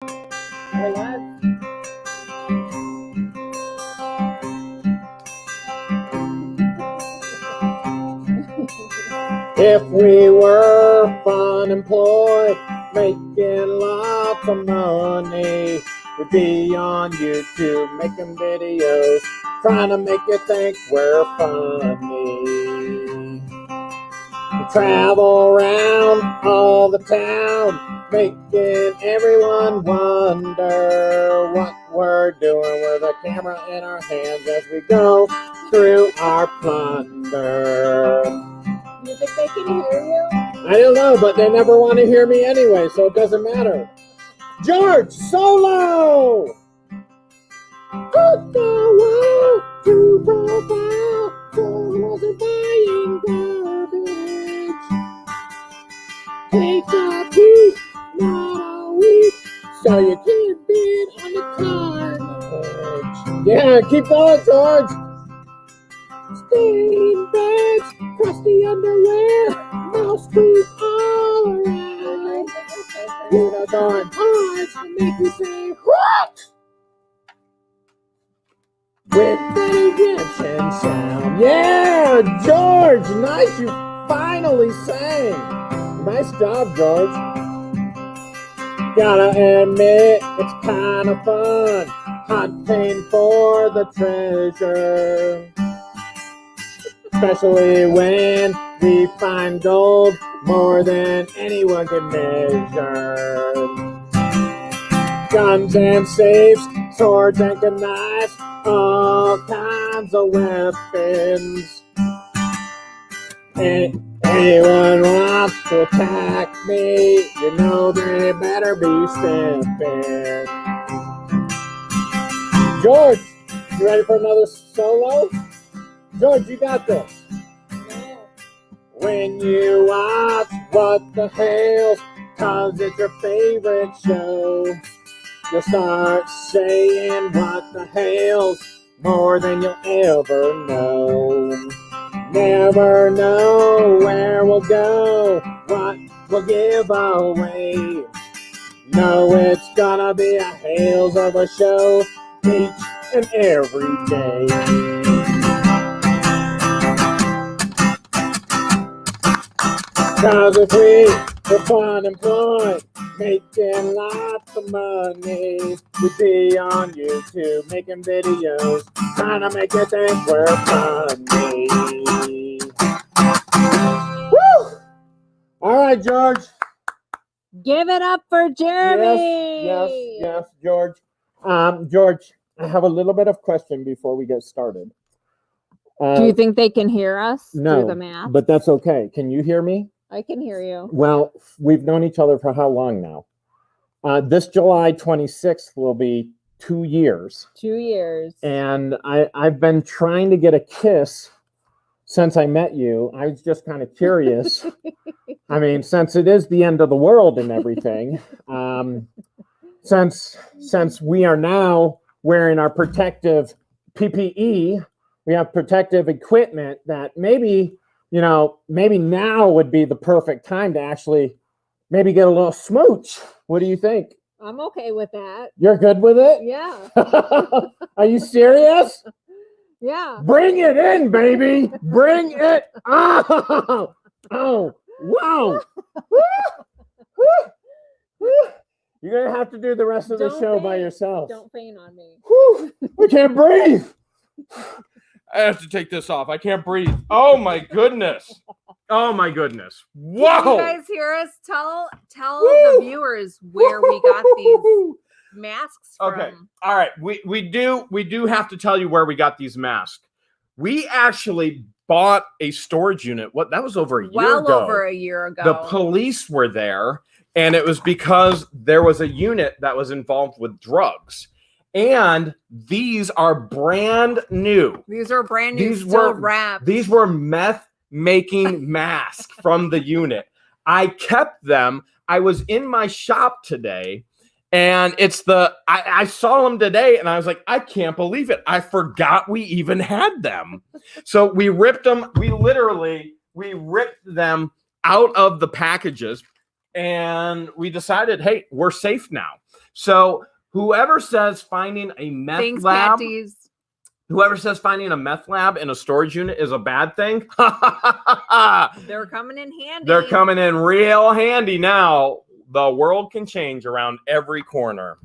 We're live. If we were unemployed, making lots of money, we'd be on YouTube making videos, trying to make you think we're funny. We travel around all the town, making everyone wonder what we're doing with a camera in our hands as we go through our plunder. You think they can hear you? I don't know, but they never want to hear me anyway, so it doesn't matter. George, solo! Put the wall to profile, so wasn't buying garbage. Takes a piece, not a week, so you can't bid on the carnage. Yeah, keep going, George. Stained beds, crusty underwear, mouse poop all around. Unicorn hearts to make you say, what? With the Egyptian sound. Yeah, George, nice, you finally sang. Nice job, George. Gotta admit, it's kind of fun hunting for the treasure. Especially when we find gold more than anyone can measure. Guns and safes, swords and knives, all kinds of weapons. Anyone wants to attack me, you know they better be stepping. George, you ready for another solo? George, you got this. No. When you watch What the Hales, 'cause it's your favorite show, you'll start saying what the Hales more than you'll ever know. Never know where we'll go, what we'll give away. Know it's gonna be a Hales of a show each and every day. Cause if we were unemployed, making lots of money, we'd be on YouTube making videos, trying to make you think we're funny. Woo! All right, George. Give it up for Jeremy. Yes, George. George, I have a little bit of question before we get started. Do you think they can hear us no, through the mask? But that's okay. Can you hear me? I can hear you. Well, we've known each other for how long now? This July 26th will be 2 years. 2 years. And I've been trying to get a kiss since I met you. I was just kind of curious. I mean, since it is the end of the world and everything, since we are now wearing our protective PPE, we have protective equipment that maybe now would be the perfect time to actually maybe get a little smooch. What do you think? I'm okay with that. You're good with it? Yeah. Are you serious? Yeah. Bring it in, baby. Bring it. Oh, wow. You're going to have to do the rest of the show by yourself. Don't faint on me. Whew, I can't breathe. I have to take this off. I can't breathe. Oh my goodness. Oh my goodness. Whoa. Can you guys hear us? Tell the viewers where we got these masks from. Okay. All right. We do have to tell you where we got these masks. We actually bought a storage unit. What, that was over a year ago. Well over a year ago. The police were there, and it was because there was a unit that was involved with drugs. And these are brand new. These are brand new, still wrapped. These were meth making masks from the unit. I kept them. I was in my shop today, and I saw them today, and I was like, I can't believe it. I forgot we even had them. So we ripped them. We ripped them out of the packages, and we decided, hey, we're safe now. So whoever says finding a meth Thanks, lab, Patties. whoever says finding a meth lab in a storage unit is a bad thing, They're coming in handy. they're coming in real handy now. The world can change around every corner.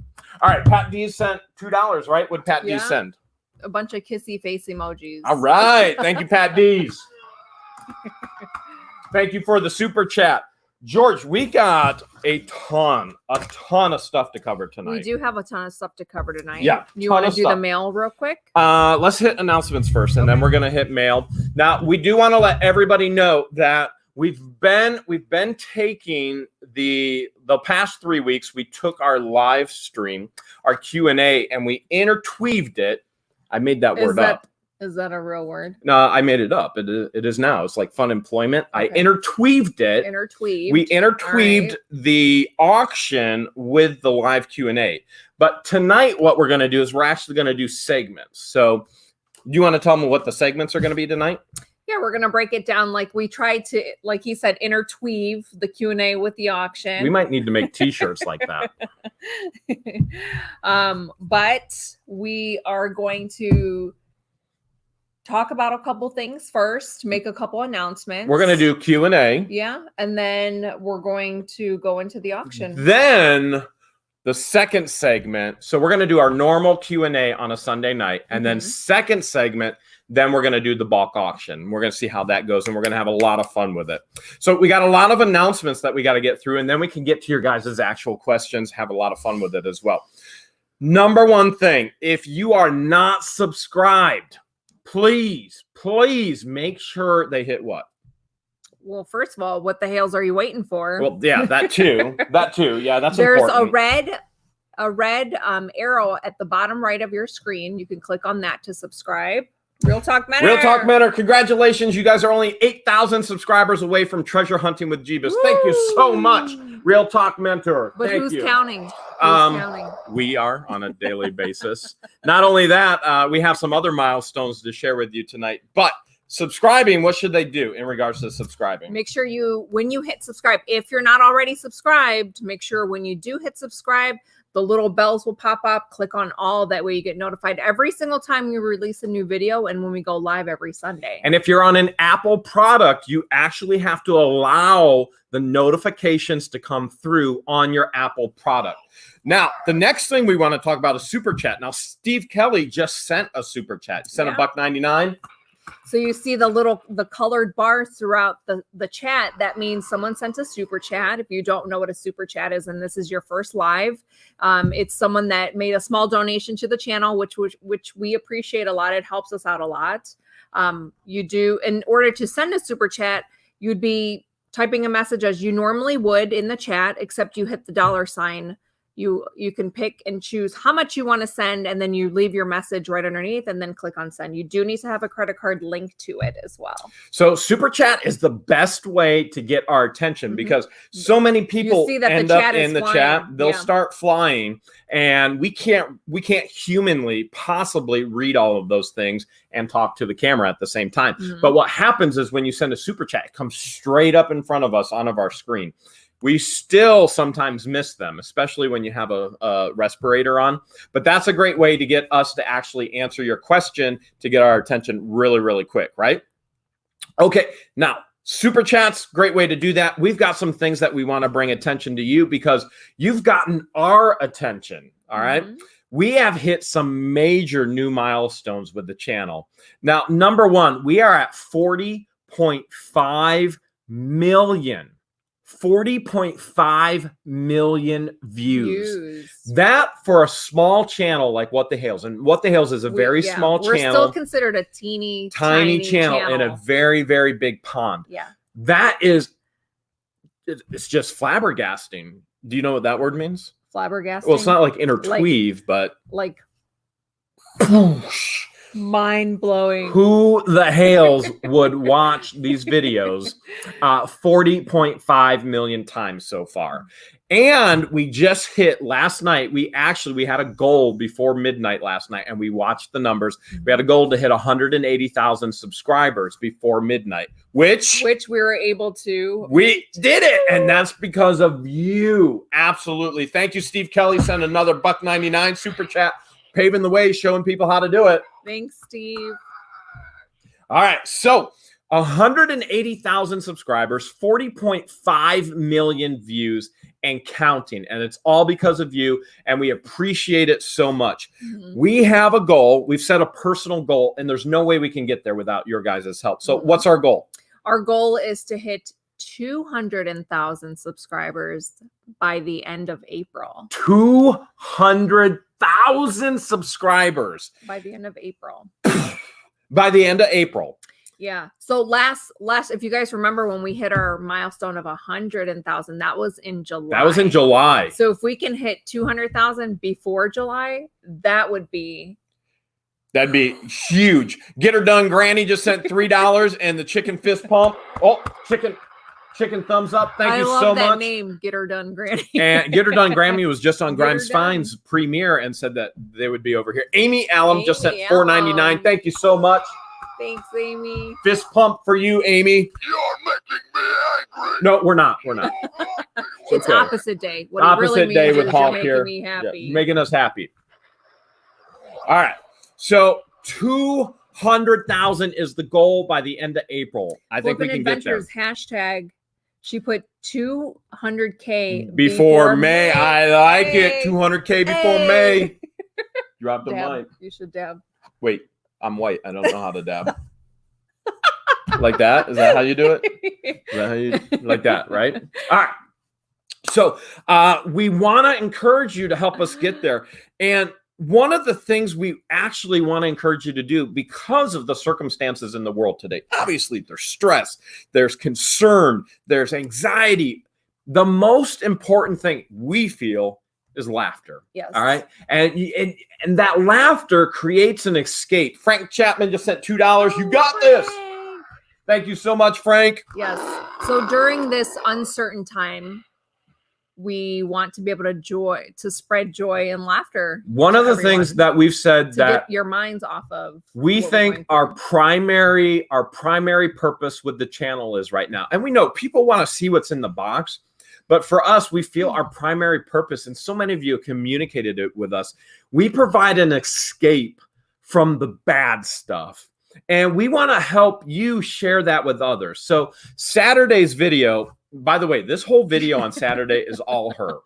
All right, Pat D sent $2, right? What Pat D Yeah. send? A bunch of kissy face emojis. All right. Thank you, Pat D's. Thank you for the super chat. George, we got a ton of stuff to cover tonight. We do have a ton of stuff to cover tonight. Yeah, You ton want to of do stuff. the mail real quick? Let's hit announcements first, and then we're gonna hit mail. Now, we do want to let everybody know that we've been taking the past 3 weeks. We took our live stream, our Q&A, and we interweaved it. I made that word up. Is that a real word? No, I made it up. It is now. It's like fun employment. Okay. I interweaved it. Interweaved. We interweaved right. the auction with the live Q&A. But tonight, what we're going to do is we're actually going to do segments. So do you want to tell them what the segments are going to be tonight? Yeah, we're going to break it down like we tried to, like he said, interweave the Q&A with the auction. We might need to make T-shirts like that. But we are going to talk about a couple things first, make a couple announcements. We're going to do Q&A. Yeah, and then we're going to go into the auction. Then the second segment. So we're going to do our normal Q&A on a Sunday night. And then second segment, then we're going to do the bulk auction. We're going to see how that goes. And we're going to have a lot of fun with it. So we got a lot of announcements that we got to get through. And then we can get to your guys' actual questions, have a lot of fun with it as well. Number one thing, if you are not subscribed, please make sure they hit what? Well, first of all, what the Hales are you waiting for? Well, yeah, that too. Yeah, that's There's important. a red arrow at the bottom right of your screen. You can click on that to subscribe. Real Talk Mentor. Real Talk Mentor. Congratulations. You guys are only 8,000 subscribers away from treasure hunting with Jeebus. Thank you so much, Real Talk Mentor. But Thank who's you. counting? Who's counting? We are on a daily basis. Not only that, we have some other milestones to share with you tonight. But subscribing, what should they do in regards to subscribing? Make sure when you hit subscribe, if you're not already subscribed, make sure when you do hit subscribe, the little bells will pop up. Click on all. That way you get notified every single time we release a new video and when we go live every Sunday. And if you're on an Apple product, you actually have to allow the notifications to come through on your Apple product. Now, the next thing we want to talk about is Super Chat. Now, Steve Kelly just sent a Super Chat. He sent $1.99. So you see the colored bar throughout the chat. That means someone sent a super chat. If you don't know what a super chat is, and this is your first live, it's someone that made a small donation to the channel, which we appreciate a lot. It helps us out a lot. You do, in order to send a super chat, you'd be typing a message as you normally would in the chat, except you hit the $sign. You can pick and choose how much you want to send, and then you leave your message right underneath and then click on send. You do need to have a credit card linked to it as well. So Super Chat is the best way to get our attention because so many people end up in the chat. They'll start flying, and we can't humanly possibly read all of those things and talk to the camera at the same time. But what happens is when you send a Super Chat, it comes straight up in front of us on our screen. We still sometimes miss them, especially when you have a respirator on. But that's a great way to get us to actually answer your question to get our attention really, really quick, right? Okay, now, Super Chats, great way to do that. We've got some things that we want to bring attention to you because you've gotten our attention, all right? We have hit some major new milestones with the channel. Now, number one, we are at 40.5 million. 40.5 million views. That for a small channel like What the Hales, and What the Hales is a very small channel. We're still considered a tiny channel in a very, very big pond. Yeah. That is, it's just flabbergasting. Do you know what that word means? Flabbergasting? Well, it's not like interweave, but like Mind-blowing. Who the Hales would watch these videos 40.5 million times so far. And we just hit last night. We had a goal before midnight last night, and we watched the numbers. We had a goal to hit 180,000 subscribers before midnight, which we were able to. We did it, and that's because of you. Absolutely. Thank you, Steve Kelly. Sent another $1.99 super chat, paving the way, showing people how to do it. Thanks, Steve. All right, so 180,000 subscribers, 40.5 million views, and counting. And it's all because of you, and we appreciate it so much. Mm-hmm. We have a goal. We've set a personal goal, and there's no way we can get there without your guys' help. So what's our goal? Our goal is to hit 200,000 subscribers by the end of April. 200,000 subscribers. By the end of April. By the end of April. Yeah. So last, if you guys remember when we hit our milestone of 100,000, that was in July. That was in July. So if we can hit 200,000 before July, that'd be huge. Get her done. Granny just sent $3 and the chicken fist pump. Oh, chicken thumbs up. Thank you so much. I love that name, Get Her Done Granny. And Get Her Done Grammy was just on Grimes Fine's premiere and said that they would be over here. Amy Allen just sent $4.99. Thank you so much. Thanks, Amy. Fist pump for you, Amy. You're making me angry. No, we're not. It's okay. Opposite day. What Opposite it really day means with is Hulk you're here. making me happy. Yeah, making us happy. All right. So 200,000 is the goal by the end of April. I think we can get there. Hashtag. She put 200K before May. I like it. 200K before May. Drop the mic. You should dab. Wait, I'm white. I don't know how to dab. Like that? Is that how you do it? Is that how you like that, right? All right. So we want to encourage you to help us get there. And one of the things we actually want to encourage you to do because of the circumstances in the world today, obviously there's stress, there's concern, there's anxiety. The most important thing we feel is laughter. Yes. All right. And that laughter creates an escape. Frank Chapman just sent $2. You got this. Thank you so much, Frank. Yes. So during this uncertain time, we want to be able to spread joy and laughter. One of the things that we've said that get your minds off of. We think our primary purpose with the channel is right now. And we know people want to see what's in the box, but for us, we feel our primary purpose, and so many of you communicated it with us, we provide an escape from the bad stuff. And we want to help you share that with others. So Saturday's video, by the way, this whole video on Saturday is all her.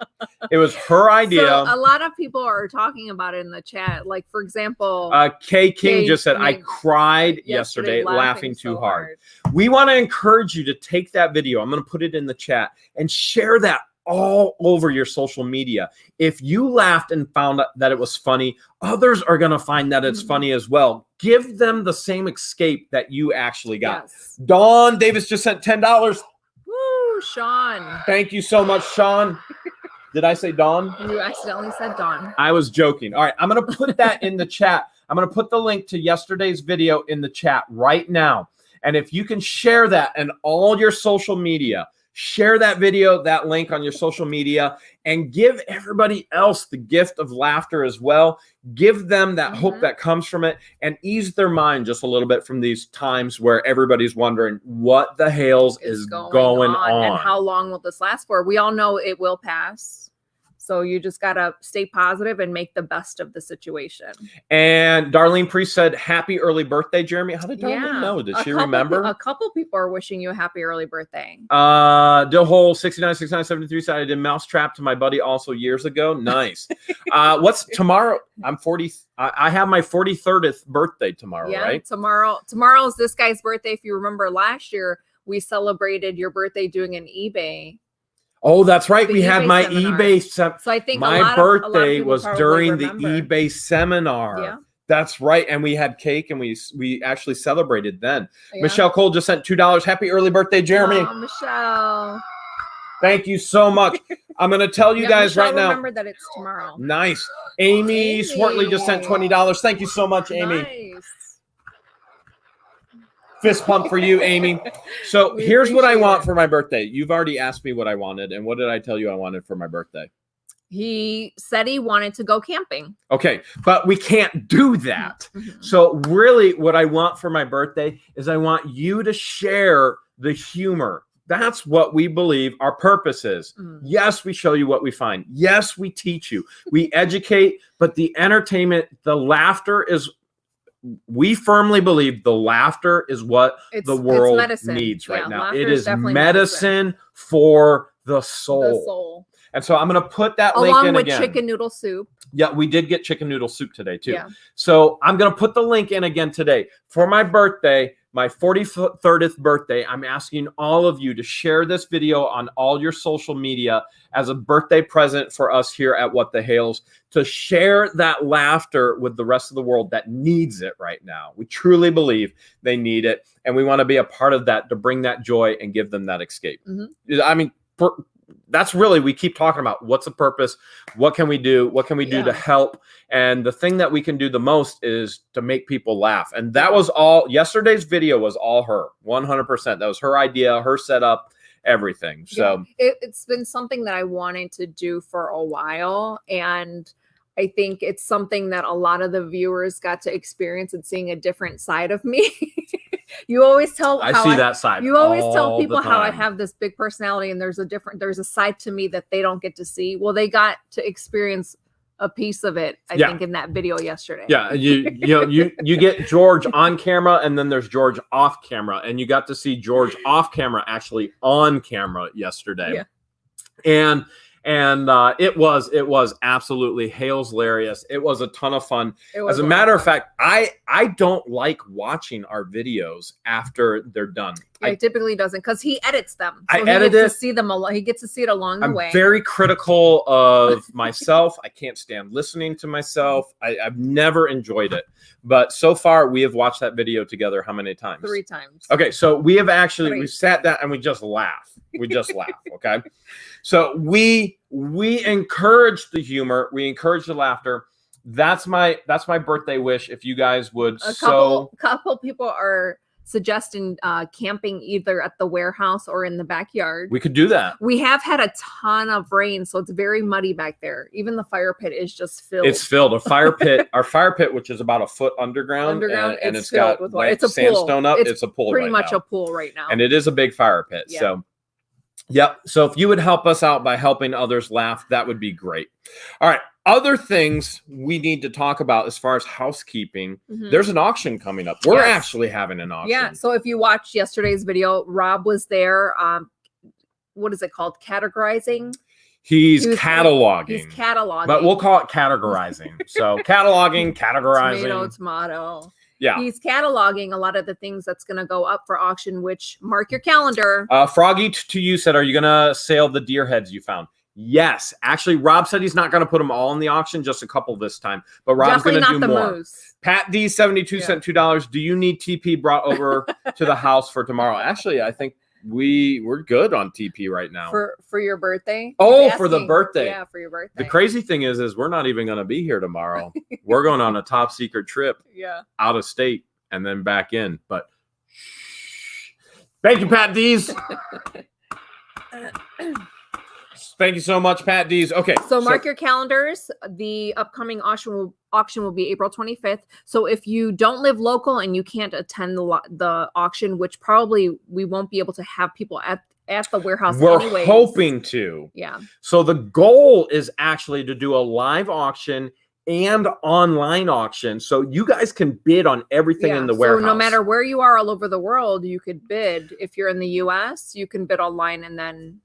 It was her idea. So a lot of people are talking about it in the chat. Like, for example, Kay King just said, I cried yesterday laughing too hard. We want to encourage you to take that video. I'm going to put it in the chat and share that all over your social media. If you laughed and found that it was funny, others are going to find that it's funny as well. Give them the same escape that you actually got. Yes. Dawn Davis just sent $10. Woo, Sean. Thank you so much, Sean. Did I say Dawn? You accidentally said Dawn. I was joking. All right, I'm going to put that in the chat. I'm going to put the link to yesterday's video in the chat right now. And if you can share that in all your social media, share that video, that link on your social media, and give everybody else the gift of laughter as well. Give them that hope that comes from it and ease their mind just a little bit from these times where everybody's wondering what the Hales is going on. And how long will this last for? We all know it will pass. So you just got to stay positive and make the best of the situation. And Darlene Priest said, happy early birthday, Jeremy. How did Darlene know? Did she remember? A couple people are wishing you a happy early birthday. Dill Hole 696973 said I did Mousetrap to my buddy also years ago. Nice. What's tomorrow? I'm 40. I have my 43rd birthday tomorrow, right? Tomorrow is this guy's birthday. If you remember last year, we celebrated your birthday doing an eBay. Oh, that's right. We had my eBay. So I think my birthday was during the eBay seminar. Yeah. That's right. And we had cake and we actually celebrated then. Yeah. Michelle Cole just sent $2. Happy early birthday, Jeremy. Oh, Michelle. Thank you so much. I'm going to tell you guys Michelle, right now. remember that it's tomorrow. Nice. Amy Swartley just sent $20. Thank you so much, Amy. Nice. Fist pump for you, Amy. So We here's what I appreciate want it. for my birthday. You've already asked me what I wanted. And what did I tell you I wanted for my birthday? He said he wanted to go camping. Okay, but we can't do that. Mhm. So really what I want for my birthday is I want you to share the humor. That's what we believe our purpose is. Mm. Yes, we show you what we find. Yes, we teach you. We educate, but the entertainment, the laughter is, we firmly believe the laughter is what the world medicine. needs right Yeah, now. laughter It is is definitely medicine for the soul. The soul. And so I'm going to put that link Along in with again. chicken noodle soup. Yeah, we did get chicken noodle soup today too. Yeah. So I'm going to put the link in again today. For my birthday, my 43rd birthday, I'm asking all of you to share this video on all your social media as a birthday present for us here at What the Hales, to share that laughter with the rest of the world that needs it right now. We truly believe they need it, and we want to be a part of that to bring that joy and give them that escape. Mm-hmm. I mean, that's really, we keep talking about what's the purpose, what can we do, what can we do to help, and the thing that we can do the most is to make people laugh. And that was all, yesterday's video was all her, 100%. That was her idea, her setup, everything. So it's been something that I wanted to do for a while, and I think it's something that a lot of the viewers got to experience and seeing a different side of me. You always tell I how see that side. You always tell all the people how I time. have this big personality, and there's a side to me that they don't get to see. Well, they got to experience a piece of it, I think, in that video yesterday. Yeah, you get George on camera, and then there's George off camera, and you got to see George off camera actually on camera yesterday. Yeah. And it was absolutely hilarious. It was a ton of fun. As a lot matter of of fact, I don't like watching our videos after they're done. Yeah, he typically doesn't, because he edits them. I he edit gets it. to see them he gets to see it along the way. I'm very critical of myself. I can't stand listening to myself. I've never enjoyed it. But so far, we have watched that video together how many times? 3 times. Okay, so we have actually, 3. we sat down and we just laugh. We just laugh, okay? So we encourage the humor. We encourage the laughter. That's my birthday wish. If you guys would Couple people are suggesting camping either at the warehouse or in the backyard. we could do that. We have had a ton of rain, so it's very muddy back there. Even the fire pit is just filled. It's filled. Our fire pit, which is about a foot underground, and it's filled got with water. like It's a sandstone pool. up. It's It's a pool, pretty right much now. a pool right now. And it is a big fire pit. Yeah. So, yep. So if you would help us out by helping others laugh, that would be great. All right. Other things we need to talk about as far as housekeeping. Mhm. There's an auction coming up. We're Yes. actually having an auction. Yeah. So if you watched yesterday's video, Rob was there. What is it called? Categorizing. He's He's cataloging. cataloging. But we'll call it categorizing. So cataloging, categorizing. Tomato. Yeah. He's cataloging a lot of the things that's going to go up for auction, which mark your calendar. Froggy to you said, are you going to sell the deer heads you found? Yes. Actually, Rob said he's not going to put them all in the auction, just a couple this time. But Rob's going to do the more. moose. Pat D 72 sent $2. Do you need TP brought over to the house for tomorrow? Actually, I think we're good on TP right now. For your birthday? Oh, He's for the asking. birthday. Yeah, for your birthday. The crazy thing is we're not even going to be here tomorrow. We're going on a top secret trip out of state and then back in. But thank you, Pat D's. Thank you so much, Pat D's. Okay. So mark your calendars. The upcoming auction will be April 25th. So if you don't live local and you can't attend the auction, which probably we won't be able to have people at the warehouse we're anyways. hoping to. Yeah. So the goal is actually to do a live auction and online auction, so you guys can bid on everything in the warehouse. So no matter where you are all over the world, you could bid. If you're in the US, you can bid online, and then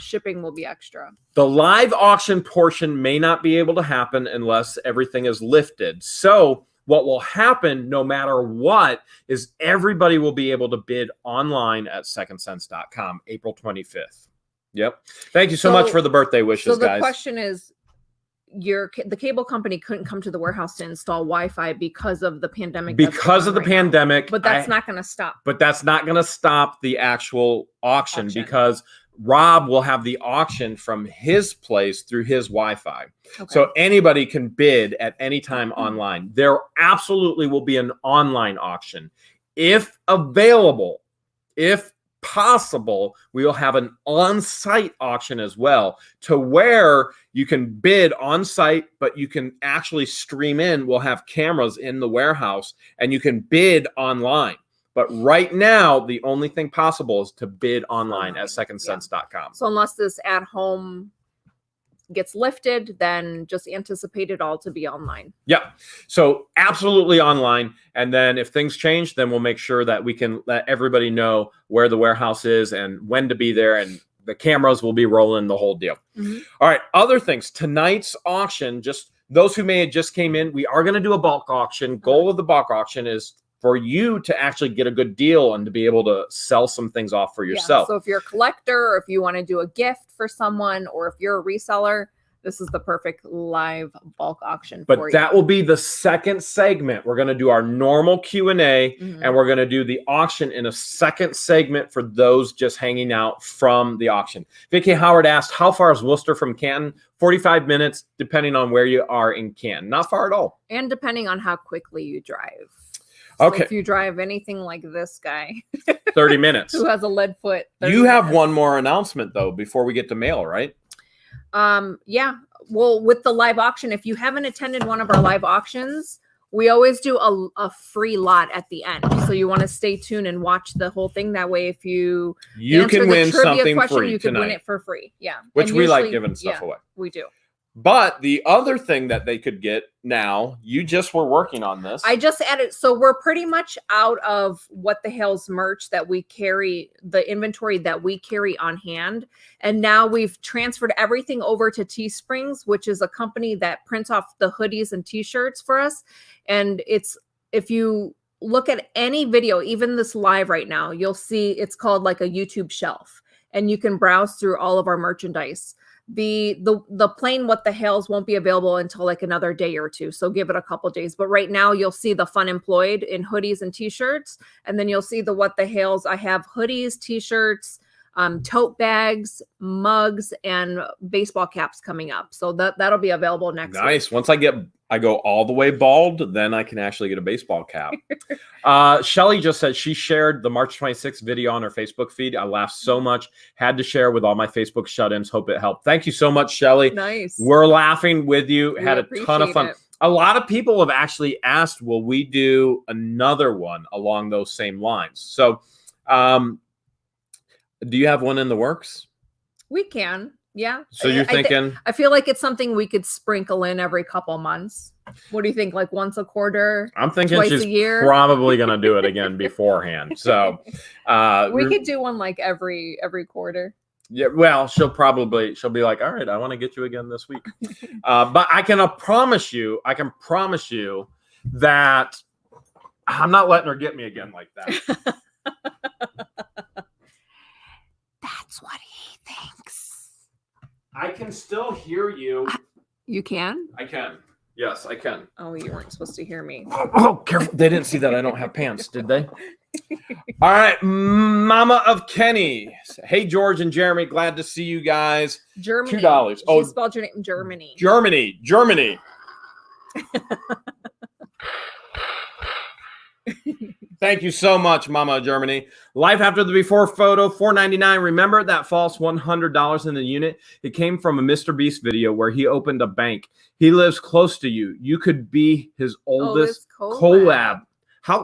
shipping will be extra. The live auction portion may not be able to happen unless everything is lifted. So what will happen no matter what is everybody will be able to bid online at secondsense.com April 25th. Yep. Thank you so much for the birthday wishes, guys. So the guys. question is, the cable company couldn't come to the warehouse to install Wi-Fi because of the pandemic. Because of the pandemic. But that's not going to stop. But that's not going to stop the actual auction because Rob will have the auction from his place through his Wi-Fi. Okay. So anybody can bid at any time online. There absolutely will be an online auction. If available, if possible, we will have an on-site auction as well, to where you can bid on site, but you can actually stream in. We'll have cameras in the warehouse and you can bid online. But right now, the only thing possible is to bid online at secondsense.com. So unless this at home gets lifted, then just anticipate it all to be online. Yeah. So absolutely online. And then if things change, then we'll make sure that we can let everybody know where the warehouse is and when to be there. And the cameras will be rolling, the whole deal. All right. Other things. Tonight's auction, just those who may have just came in, we are going to do a bulk auction. Goal of the bulk auction is for you to actually get a good deal and to be able to sell some things off for yourself. So if you're a collector, or if you want to do a gift for someone, or if you're a reseller, this is the perfect live bulk auction but for you. That will be the second segment. We're going to do our normal Q&A, and we're going to do the auction in a second segment for those just hanging out from the auction. Vicky Howard asked, how far is Wooster from Canton? 45 minutes, depending on where you are in Canton. Not far at all. And depending on how quickly you drive. So okay. if you drive anything like this guy, 30 minutes. Who has a lead foot. You have one more announcement though before we get to mail, right? Yeah. Well, with the live auction, if you haven't attended one of our live auctions, we always do a free lot at the end. So you want to stay tuned and watch the whole thing. That way, if you can win something free you can tonight. win it for free. Yeah. Which we like giving stuff away. We do. But the other thing that they could get now, you just were working on this. I just added, so we're pretty much out of what the Hales merch that we carry, the inventory that we carry on hand. And now we've transferred everything over to Teesprings, which is a company that prints off the hoodies and t-shirts for us. And it's, if you look at any video, even this live right now, you'll see it's called like a YouTube shelf, and you can browse through all of our merchandise. The plain What the Hales won't be available until like another day or two. So give it a couple days. But right now you'll see the Fun Employed in hoodies and t-shirts. And then you'll see the What the Hales. I have hoodies, t-shirts, tote bags, mugs, and baseball caps coming up. So that'll be available next week. Nice. Once I go all the way bald, then I can actually get a baseball cap. Shelly just said she shared the March 26th video on her Facebook feed. I laughed so much. Had to share with all my Facebook shut-ins. Hope it helped. Thank you so much, Shelly. Nice. We're laughing with you. We had a ton of fun. appreciate it. A lot of people have actually asked, will we do another one along those same lines? So do you have one in the works? We can. Yeah. So you're thinking? I feel like it's something we could sprinkle in every couple months. What do you think? Like once a quarter? I'm thinking twice she's a year? probably going to do it again beforehand. So we could do one like every quarter. Yeah, well, she'll be like, all right, I want to get you again this week. But I can promise you that I'm not letting her get me again like that. That's what he thinks. I can still hear you. You can? I can. Yes, I can. Oh, you weren't supposed to hear me. Oh, careful. They didn't see that I don't have pants, did they? All right. Mama of Kenny. Hey, George and Jeremy. Glad to see you guys. Germany. $2. Oh, spelled your name Germany. Germany. Thank you so much, Mama of Germany. Life after the before photo, $4.99. Remember that false $100 in the unit? It came from a Mr. Beast video where he opened a bank. He lives close to you. You could be his oldest collab.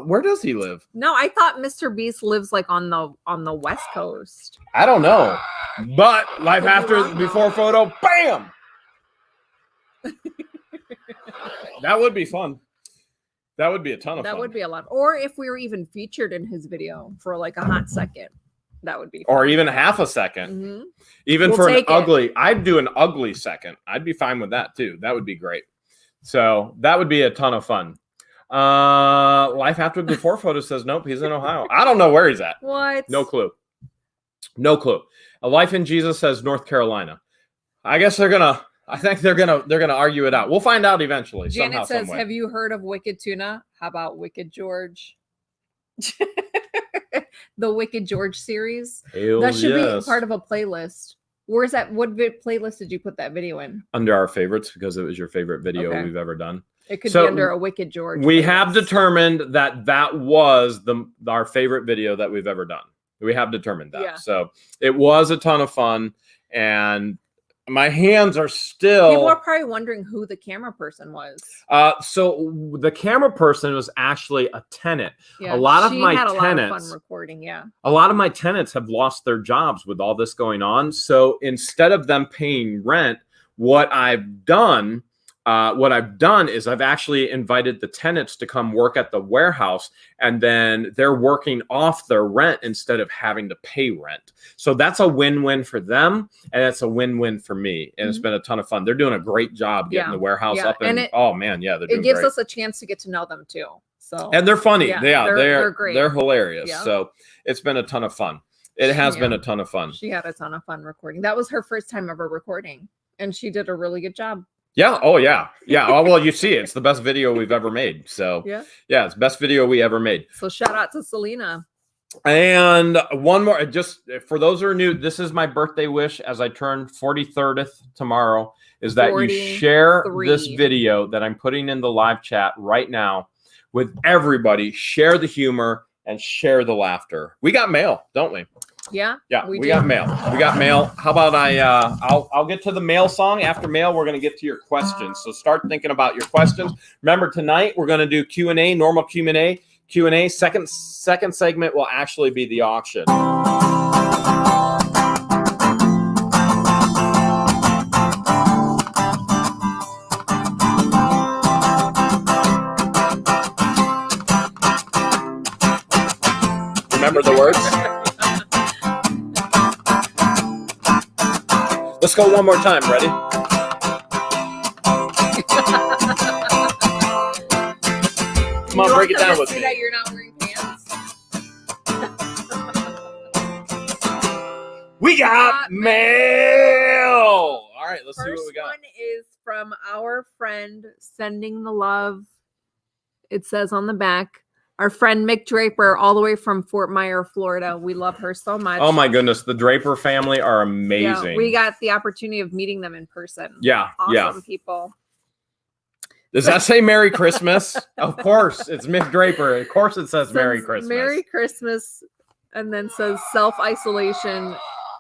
Where does he live? No, I thought Mr. Beast lives like on the West Coast. I don't know. But life after the before photo, bam! That would be fun. That would be a ton of fun. That would be a lot. Or if we were even featured in his video for like a hot second, that would be fun. Or even half a second. Mm-hmm. Even for an ugly, I'd do an ugly second. I'd be fine with that too. That would be great. So that would be a ton of fun. Life after before photo says nope, he's in Ohio. I don't know where he's at. What? No clue. A Life in Jesus says North Carolina. I guess I think they're gonna argue it out. We'll find out eventually. Janet says, someway. have you heard of Wicked Tuna? How about Wicked George? The Wicked George series. Hales, That should yes. be part of a playlist. Where's that? What playlist did you put that video in? Under our favorites, because it was your favorite video Okay. we've ever done. It could So, be under a Wicked George. We playlist. have determined that was our favorite video that we've ever done. We have determined that. Yeah. So it was a ton of fun, and my hands are still. People are probably wondering who the camera person was. So the camera person was actually a tenant. Yeah, a lot of she my had a lot of tenants, fun recording. Yeah. a lot of my tenants have lost their jobs with all this going on. So instead of them paying rent, what I've done is I've actually invited the tenants to come work at the warehouse, and then they're working off their rent instead of having to pay rent. So that's a win-win for them, and it's a win-win for me. And it's been a ton of fun. They're doing a great job getting the warehouse up, and oh man, yeah, they're doing It gives great. us a chance to get to know them too. So And they're funny. Yeah, they're great. They're hilarious. Yeah. So it's been a ton of fun. It has been a ton of fun. She had a ton of fun recording. That was her first time ever recording, and she did a really good job. Yeah. Oh, yeah. Yeah. Oh, well, you see, it's the best video we've ever made. So, yeah, it's the best video we ever made. So, shout out to Selena. And one more, just for those who are new, this is my birthday wish as I turn 43rd tomorrow, is that you share this video that I'm putting in the live chat right now with everybody. Share the humor and share the laughter. We got mail, don't we? Yeah. Yeah, we got mail. We got mail. How about I'll get to the mail song. After mail, we're going to get to your questions. So start thinking about your questions. Remember, tonight we're going to do Q&A, normal Q&A. Second segment will actually be the auction. Remember the words? Let's go one more time. Ready? Come on, break it down with me. That you're not wearing pants. We got mail. All right, let's see what we got. First one is from our friend Sending the Love. It says on the back, our friend Mick Draper, all the way from Fort Myer, Florida. We love her so much. Oh my goodness, the Draper family are amazing. Yeah, we got the opportunity of meeting them in person. Yeah, awesome people. Does that say Merry Christmas? Of course, it's Mick Draper. Of course, it says Merry Christmas. Merry Christmas, and then says self-isolation.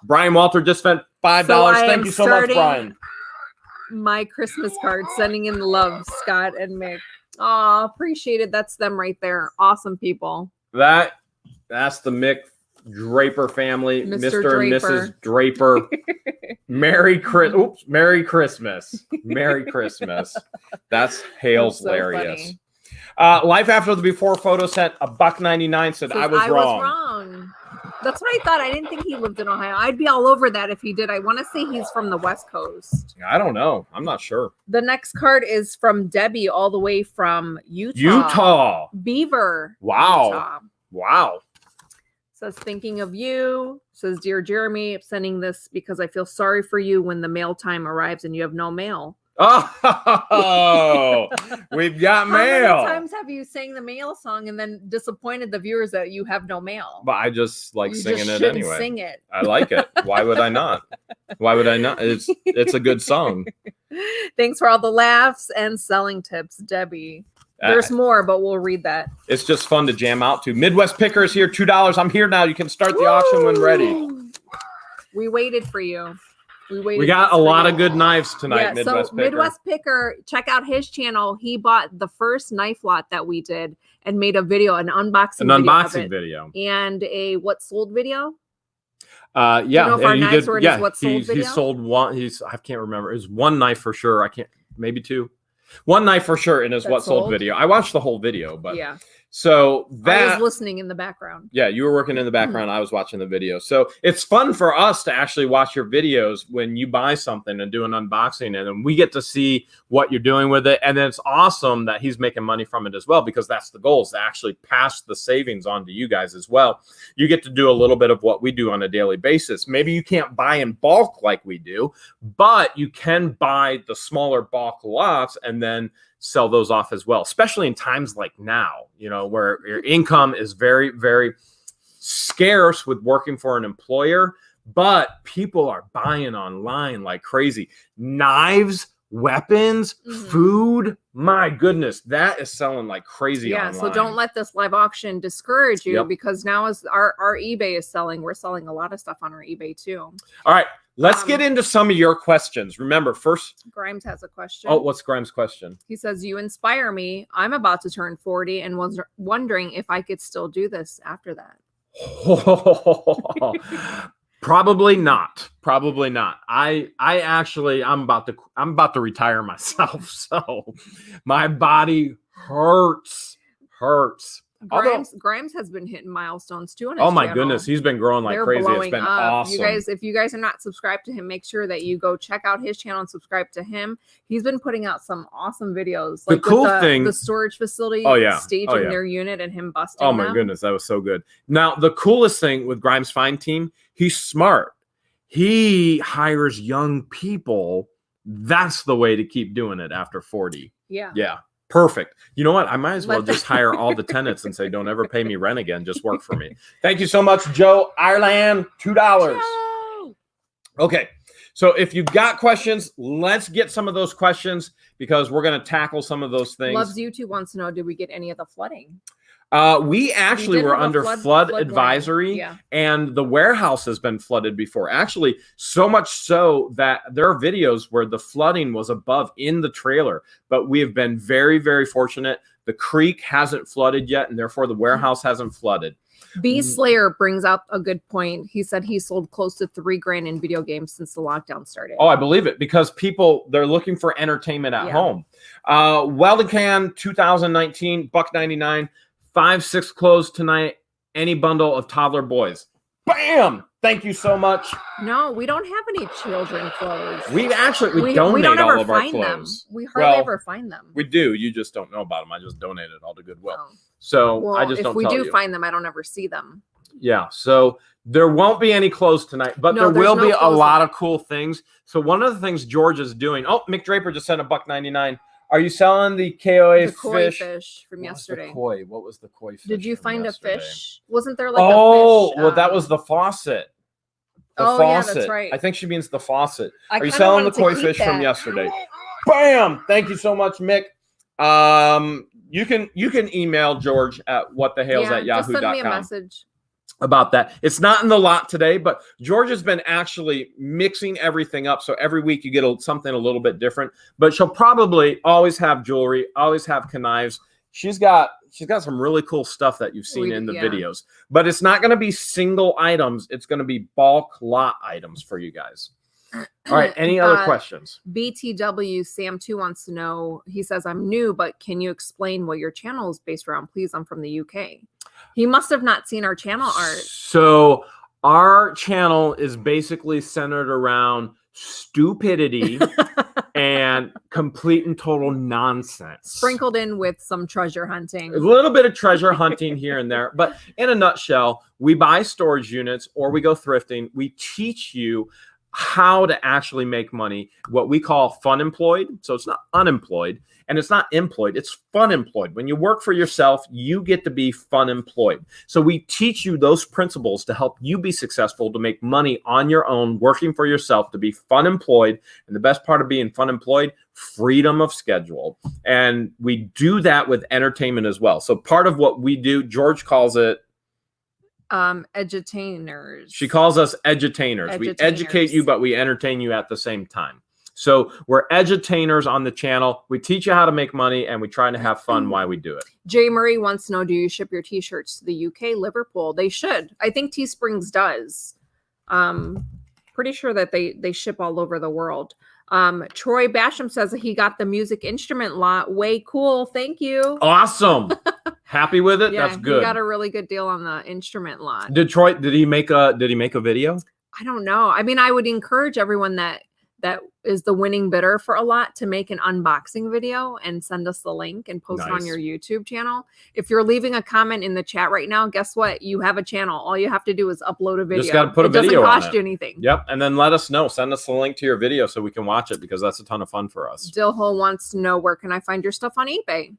Brian Walter just spent $5. Thank you so much, Brian. My Christmas card, sending in love, Scott and Mick. Oh, appreciate it. That's them right there. Awesome people. That's the Mick Draper family, Mr. and Mrs. Draper. Merry Christmas. Merry Christmas. That's Hale's so hilarious. Life After the Before photo sent $1.99 said I was wrong. That's what I thought. I didn't think he lived in Ohio. I'd be all over that if he did. I want to say he's from the West Coast. I don't know. I'm not sure. The next card is from Debbie, all the way from Utah. Beaver. Wow. Utah. Wow. Says, thinking of you. Says, dear Jeremy, I'm sending this because I feel sorry for you when the mail time arrives and you have no mail. Oh, we've got mail. How many times have you sang the mail song and then disappointed the viewers that you have no mail? But I just like singing it anyway. Sing it. I like it. Why would I not? Why would I not? It's a good song. Thanks for all the laughs and selling tips, Debbie. There's more, but we'll read that. It's just fun to jam out to. Midwest Picker is here, $2. I'm here now. You can start the auction when ready. We waited for you. We got a lot of good knives tonight, yeah, Midwest Picker. Midwest Picker, check out his channel. He bought the first knife lot that we did and made a video, an unboxing video. And a what sold video. Yeah. Do you know if our knives were in his what sold video? He sold one. I can't remember. It was one knife for sure. Maybe two. One knife for sure in his what sold video. I watched the whole video, but yeah. So I was listening in the background. Yeah, you were working in the background. I was watching the video. So it's fun for us to actually watch your videos when you buy something and do an unboxing, and then we get to see what you're doing with it. And then it's awesome that he's making money from it as well, because that's the goal, is to actually pass the savings on to you guys as well. You get to do a little bit of what we do on a daily basis. Maybe you can't buy in bulk like we do, but you can buy the smaller bulk lots and then sell those off as well, especially in times like now, where your income is very, very scarce with working for an employer, but people are buying online like crazy. Knives, weapons, food. My goodness, that is selling like crazy online. So don't let this live auction discourage you, because now as our eBay is selling, we're selling a lot of stuff on our eBay too. All right, let's get into some of your questions. Remember, first, Grimes has a question. Oh, what's Grimes' question? He says, you inspire me. I'm about to turn 40 and was wondering if I could still do this after that. Probably not. Probably not. I'm about to retire myself. So my body hurts. Grimes has been hitting milestones too on his Oh my channel. goodness, he's been growing like crazy. It's been awesome. You guys, if you guys are not subscribed to him, make sure that you go check out his channel and subscribe to him. He's been putting out some awesome videos. Like the storage facility staging their unit and him busting. Oh my goodness, that was so good. Now the coolest thing with Grimes Fine Team, he's smart. He hires young people. That's the way to keep doing it after 40. Yeah. Perfect. You know what? I might as well just hire all the tenants and say, don't ever pay me rent again. Just work for me. Thank you so much, Joe. Ireland, $2. Okay. So if you've got questions, let's get some of those questions because we're going to tackle some of those things. Loves YouTube wants to know, did we get any of the flooding? We actually were under flood advisory, and the warehouse has been flooded before. Actually, so much so that there are videos where the flooding was above in the trailer. But we have been very, very fortunate. The creek hasn't flooded yet, and therefore the warehouse hasn't flooded. B Slayer brings up a good point. He said he sold close to $3,000 in video games since the lockdown started. Oh, I believe it, because they're looking for entertainment at home. Welding Can 2019, $1.99. 5-6 clothes tonight. Any bundle of toddler boys. Bam! Thank you so much. No, we don't have any children clothes. We donate all of our clothes. We hardly ever find them. We do. You just don't know about them. I just donated all to Goodwill. So I just don't tell you. If we do find them, I don't ever see them. Yeah. So there won't be any clothes tonight, but there will be a lot of cool things. So one of the things George is doing. Oh, Mick Draper just sent $1.99. Are you selling the KOA koi fish from yesterday? What was the koi fish? Did you find a fish? Wasn't there like a fish? Well, that was the faucet. Yeah, that's right. I think she means the faucet. Are you selling the koi fish from yesterday? Bam! Thank you so much, Mick. You can email George at whathehales@yahoo.com. Just send me a message about that. It's not in the lot today, but George has been actually mixing everything up. So every week you get something a little bit different, but she'll probably always have jewelry, always have knives. She's got some really cool stuff that you've seen in the videos, but it's not going to be single items. It's going to be bulk lot items for you guys. All right. Any other questions? BTW Sam 2 wants to know, he says, I'm new, but can you explain what your channel is based around? Please. I'm from the UK. He must have not seen our channel art. So our channel is basically centered around stupidity and complete and total nonsense. Sprinkled in with some treasure hunting. A little bit of treasure hunting here and there. But in a nutshell, we buy storage units or we go thrifting. We teach you how to actually make money, what we call fun employed. So it's not unemployed and it's not employed, it's fun employed. When you work for yourself, you get to be fun employed. So we teach you those principles to help you be successful, to make money on your own, working for yourself, to be fun employed. And the best part of being fun employed, freedom of schedule. And we do that with entertainment as well. So part of what we do, George calls it edutainers. She calls us edutainers. We educate you, but we entertain you at the same time. So we're edutainers on the channel. We teach you how to make money and we try to have fun while we do it. Jay Murray wants to know, do you ship your t-shirts to the UK, Liverpool? They should. I think Teesprings does. Pretty sure that they ship all over the world. Troy Basham says that he got the music instrument lot. Way cool. Thank you. Awesome. Happy with it? Yeah, that's good. He got a really good deal on the instrument lot. Did he make a video? I don't know. I mean, I would encourage everyone that is the winning bidder for a lot to make an unboxing video and send us the link and post it on your YouTube channel. If you're leaving a comment in the chat right now, guess what? You have a channel. All you have to do is upload a video. Just got to put a video on it. Doesn't cost you anything. Yep. And then let us know. Send us the link to your video so we can watch it because that's a ton of fun for us. Dillhole wants to know, where can I find your stuff on eBay?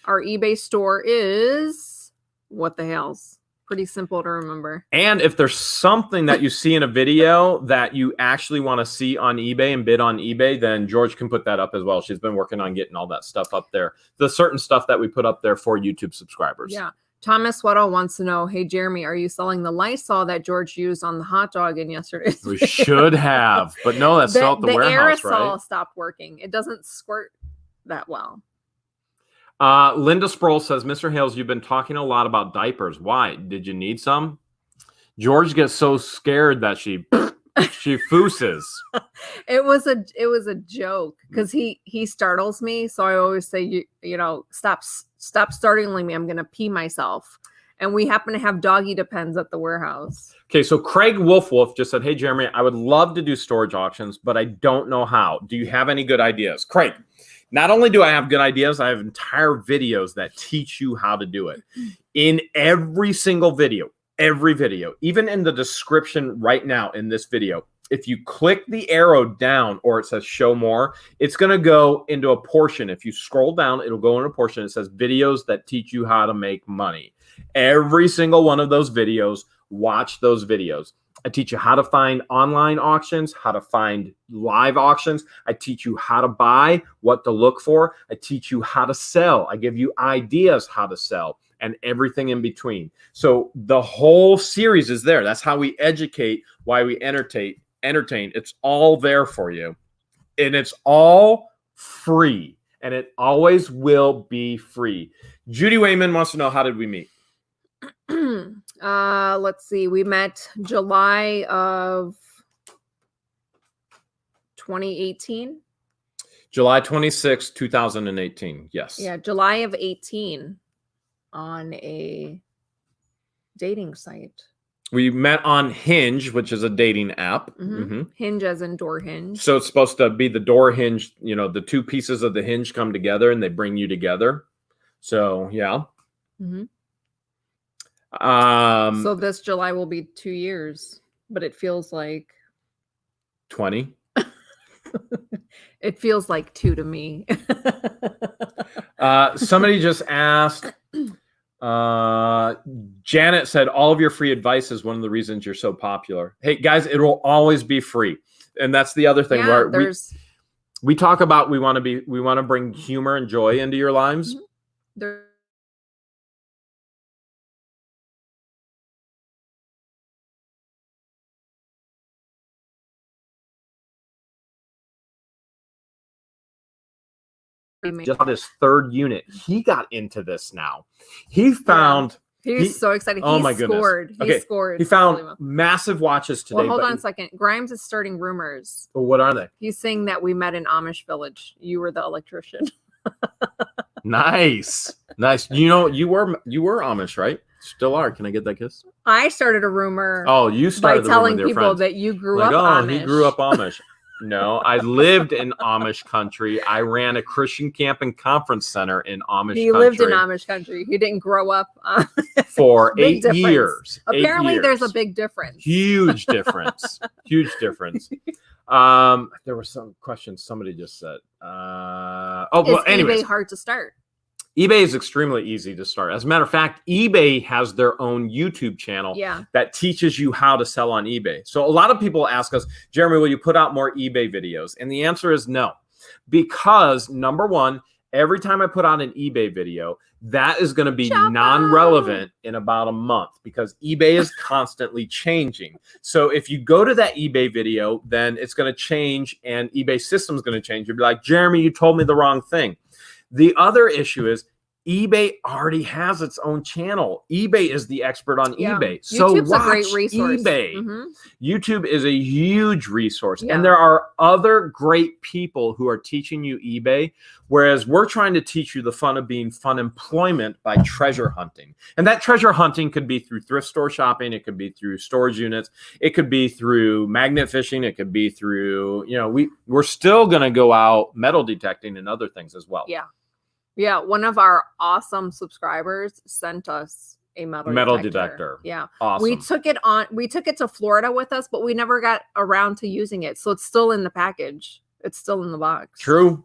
Our eBay store is What the Hales. pretty simple to remember. And if there's something that you see in a video that you actually want to see on eBay and bid on eBay, then George can put that up as well. She's been working on getting all that stuff up there. The certain stuff that we put up there for YouTube subscribers. Yeah. Thomas Weddle wants to know, hey, Jeremy, are you selling the Lysol that George used on the hot dog in yesterday's We should have, but no, that's still at the warehouse, aerosol right? stopped working. It doesn't squirt that well. Linda Sproul says, Mr. Hales, you've been talking a lot about diapers. Why? Did you need some? George gets so scared that she fooses. It was a joke because he startles me. So I always say, you know, stop startling me. I'm gonna pee myself. And we happen to have doggy depends at the warehouse. Okay, so Craig Wolf just said, hey, Jeremy, I would love to do storage auctions, but I don't know how. Do you have any good ideas? Craig, not only do I have good ideas, I have entire videos that teach you how to do it. In every single video, even in the description right now in this video, if you click the arrow down or it says show more, it's going to go into a portion. If you scroll down, it'll go in a portion. It says videos that teach you how to make money. Every single one of those videos, watch those videos. I teach you how to find online auctions, how to find live auctions. I teach you how to buy, what to look for. I teach you how to sell. I give you ideas how to sell and everything in between. So the whole series is there. That's how we educate, why we entertain. It's all there for you. And it's all free. And it always will be free. Judy Wayman wants to know, how did we meet? Let's see. We met July of 2018. July 26, 2018. Yes. Yeah, July of 18 on a dating site. We met on Hinge, which is a dating app. Hinge as in door hinge. So it's supposed to be the door hinge, you know, the two pieces of the hinge come together and they bring you together. So, yeah. So this July will be 2 years, but it feels like 20. It feels like 2 to me. Somebody just asked, Janet said, all of your free advice is one of the reasons you're so popular. Hey guys, it will always be free. And that's the other thing where we talk about, we want to bring humor and joy into your lives. Just his third unit. He got into this now. He found... He's so excited. Oh he my scored. Goodness. Okay. He scored. He found massive watches today. Well, hold on a second. Grimes is starting rumors. Well, what are they? He's saying that we met in Amish village. You were the electrician. Nice. You know, you were Amish, right? Still are. Can I get that kiss? I started a rumor. Oh, you started by telling people that you grew up Amish. He grew up Amish. No, I lived in Amish country. I ran a Christian camp and conference center in Amish country. He lived in Amish country. He didn't grow up for 8 years. Apparently, there's a big difference. Huge difference. Huge difference. There were some questions somebody just said. Anyways, eBay hard to start? eBay is extremely easy to start. As a matter of fact, eBay has their own YouTube channel that teaches you how to sell on eBay. So a lot of people ask us, Jeremy, will you put out more eBay videos? And the answer is no. Because number one, every time I put out an eBay video, that is going to be non-relevant in about a month because eBay is constantly changing. So if you go to that eBay video, then it's going to change and eBay system is going to change. You'll be like, Jeremy, you told me the wrong thing. The other issue is eBay already has its own channel. eBay is the expert on eBay. So YouTube's a great resource. eBay. YouTube is a huge resource. And there are other great people who are teaching you eBay, whereas we're trying to teach you the fun of being fun employment by treasure hunting. And that treasure hunting could be through thrift store shopping. It could be through storage units. It could be through magnet fishing. It could be through, you know, we're still going to go out metal detecting and other things as well. Yeah, one of our awesome subscribers sent us a metal detector. Yeah. Awesome. We took it to Florida with us, but we never got around to using it. So it's still in the package. It's still in the box. True.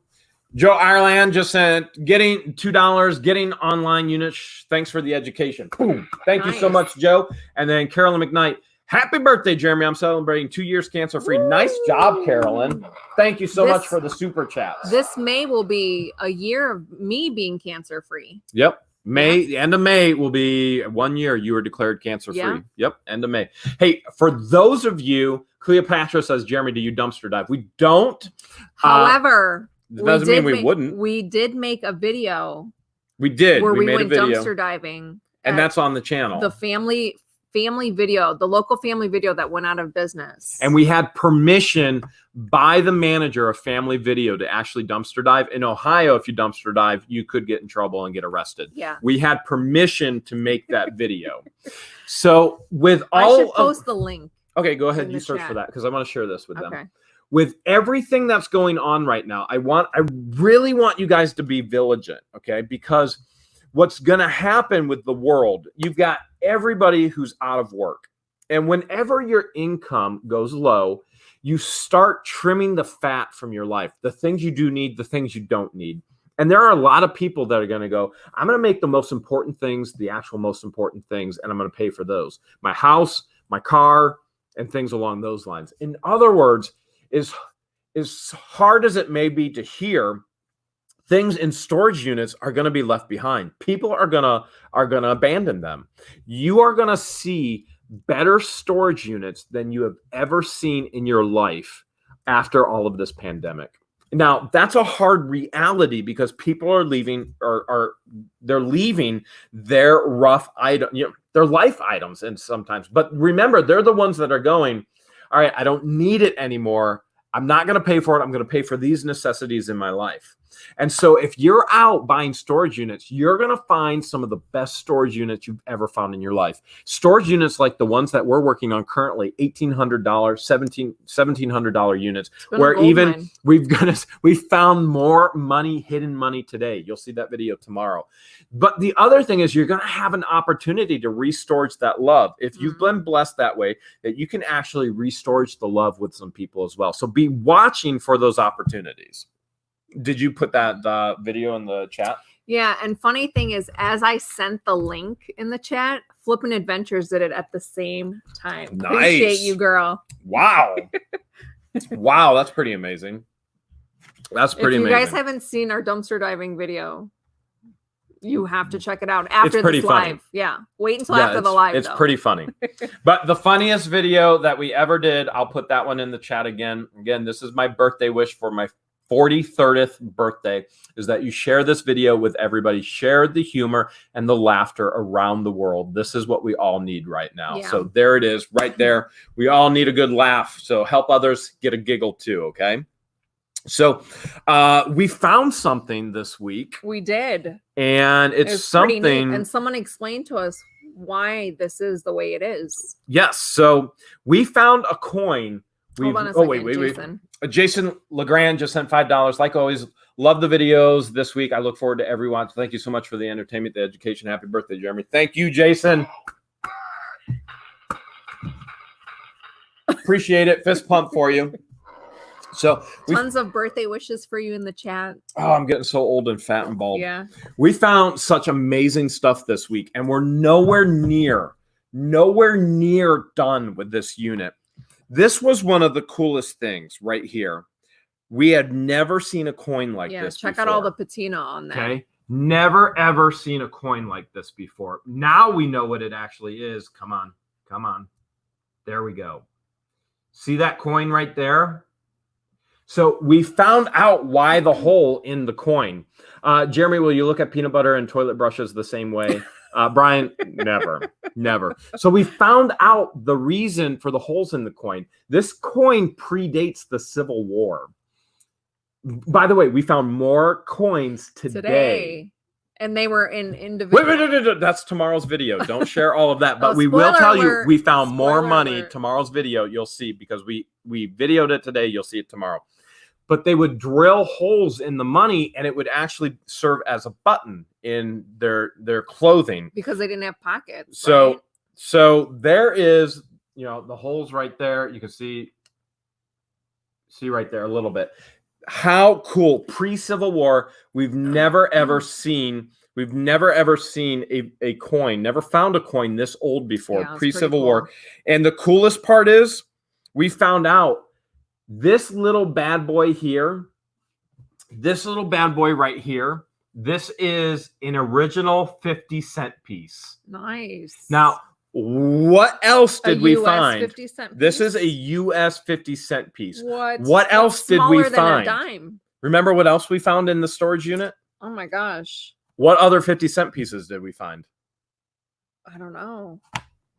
Joe Ireland just sent getting $2, getting online units. Thanks for the education. Boom. Thank you so much, Joe. And then Carolyn McKnight. Happy birthday, Jeremy. I'm celebrating 2 years cancer-free. Nice job, Carolyn. Thank you so much for the super chats. This May will be a year of me being cancer-free. Yep. The end of May will be 1 year you were declared cancer-free. Yeah. Yep, end of May. Hey, for those of you, Cleopatra says, Jeremy, do you dumpster dive? We don't. However, that doesn't mean we wouldn't. We did make a video. We did. Where we made went a video. dumpster diving. And that's on the channel. The family video, the local family video that went out of business. And we had permission by the manager of Family Video to actually dumpster dive. In Ohio, if you dumpster dive, you could get in trouble and get arrested. Yeah. We had permission to make that video. So with all I should post the link. Okay, go ahead. You search for that because I want to share this with Okay. them. With everything that's going on right now, I really want you guys to be vigilant, okay? Because what's going to happen with the world, you've got everybody who's out of work. And whenever your income goes low, you start trimming the fat from your life, the things you do need, the things you don't need. And there are a lot of people that are going to go, I'm going to make the most important things, the actual most important things, and I'm going to pay for those. My house, my car, and things along those lines. In other words, as hard as it may be to hear, things in storage units are going to be left behind. People are going to abandon them. You are going to see better storage units than you have ever seen in your life after all of this pandemic. Now, that's a hard reality because people are leaving they're leaving their rough item, their life items, and sometimes. But remember, they're the ones that are going, all right, I don't need it anymore. I'm not going to pay for it. I'm going to pay for these necessities in my life. And so if you're out buying storage units, you're going to find some of the best storage units you've ever found in your life. Storage units like the ones that we're working on currently, $1,800, $1,700 units, where even we found more money, hidden money today. You'll see that video tomorrow. But the other thing is you're going to have an opportunity to restorage that love. If you've been blessed that way, that you can actually restorage the love with some people as well. So be watching for those opportunities. Did you put that video in the chat? Yeah, and funny thing is, as I sent the link in the chat, Flippin' Adventures did it at the same time. Nice. Appreciate you, girl. Wow. Wow, that's pretty amazing. That's pretty amazing. If you guys haven't seen our dumpster diving video, you have to check it out after pretty this funny. live. Yeah, wait until after the live. It's pretty funny. But the funniest video that we ever did, I'll put that one in the chat again. Again, this is my birthday wish for my 43rd birthday, is that you share this video with everybody. Share the humor and the laughter around the world. This is what we all need right now. Yeah. So there it is right there. We all need a good laugh. So help others get a giggle too, okay? So we found something this week. We did. And it's something. Pretty neat. And someone explained to us why this is the way it is. Yes. So we found a coin. Hold on a second, wait. Jason. Jason Legrand just sent $5. Like always, love the videos this week. I look forward to everyone. Thank you so much for the entertainment, the education. Happy birthday, Jeremy. Thank you, Jason. Appreciate it. Fist pump for you. So tons of birthday wishes for you in the chat. Oh, I'm getting so old and fat and bald. Yeah. We found such amazing stuff this week, and we're nowhere near done with this unit. This was one of the coolest things right here. We had never seen a coin like this check before. out all the patina on that. Okay. Never, ever seen a coin like this before. Now we know what it actually is. Come on. Come on. There we go. See that coin right there? So we found out why the hole in the coin. Jeremy, will you look at peanut butter and toilet brushes the same way? Brian, never. So we found out the reason for the holes in the coin. This coin predates the Civil War. By the way, we found more coins today. And they were in individual. Wait. That's tomorrow's video. Don't share all of that. But we will spoiler tell you alert. we found more Spoiler money. alert. Tomorrow's video, you'll see, because we videoed it today. You'll see it tomorrow. But they would drill holes in the money, and it would actually serve as a button in their clothing. Because they didn't have pockets. So right? there is, the holes right there. You can see right there a little bit. how cool. Pre-Civil War, we've never ever seen a coin, never found a coin this old before. Yeah, it's Pre-Civil pretty War. cool. And the coolest part is we found out this little bad boy here, this little bad boy right here, this is an original 50-cent piece. Nice. Now, what else did we find? 50-cent This piece? is a US 50-cent piece. What? What else did we Smaller than find? a dime. Remember what else we found in the storage unit? Oh my gosh. What other 50-cent pieces did we find? I don't know.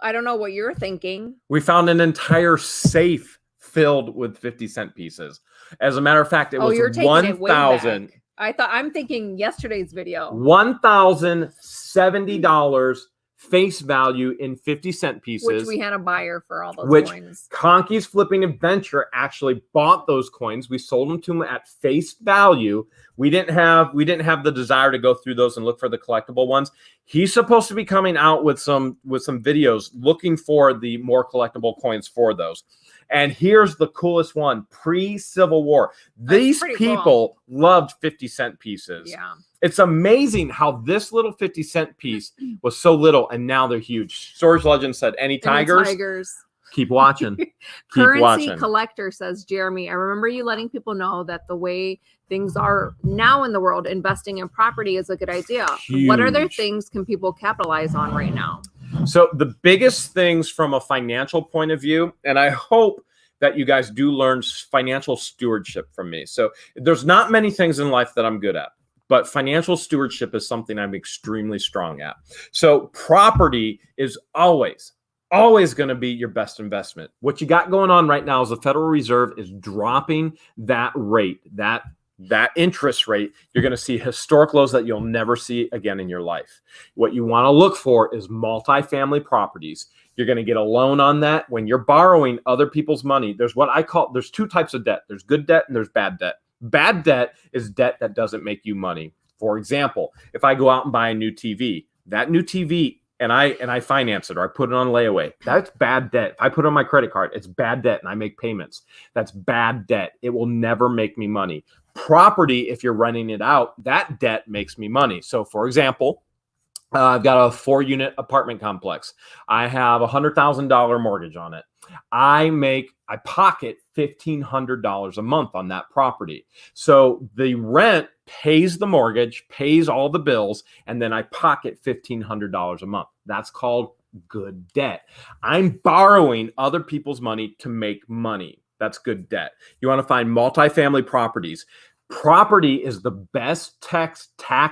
I don't know what you're thinking. We found an entire safe filled with 50-cent pieces. As a matter of fact, it was you're taking it way 1,000. back. I'm thinking yesterday's video. $1,070 face value in 50-cent pieces. Which we had a buyer for all those Which coins. Conky's Flipping Adventure actually bought those coins. We sold them to him at face value. We didn't have the desire to go through those and look for the collectible ones. He's supposed to be coming out with some videos looking for the more collectible coins for those. And here's the coolest one, pre-Civil War. These people loved 50-cent pieces. Yeah. It's amazing how this little 50-cent piece was so little and now they're huge. Storage Legend said, any tigers? Keep watching. Currency Collector says, Jeremy, I remember you letting people know that the way things are now in the world, investing in property is a good idea. Huge. What other things can people capitalize on right now? So the biggest things from a financial point of view, and I hope that you guys do learn financial stewardship from me. So there's not many things in life that I'm good at, but financial stewardship is something I'm extremely strong at. So property is always going to be your best investment. What you got going on right now is the Federal Reserve is dropping that rate, that interest rate. You're going to see historic lows that you'll never see again in your life. What you want to look for is multifamily properties. You're going to get a loan on that. When you're borrowing other people's money, there's two types of debt. There's good debt and there's bad debt. Bad debt is debt that doesn't make you money. For example, if I go out and buy a new TV, that new TV and I finance it or I put it on layaway, that's bad debt. If I put it on my credit card, it's bad debt and I make payments. That's bad debt. It will never make me money. Property, if you're renting it out, that debt makes me money. So for example, I've got a 4-unit apartment complex. I have $100,000 mortgage on it. I pocket $1,500 a month on that property. So the rent pays the mortgage, pays all the bills, and then I pocket $1,500 a month. That's called good debt. I'm borrowing other people's money to make money. That's good debt. You want to find multifamily properties. Property is the best tax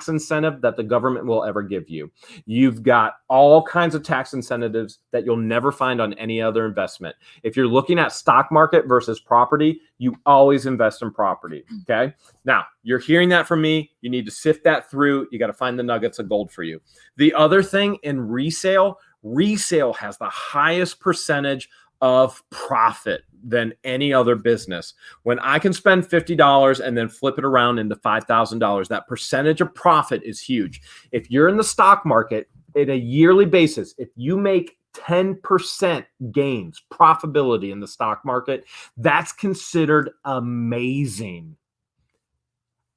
incentive that the government will ever give you. You've got all kinds of tax incentives that you'll never find on any other investment. If you're looking at stock market versus property, you always invest in property. Okay. Now you're hearing that from me. You need to sift that through. You got to find the nuggets of gold for you. The other thing in resale has the highest percentage of profit than any other business. When I can spend $50 and then flip it around into $5,000, that percentage of profit is huge. If you're in the stock market at a yearly basis, if you make 10% gains, profitability in the stock market, that's considered amazing.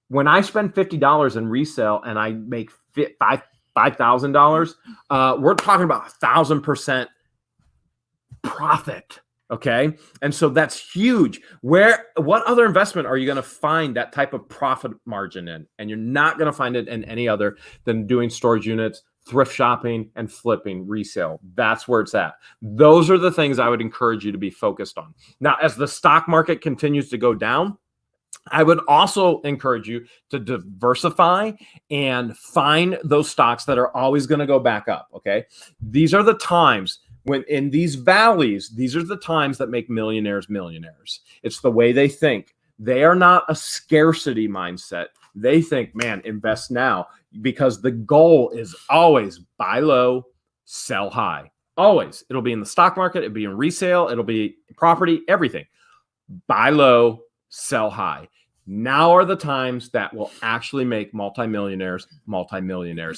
When I spend $50 in resale and I make $5,000, we're talking about 1,000% profit. Okay. And so that's huge. What other investment are you going to find that type of profit margin in? And you're not going to find it in any other than doing storage units, thrift shopping, and flipping resale. That's where it's at. Those are the things I would encourage you to be focused on. Now, as the stock market continues to go down, I would also encourage you to diversify and find those stocks that are always going to go back up. Okay. These are the times when in these valleys, these are the times that make millionaires millionaires. It's the way they think. They are not a scarcity mindset. They think, man, invest now, because the goal is always buy low, sell high. Always. It'll be in the stock market. It'll be in resale. It'll be property, everything. Buy low, sell high. Now are the times that will actually make multimillionaires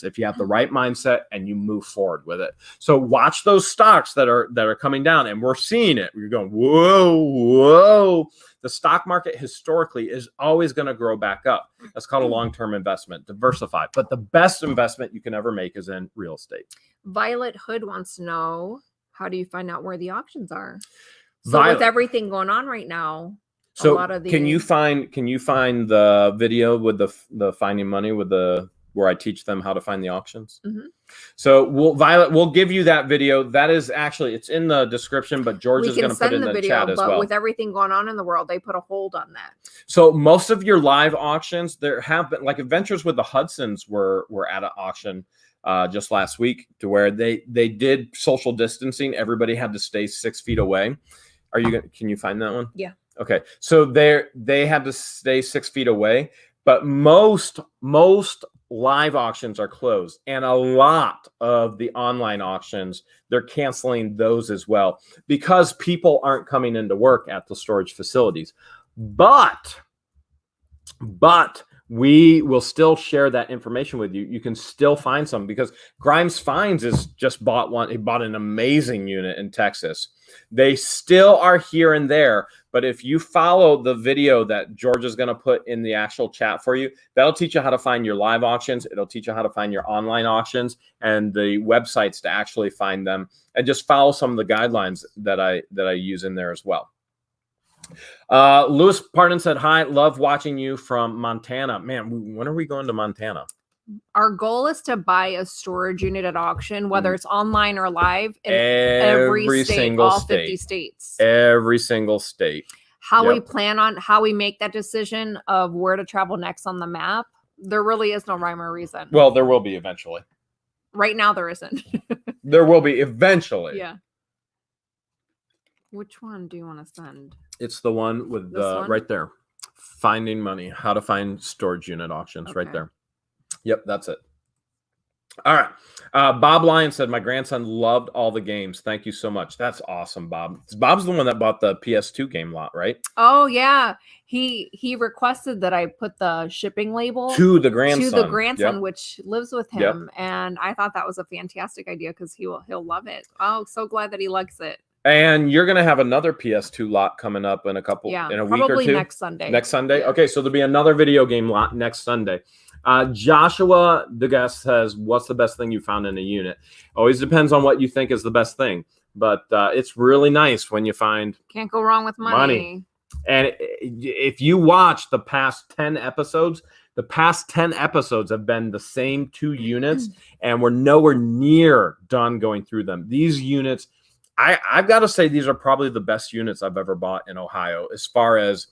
if you have the right mindset and you move forward with it. So watch those stocks that are coming down, and we're seeing it. We're going, whoa. The stock market historically is always going to grow back up. That's called a long-term investment. Diversify. But the best investment you can ever make is in real estate. Violet Hood wants to know, how do you find out where the auctions are? So with everything going on right now, so a lot of can you find the video with the finding money with where I teach them how to find the auctions? Mm-hmm. So we'll give you that video. That is actually, it's in the description, but George is going to put it in the video, chat as well. With everything going on in the world, they put a hold on that. So most of your live auctions, there have been, like Adventures with the Hudsons were at an auction just last week, to where they did social distancing. Everybody had to stay 6 feet away. Can you find that one? Yeah. Okay. So they had to stay 6 feet away, but most live auctions are closed, and a lot of the online auctions, they're canceling those as well because people aren't coming into work at the storage facilities. But we will still share that information with you. You can still find some, because Grimes Finds has just bought one. He bought an amazing unit in Texas. They still are here and there, but if you follow the video that George is going to put in the actual chat for you, that'll teach you how to find your live auctions. It'll teach you how to find your online auctions and the websites to actually find them, and just follow some of the guidelines that I use in there as well. Lewis Pardon said, hi, love watching you from Montana. Man, when are we going to Montana? Our goal is to buy a storage unit at auction, whether it's online or live, in every state, single all state. 50 states. Every single state. How we plan on, how we make that decision of where to travel next on the map, there really is no rhyme or reason. Well, there will be eventually. Right now, there isn't. There will be eventually. Yeah. Which one do you want to send? It's the one with the right there. Finding money, how to find storage unit auctions, right there. Yep, that's it. All right. Bob Lyon said, my grandson loved all the games. Thank you so much. That's awesome, Bob. Bob's the one that bought the PS2 game lot, right? Oh, yeah. He requested that I put the shipping label to the grandson, yep, which lives with him. Yep. And I thought that was a fantastic idea, because he'll love it. Oh, so glad that he likes it. And you're going to have another PS2 lot coming up in a week or two. Probably next Sunday. Next Sunday? Yeah. Okay, so there'll be another video game lot next Sunday. Joshua, the guest, says, what's the best thing you found in a unit? Always depends on what you think is the best thing. But it's really nice when you find... Can't go wrong with money. And if you watch the past 10 episodes, the past 10 episodes have been the same 2 units, and we're nowhere near done going through them. These units... I've got to say, these are probably the best units I've ever bought in Ohio, as far as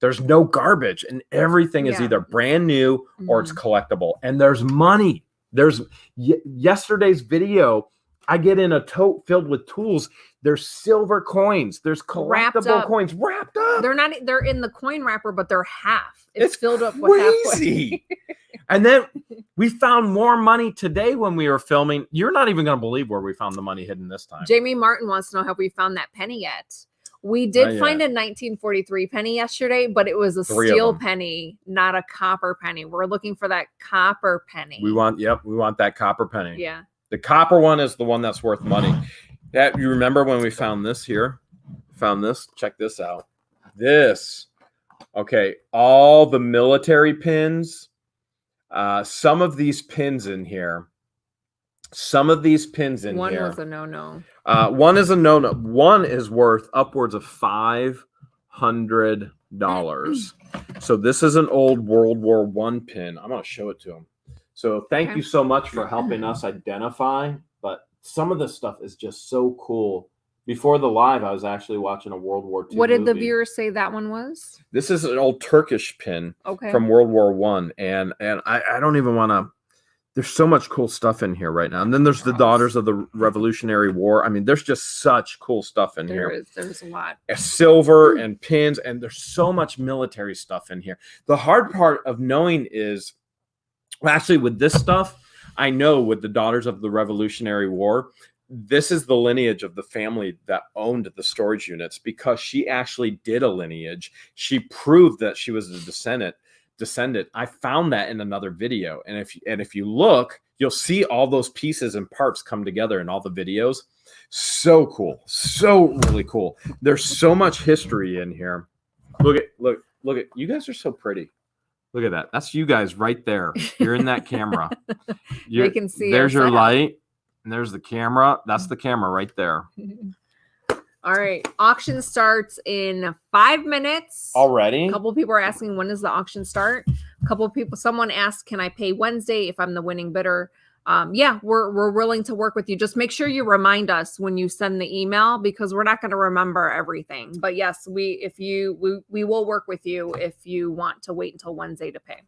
there's no garbage and everything is either brand new or it's collectible, and there's money. There's yesterday's video. I get in a tote filled with tools. There's silver coins. There's collectible coins wrapped up. They're in the coin wrapper, but they're half. It's filled up with halfway. And then we found more money today when we were filming. You're not even going to believe where we found the money hidden this time. Jamie Martin wants to know, have we found that penny yet? We did find a 1943 penny yesterday, but it was a steel penny, not a copper penny. We're looking for that copper penny. We want that copper penny. Yeah. The copper one is the one that's worth money. You remember when we found this here? Found this? Check this out. This. Okay, all the military pins. Some of these pins in here. One was a no-no. One is a no-no. One is worth upwards of $500. So this is an old World War I pin. I'm going to show it to him. So thank you so much for helping us identify. But some of this stuff is just so cool. Before the live, I was actually watching a World War II What did movie. the viewers say that one was? This is an old Turkish pin from World War I. And I don't even want to... There's so much cool stuff in here right now. And then there's the Daughters of the Revolutionary War. I mean, there's just such cool stuff in here. There's a lot. Silver and pins, and there's so much military stuff in here. The hard part of knowing is... Well, actually, with this stuff, I know with the Daughters of the Revolutionary War... this is the lineage of the family that owned the storage units, because she actually did a lineage. She proved that she was a descendant. I found that in another video. And if you look, you'll see all those pieces and parts come together in all the videos. So cool. So really cool. There's so much history in here. Look at, you guys are so pretty. Look at that. That's you guys right there. You're in that camera. They can see. There's your light, and there's the camera. That's the camera right there. All right. Auction starts in 5 minutes. Already? A couple of people are asking, when does the auction start? A couple of people, someone asked, can I pay Wednesday if I'm the winning bidder? Yeah, we're willing to work with you. Just make sure you remind us when you send the email, because we're not going to remember everything. But yes, we will work with you if you want to wait until Wednesday to pay.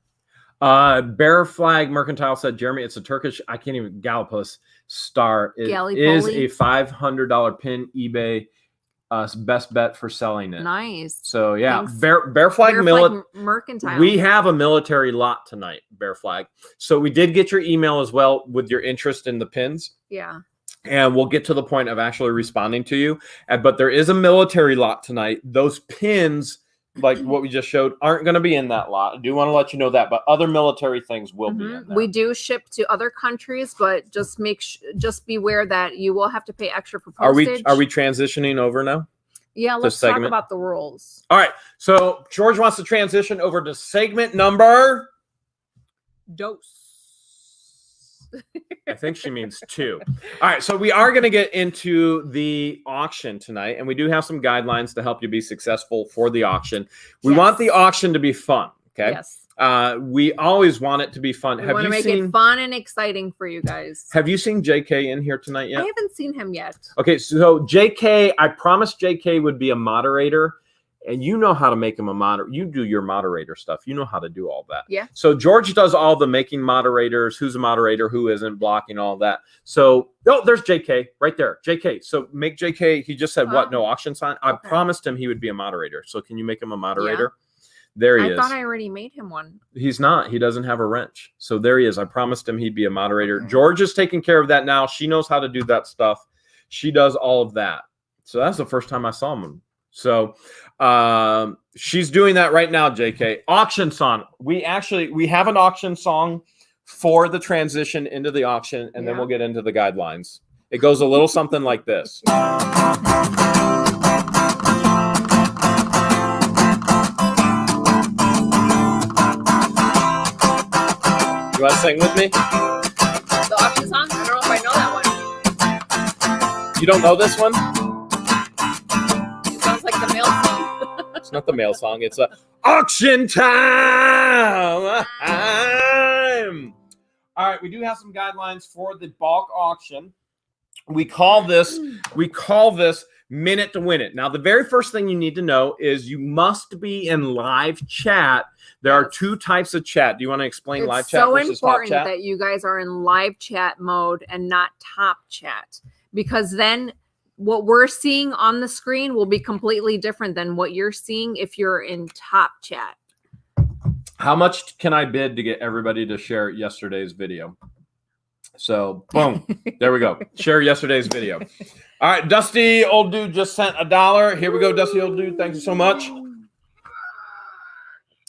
Bear Flag Mercantile said, Jeremy, it's a Turkish, I can't even, Galapagos star. It is a $500 pin, eBay. Best bet for selling it. Nice. So yeah, Thanks. Bear Flag Mercantile. We have a military lot tonight, Bear Flag. So we did get your email as well with your interest in the pins. Yeah. And we'll get to the point of actually responding to you. But there is a military lot tonight. Those pins, like what we just showed, aren't going to be in that lot. I do want to let you know that, but other military things will be in there. We do ship to other countries, but just just beware that you will have to pay extra for postage. Are we transitioning over now? Yeah, let's talk about the rules. All right. So George wants to transition over to segment number Dose. I think she means 2. All right. So we are going to get into the auction tonight, and we do have some guidelines to help you be successful for the auction. We want the auction to be fun. Okay. Yes. We always want it to be fun. We want to make it fun and exciting for you guys. Have you seen JK in here tonight yet? I haven't seen him yet. Okay. So JK, I promised JK would be a moderator. And you know how to make him a moderator. You do your moderator stuff. You know how to do all that. Yeah. So George does all the making moderators, who's a moderator, who isn't, blocking, all that. So, there's JK right there. JK. So make JK, he just said, what? No auction sign? Okay. I promised him he would be a moderator. So can you make him a moderator? Yeah. There he is. I thought I already made him one. He's not. He doesn't have a wrench. So there he is. I promised him he'd be a moderator. George is taking care of that now. She knows how to do that stuff. She does all of that. So that's the first time I saw him. So she's doing that right now, JK. Auction song. We have an auction song for the transition into the auction, and then we'll get into the guidelines. It goes a little something like this. You want to sing with me? The auction song? I don't know if I know that one. You don't know this one? Like the mail song. It's not the mail song. It's a auction time. All right, we do have some guidelines for the bulk auction. We call this minute to win it. Now, the very first thing you need to know is you must be in live chat. There are 2 types of chat. Do you want to explain live chat versus top chat? It's so important that you guys are in live chat mode and not top chat, because then what we're seeing on the screen will be completely different than what you're seeing if you're in top chat. How much can I bid to get everybody to share yesterday's video? So, boom. There we go. Share yesterday's video. All right. Dusty Old Dude just sent $1. Here we go, Dusty Old Dude. Thank you so much.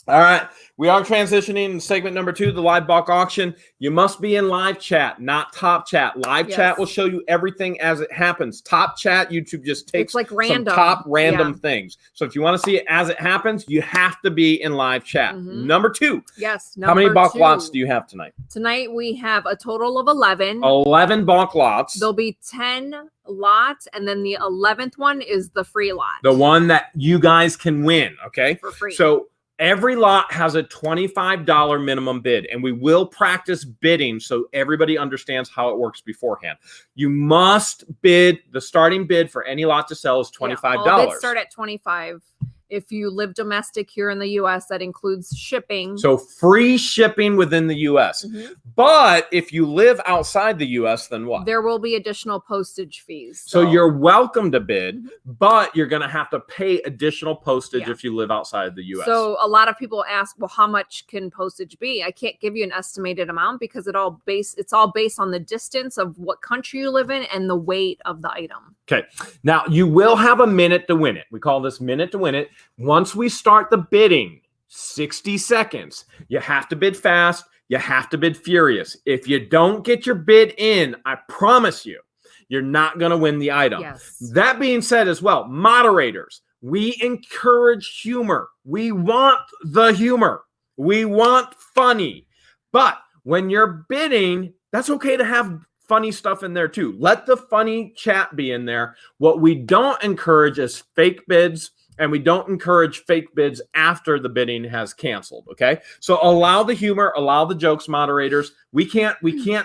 All right. We are transitioning to segment number 2, the live bulk auction. You must be in live chat, not top chat. Live chat will show you everything as it happens. Top chat, YouTube just takes like some top random things. So if you want to see it as it happens, you have to be in live chat. Number 2. Yes. How many bulk lots do you have tonight? Tonight we have a total of 11. 11 bulk lots. There'll be 10 lots, and then the 11th one is the free lot. The one that you guys can win, okay? For free. So every lot has a $25 minimum bid, and we will practice bidding so everybody understands how it works beforehand. You must bid. The starting bid for any lot to sell is $25. All bids start at $25. If you live domestic here in the US, that includes shipping. So free shipping within the US. Mhm. But if you live outside the US, then what? There will be additional postage fees. So you're welcome to bid, Mhm. but you're going to have to pay additional postage Yeah. if you live outside the US. So a lot of people ask, well, how much can postage be? I can't give you an estimated amount because it's all based on the distance of what country you live in and the weight of the item. Okay. Now you will have a minute to win it. We call this minute to win it. Once we start the bidding, 60 seconds. You have to bid fast. You have to bid furious. If you don't get your bid in, I promise you, you're not going to win the item. Yes. That being said as well, moderators, we encourage humor. We want the humor. We want funny. But when you're bidding, that's okay to have funny stuff in there too. Let the funny chat be in there. What we don't encourage is fake bids, and we don't encourage fake bids after the bidding has canceled. Okay, so allow the humor, allow the jokes, moderators. We can't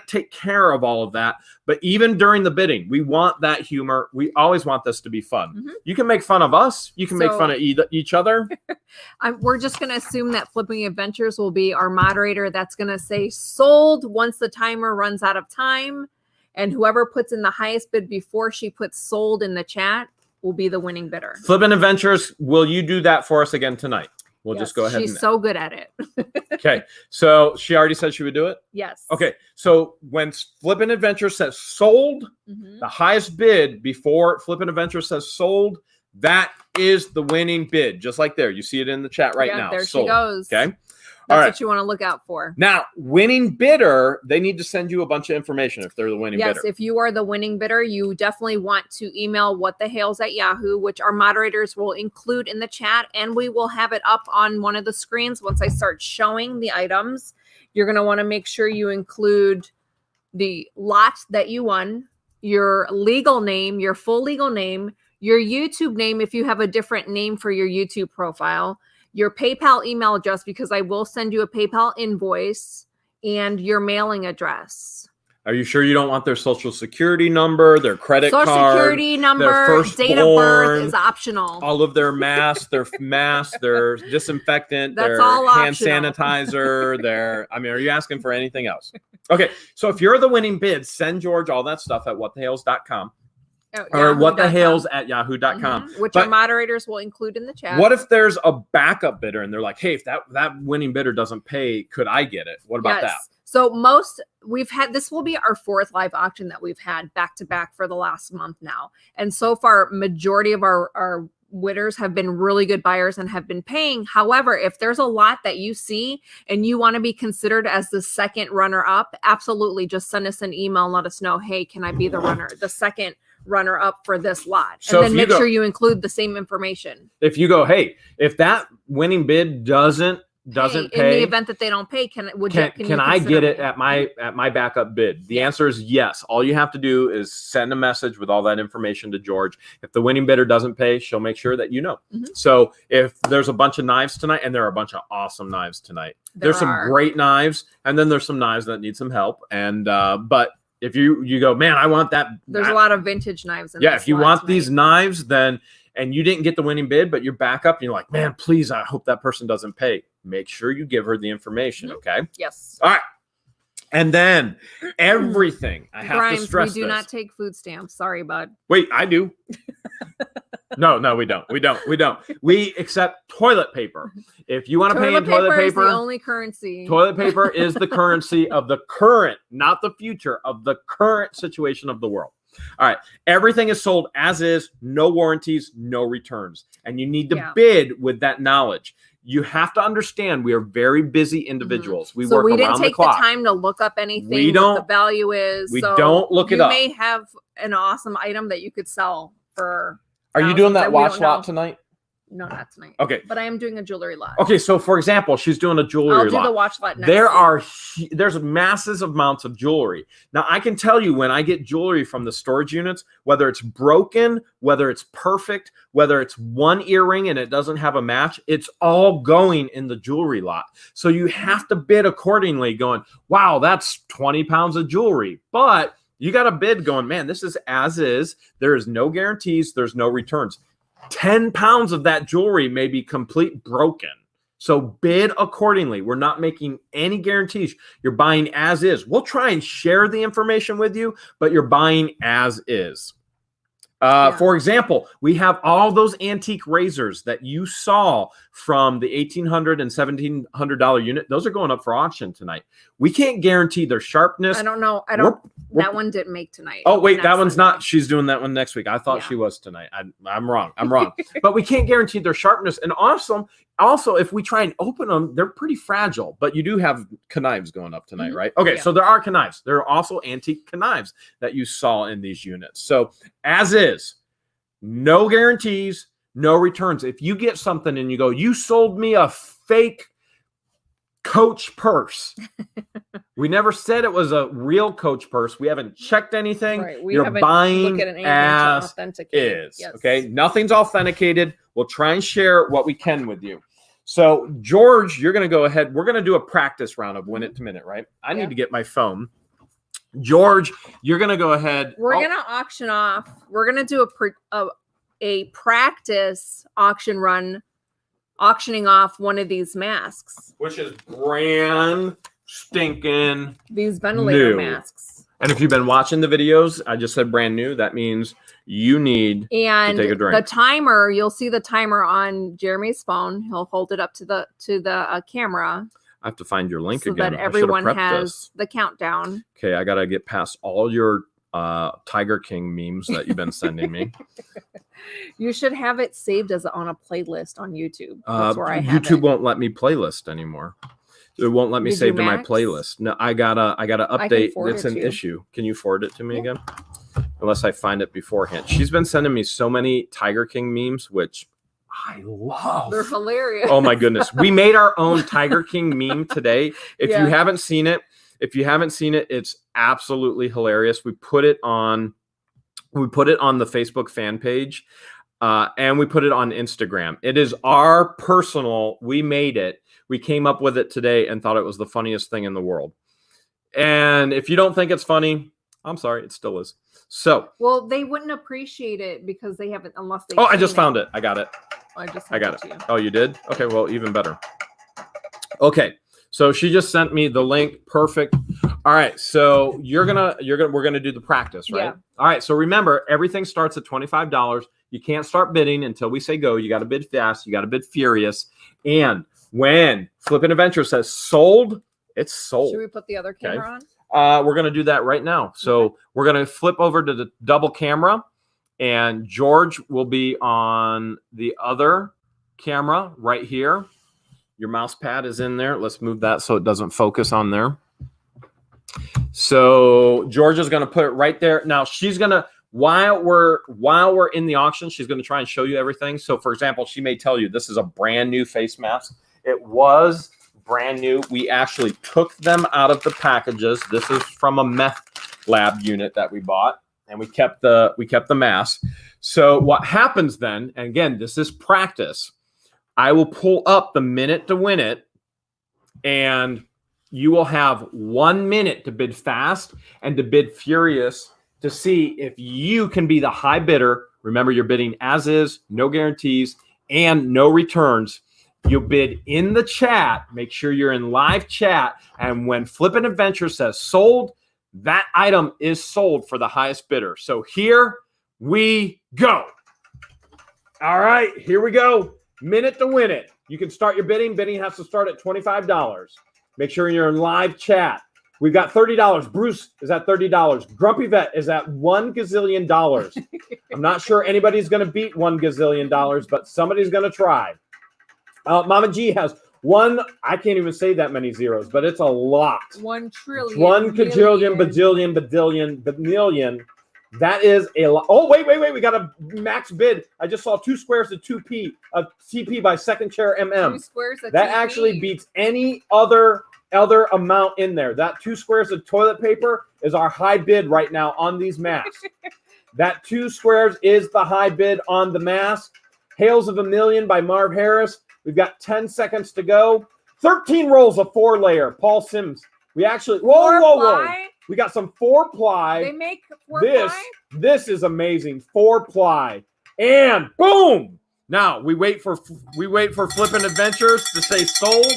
take care of all of that, but even during the bidding, we want that humor. We always want this to be fun. Mm-hmm. You can make fun of us. You can make fun of each other. We're just going to assume that Flipping Adventures will be our moderator. That's going to say sold once the timer runs out of time, and whoever puts in the highest bid before she puts sold in the chat will be the winning bidder. Flippin' Adventures, will you do that for us again tonight? We'll Yes, just go ahead. She's so good at it. Okay, so she already said she would do it? Yes. Okay, so when Flippin' Adventure says sold, Mhm. the highest bid before Flippin' Adventure says sold, that is the winning bid. Just like there. You see it in the chat right Yeah, now. there sold. she goes. Okay. That's All right. what you want to look out for. Now, winning bidder, they need to send you a bunch of information if they're the winning Yes, bidder. if you are the winning bidder, you definitely want to email whatthehales@yahoo, which our moderators will include in the chat, and we will have it up on one of the screens once I start showing the items. You're going to want to make sure you include the lot that you won, your legal name, your full legal name, your YouTube name if you have a different name for your YouTube profile, your PayPal email address, because I will send you a PayPal invoice, and your mailing address. Are you sure you don't want their social security number, their credit card, Social security number, date of birth is optional. all of their masks, their disinfectant, That's their all hand optional. sanitizer, are you asking for anything else? Okay, so if you're the winning bid, send George all that stuff at whatthehales.com. Or whatthehales@yahoo.com. Which But our moderators will include in the chat. what if there's a backup bidder and they're like, hey, if that winning bidder doesn't pay, could I get it? What about that? So this will be our 4th live auction that we've had back to back for the last month now. And so far, majority of our winners have been really good buyers and have been paying. However, if there's a lot that you see and you want to be considered as the second runner up, absolutely just send us an email and let us know, hey, can I be the second runner up for this lot? So and then if you make sure you include the same information. If you go, hey, if that winning bid doesn't In pay, the event that they don't pay, can you I consider get it me? at my backup bid? The answer is yes. All you have to do is send a message with all that information to George. If the winning bidder doesn't pay, she'll make sure that you know. Mhm. So if there's a bunch of knives tonight, and there are a bunch of awesome knives tonight, there's some great knives, and then there's some knives that need some help. And but if you go, man, I want that. There's a lot of vintage knives in If you want these knives, then and you didn't get the winning bid, but you're back up and you're like, man, please, I hope that person doesn't pay. Make sure you give her the information, Mhm. okay? Yes. All right. And then everything, I have Grimes, to stress we do this. not take food stamps. Sorry, bud. Wait, I do. No, we don't. We accept toilet paper. If you want to pay in toilet is paper, the only currency. toilet paper is the currency of the current, not the future, of the current situation of the world. All right. Everything is sold as is, no warranties, no returns. And you need to bid with that knowledge. You have to understand we are very busy individuals. We work we around didn't take the clock. the time to look up anything. We what don't- the value is. we so don't look it up. You may have an awesome item that you could sell for. Are you doing thousands that we watch don't lot know. tonight? No, not tonight. Okay. But I am doing a jewelry lot. Okay. So for example, she's doing a jewelry I'll do lot. the watch lot next week. There's masses amounts of jewelry. Now I can tell you when I get jewelry from the storage units, whether it's broken, whether it's perfect, whether it's one earring and it doesn't have a match, it's all going in the jewelry lot. So you have to bid accordingly going, wow, that's 20 pounds of jewelry. But you got a bid going, man, this is as is. There is no guarantees. There's no returns. 10 pounds of that jewelry may be complete broken. So bid accordingly. We're not making any guarantees. You're buying as is. We'll try and share the information with you, but you're buying as is. For example, we have all those antique razors that you saw from the $1,800 and $1,700 unit. Those are going up for auction tonight. We can't guarantee their sharpness. I don't know. That one didn't make tonight. Oh, wait, that one's not. She's doing that one next week. I thought she was tonight. I'm wrong. I'm wrong. But we can't guarantee their sharpness. And also, if we try and open them, they're pretty fragile. But you do have knives going up tonight, right? Okay, so there are knives. There are also antique knives that you saw in these units. So as is, no guarantees, no returns. If you get something and you go, you sold me a fake Coach purse. We never said it was a real Coach purse. We haven't checked anything. Right. We You're haven't buying looked at anything as to authenticate. is. Yes. Okay, nothing's authenticated. We'll try and share what we can with you. So George, you're going to go ahead. We're going to do a practice round of win it to minute, right? I need to get my phone. George, you're going to go ahead. We're going to auction off. We're going to do a practice auction run, auctioning off one of these masks, which is brand stinking these ventilator new masks. And if you've been watching the videos, I just said brand new. That means you need to take a drink. The timer, you'll see the timer on Jeremy's phone. He'll hold it up to the camera. I have to find your link so again. that everyone has the countdown. Okay, I got to get past all your Tiger King memes that you've been sending me. You should have it saved on a playlist on YouTube. That's where I have YouTube won't let me playlist anymore. It won't let me save to my playlist. No, I gotta update. It's an issue. Can you forward it to me again? Unless I find it beforehand. She's been sending me so many Tiger King memes, which I love. They're hilarious. Oh my goodness. We made our own Tiger King meme today. If you haven't seen it, it's absolutely hilarious. We put it on the Facebook fan page, and we put it on Instagram. It is our personal. We made it. We came up with it today and thought it was the funniest thing in the world. And if you don't think it's funny, I'm sorry, it still is. So, well, they wouldn't appreciate it because they haven't, unless they. Oh, I just found it. I got it. I got it. To you. Oh, you did? Okay, well, even better. Okay, so she just sent me the link. Perfect. All right, so we're gonna do the practice, right? Yeah. All right, so remember, everything starts at $25. You can't start bidding until we say go. You got to bid fast. You got to bid furious. And when Flippin' Adventure says sold, it's sold. Should we put the other camera on? We're going to do that right now. So we're going to flip over to the double camera, and George will be on the other camera right here. Your mouse pad is in there. Let's move that so it doesn't focus on there. So George is going to put it right there. Now she's going to, while we're in the auction, she's going to try and show you everything. So for example, she may tell you this is a brand new face mask. It was brand new. We actually took them out of the packages. This is from a meth lab unit that we bought, and we kept the mask. So what happens then, and again, this is practice. I will pull up the minute to win it, and you will have 1 minute to bid fast and to bid furious to see if you can be the high bidder. Remember, you're bidding as is, no guarantees, and no returns. You bid in the chat. Make sure you're in live chat. And when Flippin' Adventure says sold, that item is sold for the highest bidder. So here we go. All right, here we go. Minute to win it. You can start your bidding. Bidding has to start at $25. Make sure you're in live chat. We've got $30. Bruce is at $30. Grumpy Vet is at $1 gazillion. I'm not sure anybody's going to beat $1 gazillion, but somebody's going to try. Mama G has one. I can't even say that many zeros, but it's a lot. 1 trillion. 1 quadrillion, bajillion, badillion. That is a lot. Oh, wait. We got a max bid. I just saw 2 squares of 2P of TP by Second Chair MM. 2 squares of that TP. Actually beats any other amount in there. That 2 squares of toilet paper is our high bid right now on these masks. That 2 squares is the high bid on the mask. Hales of a Million by Marv Harris. We've got 10 seconds to go. 13 rolls of 4-layer. Paul Sims. We actually, whoa. We got some 4-ply. They make 4-ply? This is amazing. 4-ply. And boom! Now we wait for Flippin' Adventures to say sold.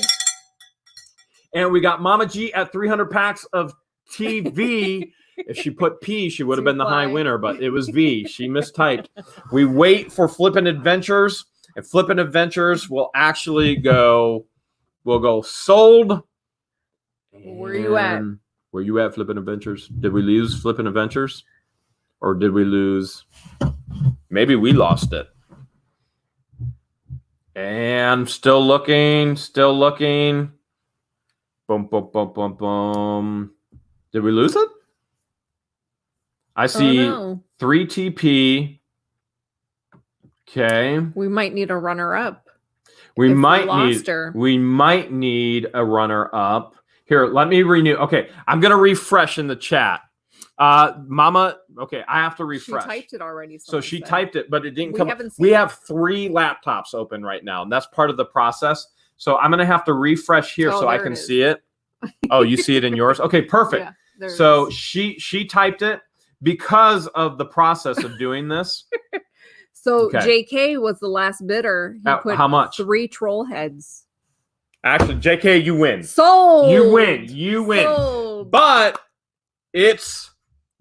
And we got Mama G at 300 packs of TV. If she put P, she would have been the high winner, but it was V. She mistyped. We wait for Flippin' Adventures, and Flippin' Adventures will actually go. We'll go sold. Where you at? Where you at, Flippin' Adventures? Did we lose Flippin' Adventures? Or did we lose? Maybe we lost it. And still looking. Boom, boom, boom, boom, boom. Did we lose it? I see 3 TP. Okay. We might need a runner-up. We might need a runner-up. Here, let me renew. Okay, I'm gonna refresh in the chat. Mama, okay, I have to refresh. She typed it already. So she typed it, but it didn't come. Haven't We seen have 3 laptops open right now, and that's part of the process. So I'm gonna have to refresh here so I can see it. Oh, you see it in yours? Okay, perfect. Yeah, so she typed it because of the process of doing this. So JK was the last bidder. He put how much? 3 troll heads. Actually, JK, you win. Sold. You win. Sold. But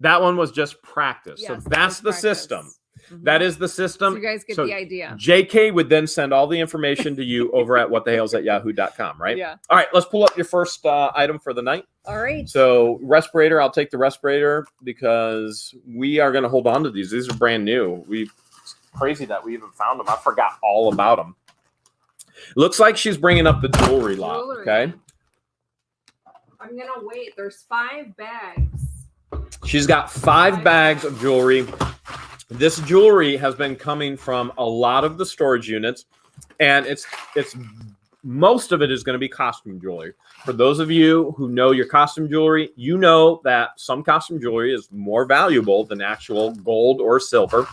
that one was just practice. Yes, so that's the system. Mm-hmm. That is the system. So you guys get the idea. JK would then send all the information to you over at whatthehales@yahoo.com, right? Yeah. All right, let's pull up your first item for the night. All right. So respirator, I'll take the respirator because we are going to hold on to these. These are brand new. It's crazy that we even found them. I forgot all about them. Looks like she's bringing up the jewelry lot. Okay. I'm going to wait. There's 5 bags. She's got 5 bags of jewelry. This jewelry has been coming from a lot of the storage units, and it's most of it is going to be costume jewelry. For those of you who know your costume jewelry, you know that some costume jewelry is more valuable than actual gold or silver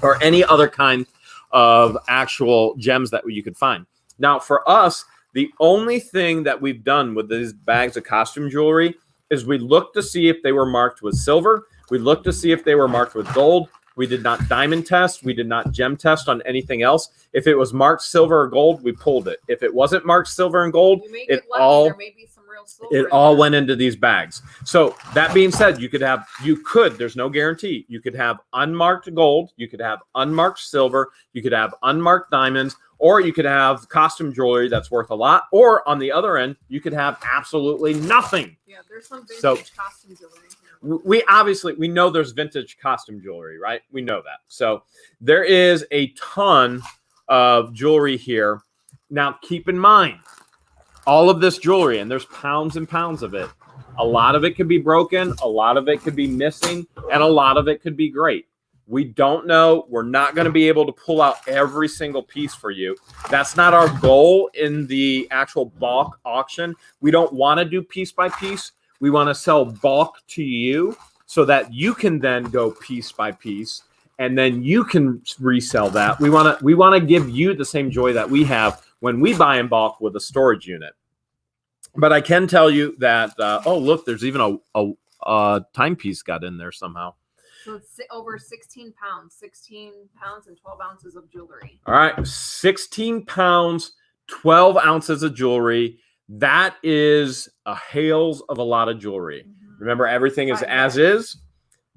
or any other kind of actual gems that you could find. Now, for us, the only thing that we've done with these bags of costume jewelry is we looked to see if they were marked with silver. We looked to see if they were marked with gold. We did not diamond test. We did not gem test on anything else. If it was marked silver or gold, we pulled it. If it wasn't marked silver and gold, there may be some real silver it all went into these bags. So that being said, there's no guarantee. You could have unmarked gold. You could have unmarked silver. You could have unmarked diamonds. Or you could have costume jewelry that's worth a lot. Or on the other end, you could have absolutely nothing. Yeah, there's some vintage costume jewelry. We know there's vintage costume jewelry, right? We know that. So there is a ton of jewelry here. Now, keep in mind, all of this jewelry, and there's pounds and pounds of it. A lot of it could be broken. A lot of it could be missing. And a lot of it could be great. We don't know. We're not going to be able to pull out every single piece for you. That's not our goal in the actual bulk auction. We don't want to do piece by piece. We want to sell bulk to you so that you can then go piece by piece, and then you can resell that. We want to give you the same joy that we have when we buy in bulk with a storage unit. But I can tell you that, oh, look, there's even a timepiece got in there somehow. So it's over 16 pounds and 12 ounces of jewelry. All right, 16 pounds, 12 ounces of jewelry. That is a Hales of a lot of jewelry. Mm-hmm. Remember, everything is as is.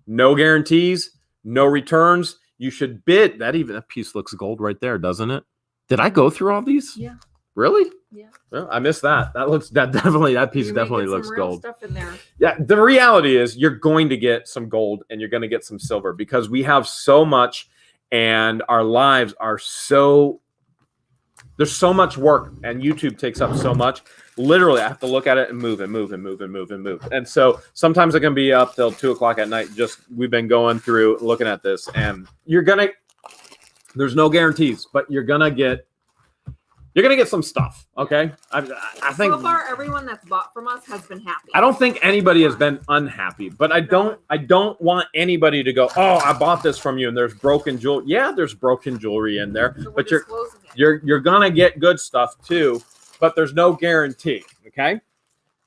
No guarantees, no returns. You should bid. That piece looks gold right there, doesn't it? Did I go through all these? Yeah. Really? Yeah. Well, I missed that. That piece definitely looks gold. Stuff in there. Yeah. The reality is you're going to get some gold and you're going to get some silver because we have so much and our lives are there's so much work and YouTube takes up so much. Literally, I have to look at it and move and move and move and move and move. And so sometimes I can be up till 2:00 at night. We've been going through looking at this, and there's no guarantees, but you're gonna get some stuff. Okay. I think so far everyone that's bought from us has been happy. I don't think anybody has been unhappy, but I don't want anybody to go, oh, I bought this from you and there's broken jewelry. Yeah, there's broken jewelry in there, so but you're gonna get good stuff too, but there's no guarantee. Okay.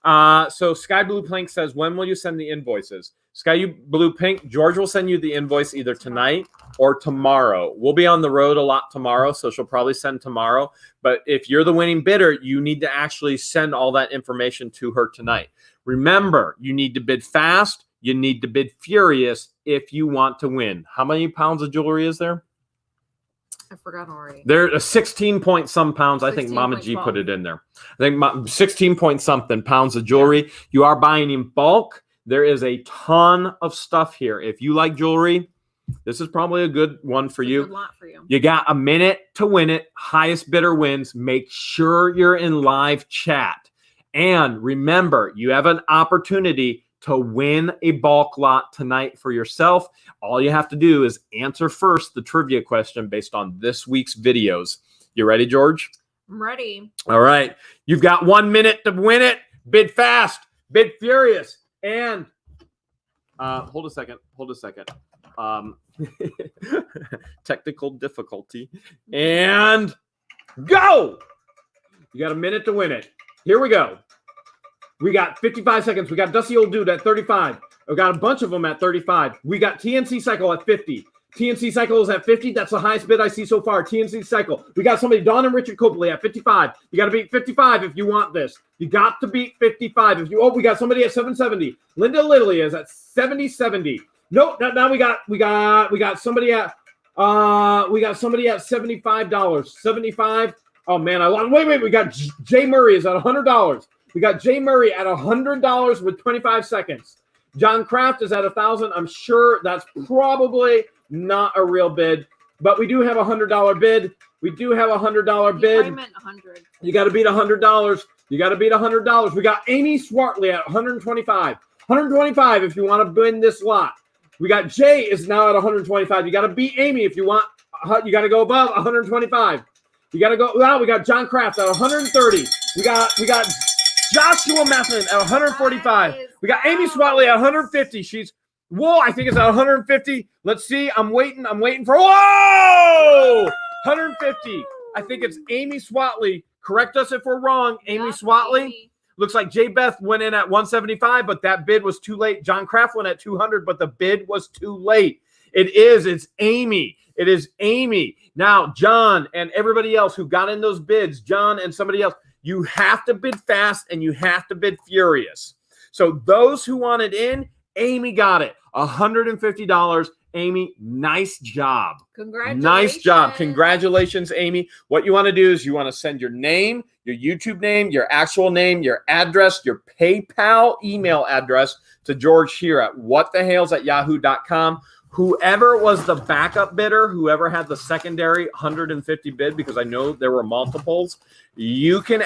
So Sky Blue Pink says, when will you send the invoices? Sky Blue Pink, George will send you the invoice either tonight or tomorrow. We'll be on the road a lot tomorrow, so she'll probably send tomorrow. But if you're the winning bidder, you need to actually send all that information to her tonight. Remember, you need to bid fast. You need to bid furious if you want to win. How many pounds of jewelry is there? I forgot already. There's 16 point some pounds. I think Mama G put it in there. I think 16 point something pounds of jewelry. Yeah. You are buying in bulk. There is a ton of stuff here. If you like jewelry, this is probably a good one for you. Good lot for you. You got a minute to win it. Highest bidder wins. Make sure you're in live chat. And remember, you have an opportunity to win a bulk lot tonight for yourself. All you have to do is answer first the trivia question based on this week's videos. You ready, George? I'm ready. All right. You've got 1 minute to win it. Bid fast, bid furious, and hold a second. Technical difficulty. And go! You got a minute to win it. Here we go. We got 55 seconds. We got Dusty Old Dude at 35. We got a bunch of them at 35. We got TNC Cycle at 50. TNC Cycle is at 50. That's the highest bid I see so far. TNC Cycle. We got somebody, Dawn and Richard Copley at 55. You got to beat 55 if you want this. You got to beat 55 if you. Oh, we got somebody at 770. Linda Lilly is at 70. Nope. Now we got somebody at $75. 75. Oh man, I lost. Wait. We got Jay Murray is at $100. We got Jay Murray at $100 with 25 seconds. John Kraft is at 1,000. I'm sure that's probably not a real bid, but we do have a $100 bid. We do have a $100 bid. I meant 100. You got to beat $100. You got to beat $100. We got Amy Swartley at 125. 125 if you want to win this lot. We got Jay is now at 125. You got to beat Amy if you want. You got to go above 125. You got to go. Well, we got John Kraft at 130. We got Joshua Method at 145. We got Amy Swatley at 150. I think it's at 150. Let's see. I'm waiting for, whoa! 150. I think it's Amy Swatley. Correct us if we're wrong. Amy Swatley. Looks like J. Beth went in at 175, but that bid was too late. John Kraft went at 200, but the bid was too late. It's Amy. It is Amy. Now, John and everybody else who got in those bids, John and somebody else, you have to bid fast and you have to bid furious. So those who wanted in, Amy got it. $150. Amy, nice job. Congratulations. Nice job. Congratulations, Amy. What you want to do is you want to send your name, your YouTube name, your actual name, your address, your PayPal email address to George here at whatthehales@yahoo.com. Whoever was the backup bidder, whoever had the secondary 150 bid, because I know there were multiples, you can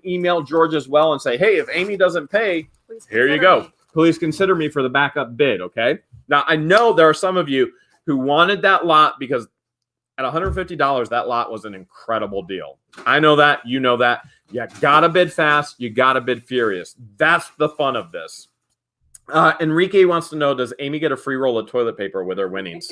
email George as well and say, hey, if Amy doesn't pay, here you go. Please consider me for the backup bid, okay? Now, I know there are some of you who wanted that lot because at $150, that lot was an incredible deal. I know that. You know that. You got to bid fast. You got to bid furious. That's the fun of this. Enrique wants to know, does Amy get a free roll of toilet paper with her winnings?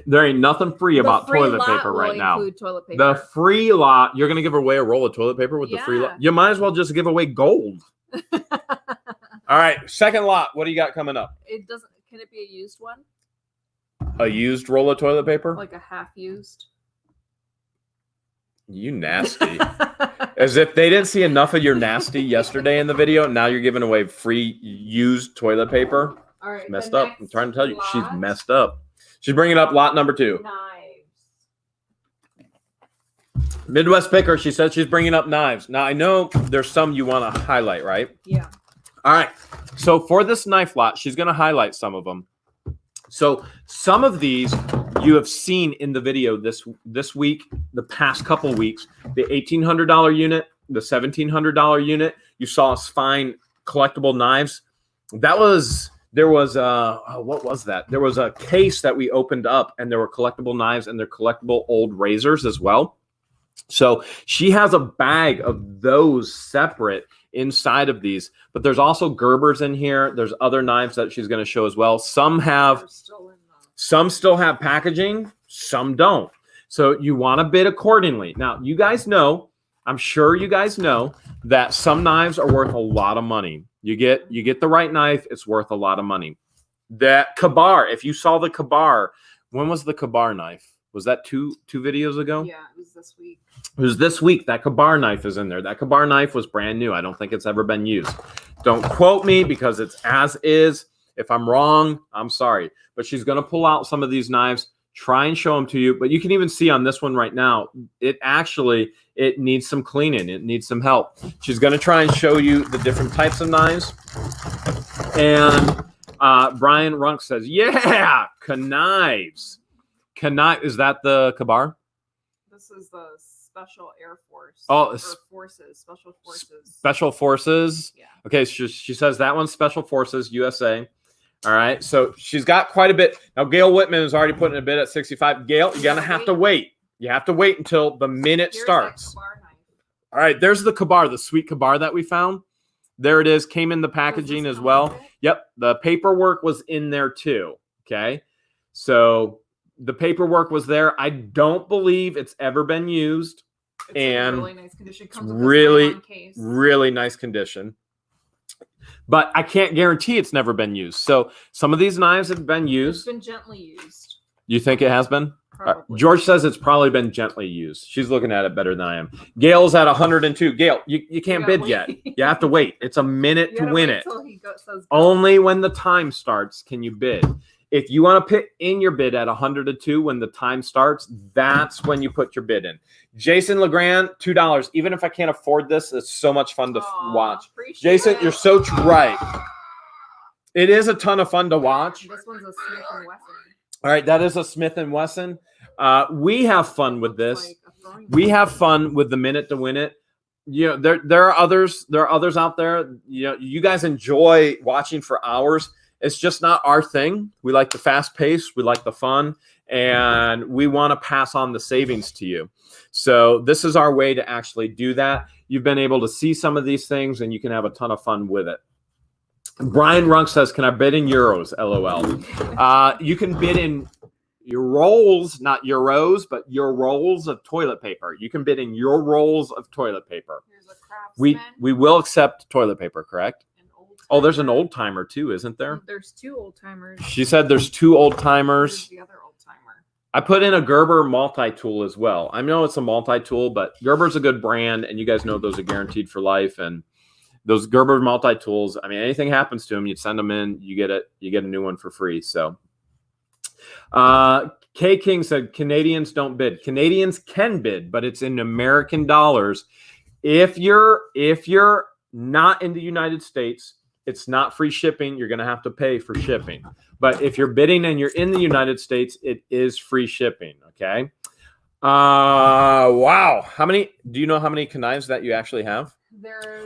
There ain't nothing free about toilet paper right now. Toilet paper. The free lot, you're going to give away a roll of toilet paper with the free lot? You might as well just give away gold. All right, second lot. What do you got coming up? Can it be a used one? A used roll of toilet paper? Like a half used? You nasty. As if they didn't see enough of your nasty yesterday in the video. Now you're giving away free used toilet paper. All right. Messed up. I'm trying to tell you. She's messed up. She's bringing up lot number 2. Knives. Midwest Picker. She said she's bringing up knives. Now, I know there's some you want to highlight, right? Yeah. All right. So for this knife lot, she's going to highlight some of them. So some of these you have seen in the video this week, the past couple weeks, the $1,800 unit, the $1,700 unit. You saw us find collectible knives. What was that? There was a case that we opened up and there were collectible knives and they're collectible old razors as well. So she has a bag of those separate inside of these, but there's also Gerbers in here. There's other knives that she's going to show as well. Some still have packaging, some don't. So you want to bid accordingly. Now, you guys know I'm sure you guys know that some knives are worth a lot of money. You get the right knife, it's worth a lot of money. That Kabar, if you saw the Kabar, when was the Kabar knife? Was that two videos ago? Yeah, it was this week. It was this week. That Kabar knife is in there. That Kabar knife was brand new. I don't think it's ever been used. Don't quote me because it's as is. If I'm wrong, I'm sorry. But she's going to pull out some of these knives, try and show them to you. But you can even see on this one right now, it needs some cleaning. It needs some help. She's going to try and show you the different types of knives. And Brian Runk says, yeah, knives. Is that the Kabar? This is the Special Air Force. Oh, Special Forces. Special Forces. Yeah. Okay, she says that one's Special Forces USA. All right, so she's got quite a bit. Now, Gail Whitman is already putting a bid at 65. Gail, you're going to have to wait. You have to wait until the minute starts. All right, there's the Kabar, the sweet Kabar that we found. There it is. Came in the packaging as well. Yep, the paperwork was in there too. Okay, so the paperwork was there. I don't believe it's ever been used. It's and in really nice condition. Comes with really, case. really nice condition. But I can't guarantee it's never been used. So some of these knives have been used. It's been gently used. You think it has been? Probably. George says it's probably been gently used. She's looking at it better than I am. Gail's at 102. Gail, you can't bid yet. You have to wait. It's a minute to win it. Only when the time starts can you bid. If you want to put in your bid at 102 when the time starts, that's when you put your bid in. Jason Legrand, $2. Even if I can't afford this, it's so much fun to watch. Jason, you're so right. It is a ton of fun to watch. This one's a Smith & Wesson. All right, that is a Smith & Wesson. We have fun with this. We have fun with the minute to win it. You know, there are others out there. You know, you guys enjoy watching for hours. It's just not our thing. We like the fast pace. We like the fun. And we want to pass on the savings to you. So this is our way to actually do that. You've been able to see some of these things, and you can have a ton of fun with it. Brian Runk says, can I bid in euros? LOL. You can bid in your rolls, not euros, but your rolls of toilet paper. You can bid in your rolls of toilet paper. We will accept toilet paper, correct? Oh, there's an old timer too, isn't there? There's two old timers. She said there's two old timers. The other old timer. I put in a Gerber multi-tool as well. I know it's a multi-tool, but Gerber's a good brand, and you guys know those are guaranteed for life. And those Gerber multi-tools, I mean, anything happens to them, you'd send them in, you get a new one for free. So K King said Canadians don't bid. Canadians can bid, but it's in American dollars. If you're not in the United States, it's not free shipping. You're going to have to pay for shipping. But if you're bidding and you're in the United States, it is free shipping. Okay. Wow. Do you know how many knives that you actually have?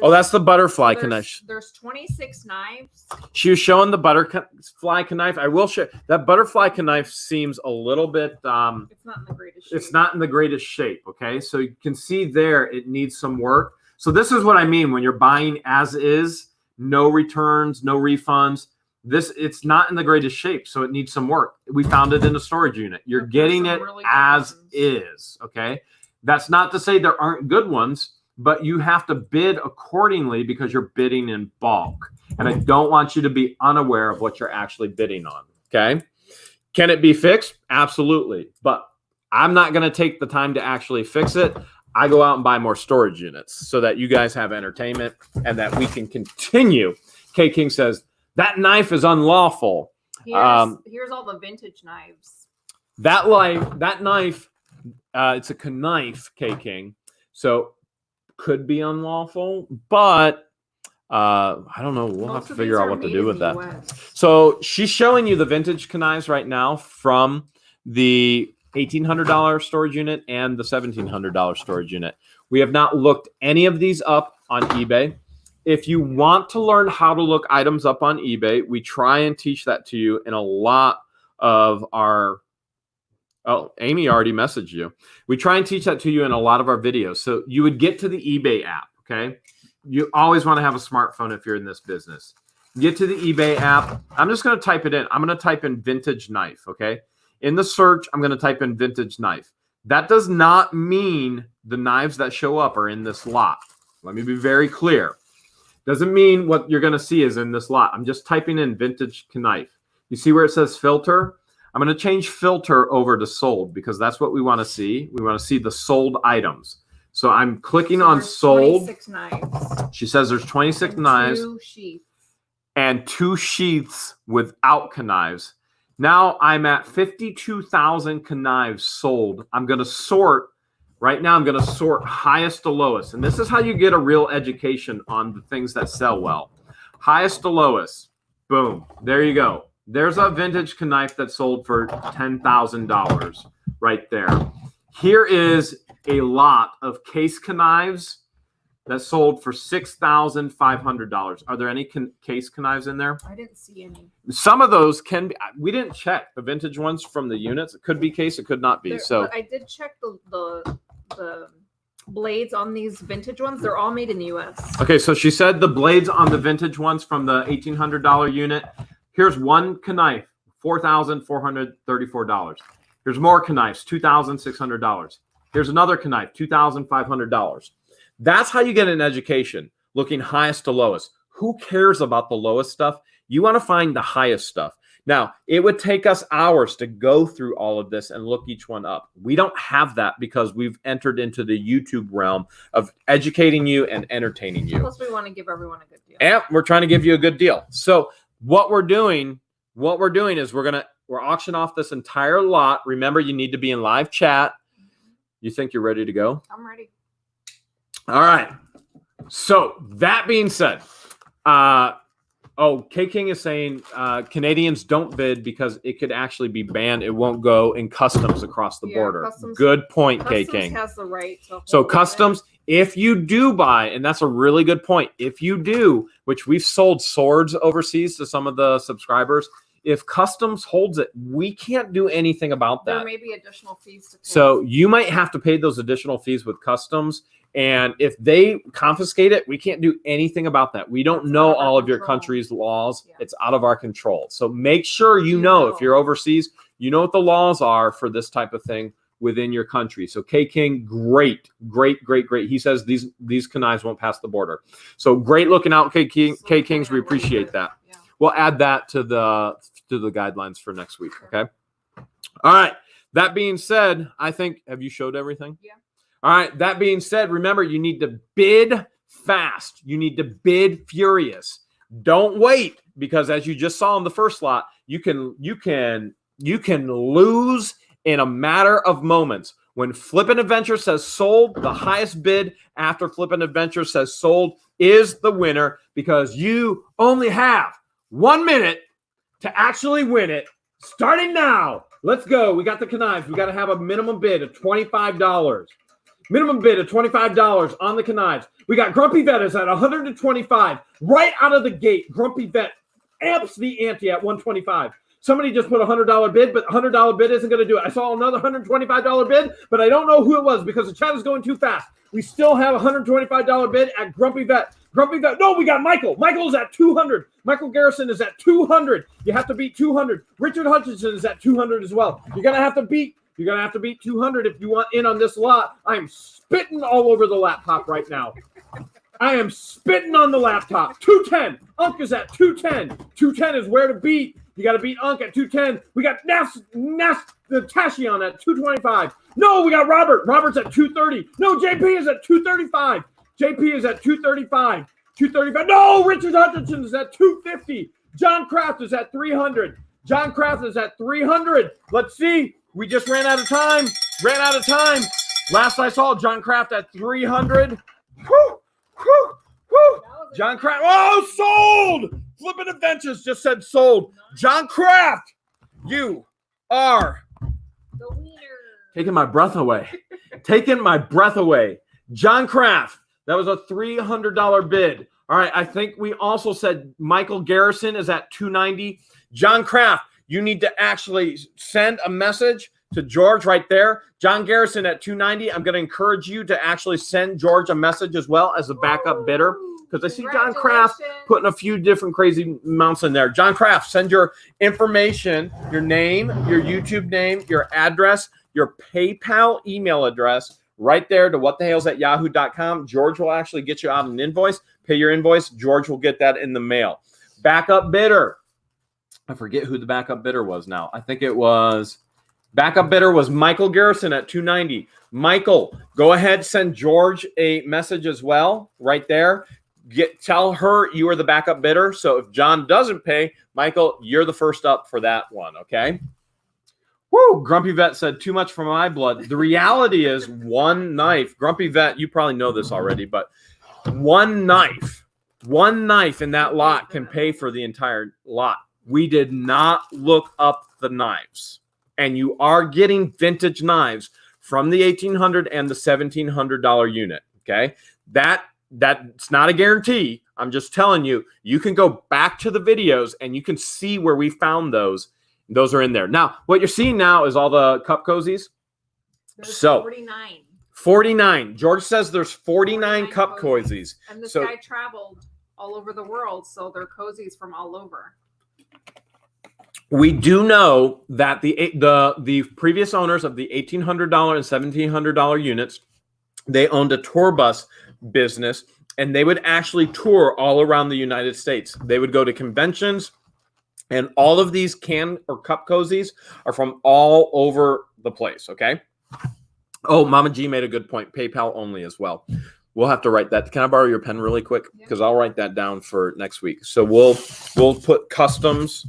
That's the butterfly knife. There's 26 knives. She was showing the butterfly knife. I will show that butterfly knife seems a little bit. It's not in the greatest shape. It's not in the greatest shape. Okay. So you can see there, it needs some work. So this is what I mean when you're buying as is. No returns, no refunds. It's not in the greatest shape, so it needs some work. We found it in a storage unit. You're getting it really as is, okay? That's not to say there aren't good ones, but you have to bid accordingly because you're bidding in bulk. And I don't want you to be unaware of what you're actually bidding on, okay? Can it be fixed? Absolutely. But I'm not going to take the time to actually fix it. I go out and buy more storage units so that you guys have entertainment and that we can continue. K King says, that knife is unlawful. Here's all the vintage knives. That knife, it's a knife, K King. So could be unlawful, but I don't know. We'll have to figure out what to do with that. So she's showing you the vintage knives right now from the $1,800 storage unit and the $1,700 storage unit. We have not looked any of these up on eBay. If you want to learn how to look items up on eBay, we try and teach that to you in a lot of our... Oh, Amy already messaged you. We try and teach that to you in a lot of our videos. So you would get to the eBay app, okay? You always want to have a smartphone if you're in this business. Get to the eBay app. I'm just going to type it in. I'm going to type in vintage knife, okay? In the search, I'm going to type in vintage knife. That does not mean the knives that show up are in this lot. Let me be very clear. Doesn't mean what you're going to see is in this lot. I'm just typing in vintage knife. You see where it says filter? I'm going to change filter over to sold because that's what we want to see. We want to see the sold items. So I'm clicking on sold. 26 knives. She says there's 26 And knives 2 sheaths. and 2 sheaths without knives. Now I'm at 52,000 knives sold. I'm going to sort. Right now I'm going to sort highest to lowest. And this is how you get a real education on the things that sell well. Highest to lowest. Boom. There you go. There's a vintage knife that sold for $10,000 right there. Here is a lot of case knives that sold for $6,500. Are there any case knives in there? I didn't see any. Some of those can be. We didn't check the vintage ones from the units. It could be case. It could not be. But I did check the blades on these vintage ones. They're all made in the U.S. Okay, so she said the blades on the vintage ones from the $1,800 unit. Here's one knife, $4,434. Here's more knives, $2,600. Here's another knife, $2,500. That's how you get an education, looking highest to lowest. Who cares about the lowest stuff? You want to find the highest stuff. Now, it would take us hours to go through all of this and look each one up. We don't have that because we've entered into the YouTube realm of educating you and entertaining you. Plus, we want to give everyone a good deal. And we're trying to give you a good deal. So what we're doing is we're auction off this entire lot. Remember, you need to be in live chat. You think you're ready to go? I'm ready. All right. So that being said, K King is saying Canadians don't bid because it could actually be banned. It won't go in customs across the border. Good point, K King. Customs has the right to So hold customs, if you do buy, and that's a really good point, if you do, which we've sold swords overseas to some of the subscribers, if customs holds it, we can't do anything about that. There may be additional fees to pay. So you might have to pay those additional fees with customs. And if they confiscate it, we can't do anything about that. We don't know all of your country's laws. Yeah. It's out of our control. So make sure you know if you're overseas, you know what the laws are for this type of thing within your country. So K King, great. He says these knives won't pass the border. So great looking out, K Kings. We appreciate that. Yeah. We'll add that to the guidelines for next week. Okay. All right. That being said, I think, have you showed everything? Yeah. All right. That being said, remember, you need to bid fast. You need to bid furious. Don't wait, because as you just saw in the first lot, you can lose in a matter of moments. When Flippin' Adventure says sold, the highest bid after Flippin' Adventure says sold is the winner, because you only have 1 minute to actually win it. Starting now. Let's go. We got the knives. We got to have a minimum bid of $25. Minimum bid of $25 on the knives. We got Grumpy Vet is at $125 right out of the gate. Grumpy Vet amps the ante at $125. Somebody just put a $100 bid, but $100 bid isn't going to do it. I saw another $125 bid, but I don't know who it was because the chat is going too fast. We still have a $125 bid at Grumpy Vet. Grumpy Vet. No, we got Michael. Michael's at $200. Michael Garrison is at $200. You have to beat $200. Richard Hutchinson is at $200 as well. You're going to have to beat $200 if you want in on this lot. I am spitting all over the laptop right now. I am spitting on the laptop. 210. Unk is at 210. 210 is where to beat. You got to beat Unk at 210. We got Tashion at 225. No, we got Robert. Robert's at 230. No, JP is at 235. JP is at 235. 235. No, Richard Hutchinson is at 250. John Kraft is at 300. John Kraft is at 300. Let's see. We just ran out of time. Last I saw, John Kraft at 300. Whew. John Kraft. Oh, sold. Flippin' Adventures just said sold. John Kraft, you are the winner. Taking my breath away. John Kraft, that was a $300 bid. All right, I think we also said Michael Garrison is at 290. John Kraft, you need to actually send a message to George right there. John Garrison at 290. I'm going to encourage you to actually send George a message as well as a backup bidder, because I see John Kraft putting a few different crazy amounts in there. John Kraft, send your information, your name, your YouTube name, your address, your PayPal email address right there to whatthehales@yahoo.com. George will actually get you out an invoice. Pay your invoice. George will get that in the mail. Backup bidder. I forget who the backup bidder was now. I think it was backup bidder was Michael Garrison at $290. Michael, go ahead, send George a message as well right there. Tell her you are the backup bidder. So if John doesn't pay, Michael, you're the first up for that one, okay? Woo! Grumpy Vet said, too much for my blood. The reality is one knife. Grumpy Vet, you probably know this already, but one knife in that lot can pay for the entire lot. We did not look up the knives. And you are getting vintage knives from the $1,800 and the $1,700 unit, okay? That's not a guarantee. I'm just telling you, you can go back to the videos and you can see where we found those. Those are in there. Now, what you're seeing now is all the cup cozies. There's So 49. 49. George says there's 49 cup cozies. And this So guy traveled all over the world, so they're cozies from all over. we do know that the previous owners of the $1,800 and $1,700 units, they owned a tour bus business, and they would actually tour all around the United States. They would go to conventions, and all of these can or cup cozies are from all over the place, okay? Oh, Mama G made a good point. PayPal only as well. We'll have to write that. Can I borrow your pen really quick? Because I'll write that down for next week. So we'll put customs.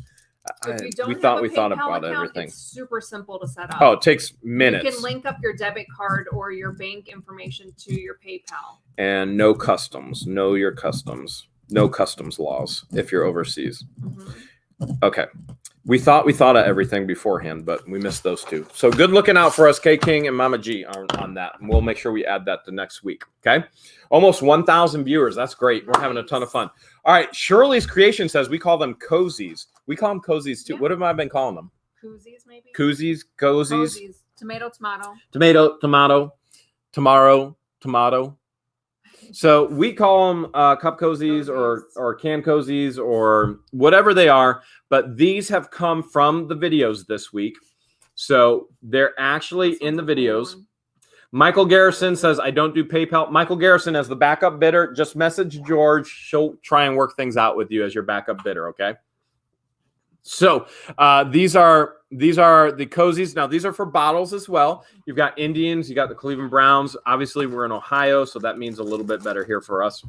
We thought about everything. It's super simple to set up. Oh, it takes minutes. You can link up your debit card or your bank information to your PayPal. And no customs. Know your customs. No customs laws if you're overseas. Mm-hmm. Okay. We thought of everything beforehand, but we missed those two. So good looking out for us, K King and Mama G on that. And we'll make sure we add that to next week. Okay. Almost 1,000 viewers. That's great. We're having a ton of fun. All right. Shirley's Creation says we call them cozies. We call them cozies too. Yeah. What have I been calling them? Koozies, maybe? Koozies, cozies. Tomato, tomato. Tomato, tomato, tomorrow, tomato. So we call them cup cozies or can cozies or whatever they are. But these have come from the videos this week. So they're actually in the videos. Michael Garrison says, I don't do PayPal. Michael Garrison, as the backup bidder, just message George. She'll try and work things out with you as your backup bidder, okay? So these are the cozies. Now, these are for bottles as well. You've got Indians. You got the Cleveland Browns. Obviously, we're in Ohio, so that means a little bit better here for us.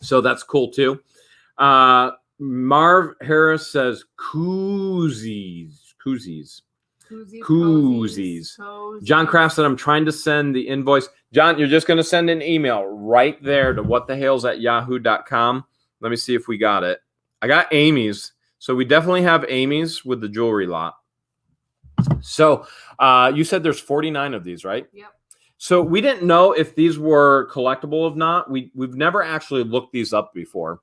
So that's cool, too. Marv Harris says koozies. John Kraft said, I'm trying to send the invoice. John, you're just going to send an email right there to whatthehales@yahoo.com. Let me see if we got it. I got Amy's. So we definitely have Amy's with the jewelry lot. So you said there's 49 of these, right? Yep. So we didn't know if these were collectible or not. We've never actually looked these up before.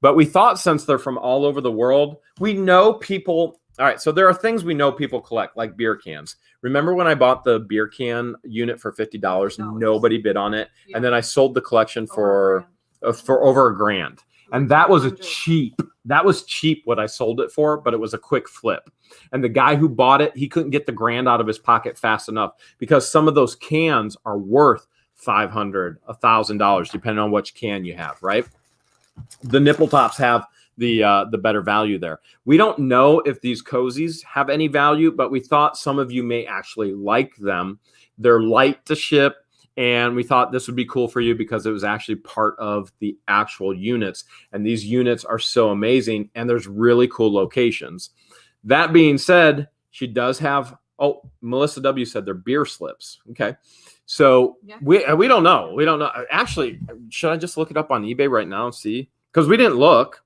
But we thought since they're from all over the world, we know people. All right, so there are things we know people collect, like beer cans. Remember when I bought the beer can unit for $50? Nobody bid on it. Yeah. And then I sold the collection for over $1,000. And that was cheap. That was cheap what I sold it for, but it was a quick flip. And the guy who bought it, he couldn't get the $1,000 out of his pocket fast enough because some of those cans are worth $500, $1,000, depending on which can you have, right? The nipple tops have the better value there. We don't know if these cozies have any value, but we thought some of you may actually like them. They're light to ship, and we thought this would be cool for you because it was actually part of the actual units. And these units are so amazing, and there's really cool locations. That being said, she does have, Melissa W. said they're beer slips. Okay. So yeah. we don't know. We don't know. Actually, should I just look it up on eBay right now and see? Because we didn't look.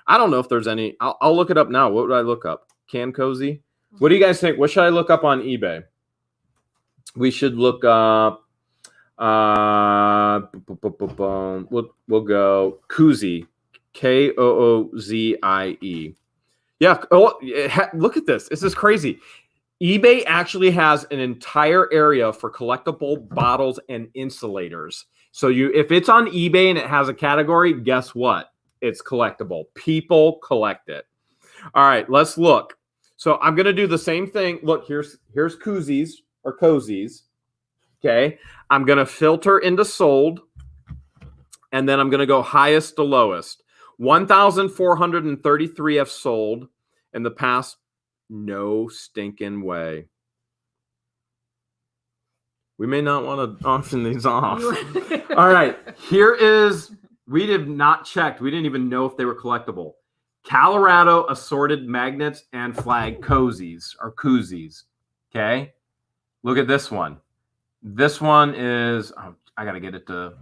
I don't know if there's any. I'll look it up now. What would I look up? Can cozy? What do you guys think? What should I look up on eBay? We should look up. We'll go koozie. Koozie. Yeah. Oh, look at this. This is crazy. eBay actually has an entire area for collectible bottles and insulators. So if it's on eBay and it has a category, guess what? It's collectible. People collect it. All right, let's look. So I'm going to do the same thing. Look, here's koozies. or cozies. Okay. I'm going to filter into sold. And then I'm going to go highest to lowest. 1,433 have sold in the past. No stinking way. We may not want to auction these off. All right. Here is, we did not checked. We didn't even know if they were collectible. Colorado assorted magnets and flag cozies or koozies. Okay. Look at this one. This one is, oh, I got to get it to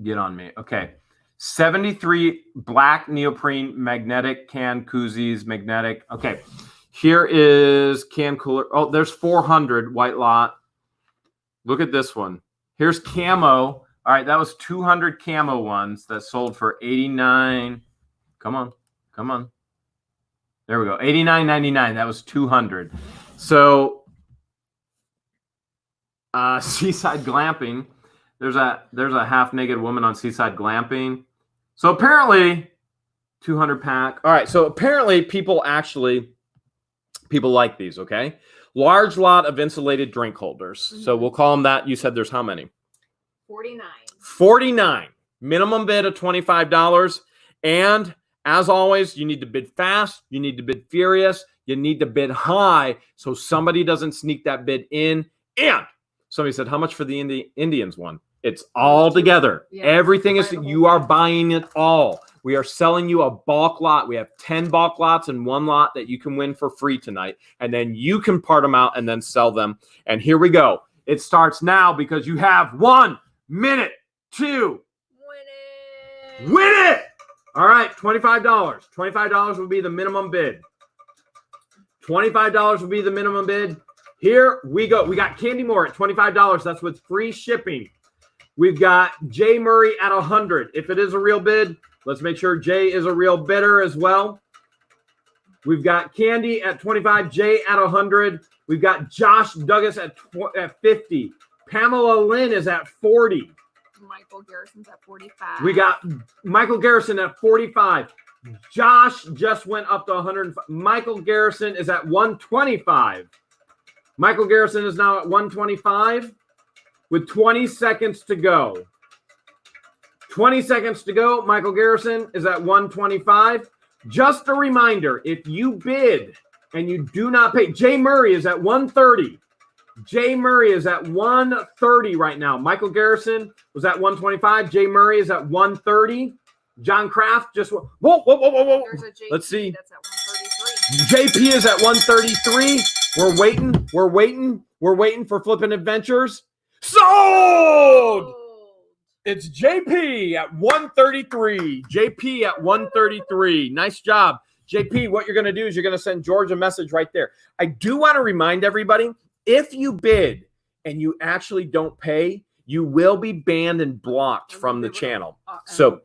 get on me. Okay. 73 black neoprene magnetic can koozies, magnetic. Okay. Here is can cooler. Oh, there's 400 white lot. Look at this one. Here's camo. All right. That was 200 camo ones that sold for 89. Come on. Come on. There we go. 89.99. That was 200. So Seaside Glamping. There's a half naked woman on Seaside Glamping. So apparently 200 pack. All right. So apparently people like these. Okay. Large lot of insulated drink holders. Mm-hmm. So we'll call them that. You said there's how many? 49. 49. Minimum bid of $25. And as always, you need to bid fast. You need to bid furious. You need to bid high so somebody doesn't sneak that bid in. And somebody said, how much for the Indians one? It's all together. Yeah, everything is, you are buying it all. We are selling you a bulk lot. We have 10 bulk lots and 1 lot that you can win for free tonight. And then you can part them out and then sell them. And here we go. It starts now because you have 1 minute to win it. Win it. All right, $25. $25 will be the minimum bid. $25 will be the minimum bid. Here we go. We got Candy Moore at $25. That's with free shipping. We've got Jay Murray at 100. If it is a real bid, let's make sure Jay is a real bidder as well. We've got Candy at 25, Jay at 100. We've got Josh Douglas at 50. Pamela Lynn is at 40. Michael Garrison's at 45. We got Michael Garrison at 45. Josh just went up to 100. Michael Garrison is at 125. Michael Garrison is now at 125 with 20 seconds to go. 20 seconds to go. Michael Garrison is at 125. Just a reminder, if you bid and you do not pay, Jay Murray is at 130. Jay Murray is at 130 right now. Michael Garrison was at 125. Jay Murray is at 130. John Kraft just whoa. Let's see. That's at 133. JP is at 133. We're waiting for Flippin' Adventures. Sold! It's JP at 133. JP at 133. Nice job. JP, what you're going to do is you're going to send George a message right there. I do want to remind everybody, if you bid and you actually don't pay, you will be banned and blocked from the channel. So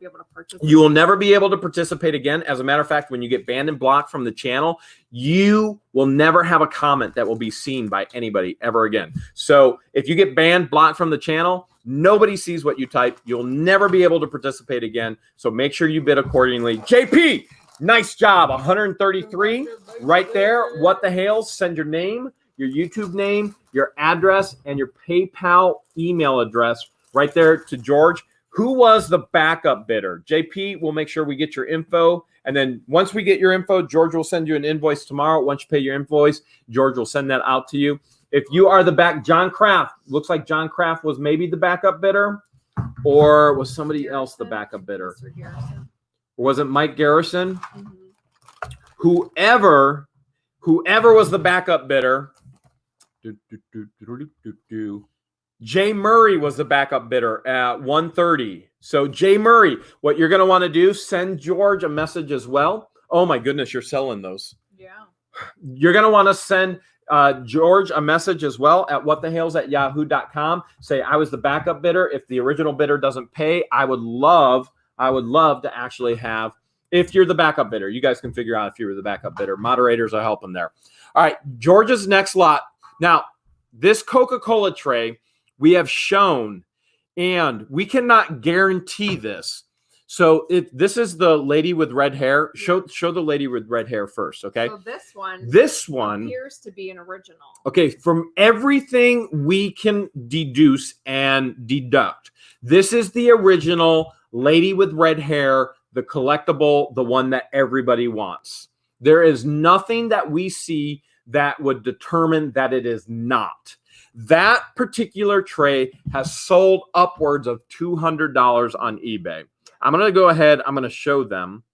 you will never be able to participate again. As a matter of fact, when you get banned and blocked from the channel, you will never have a comment that will be seen by anybody ever again. So if you get banned, blocked from the channel, nobody sees what you type. You'll never be able to participate again. So make sure you bid accordingly. JP, nice job. 133 right there. What the Hales? Send your name, your YouTube name, your address, and your PayPal email address right there to George. Who was the backup bidder? JP, we'll make sure we get your info. And then once we get your info, George will send you an invoice tomorrow. Once you pay your invoice, George will send that out to you. If you are the John Kraft, looks like John Kraft was maybe the backup bidder, or was somebody else the backup bidder? Or was it Mike Garrison? Mm-hmm. Whoever was the backup bidder, Jay Murray was the backup bidder at 130. So Jay Murray, what you're going to want to do, send George a message as well. Oh my goodness, you're selling those. Yeah. You're going to want to send George a message as well at whatthehales@yahoo.com. Say, I was the backup bidder. If the original bidder doesn't pay, I would love to actually have, if you're the backup bidder, you guys can figure out if you were the backup bidder. Moderators are helping there. All right, George's next lot. Now, this Coca-Cola tray we have shown, and we cannot guarantee this. So this is the lady with red hair. Show the lady with red hair first, okay? So this one appears to be an original. Okay, from everything we can deduce and deduct, this is the original lady with red hair, the collectible, the one that everybody wants. There is nothing that we see that would determine that it is not. That particular tray has sold upwards of $200 on eBay. I'm going to go ahead. I'm going to show them.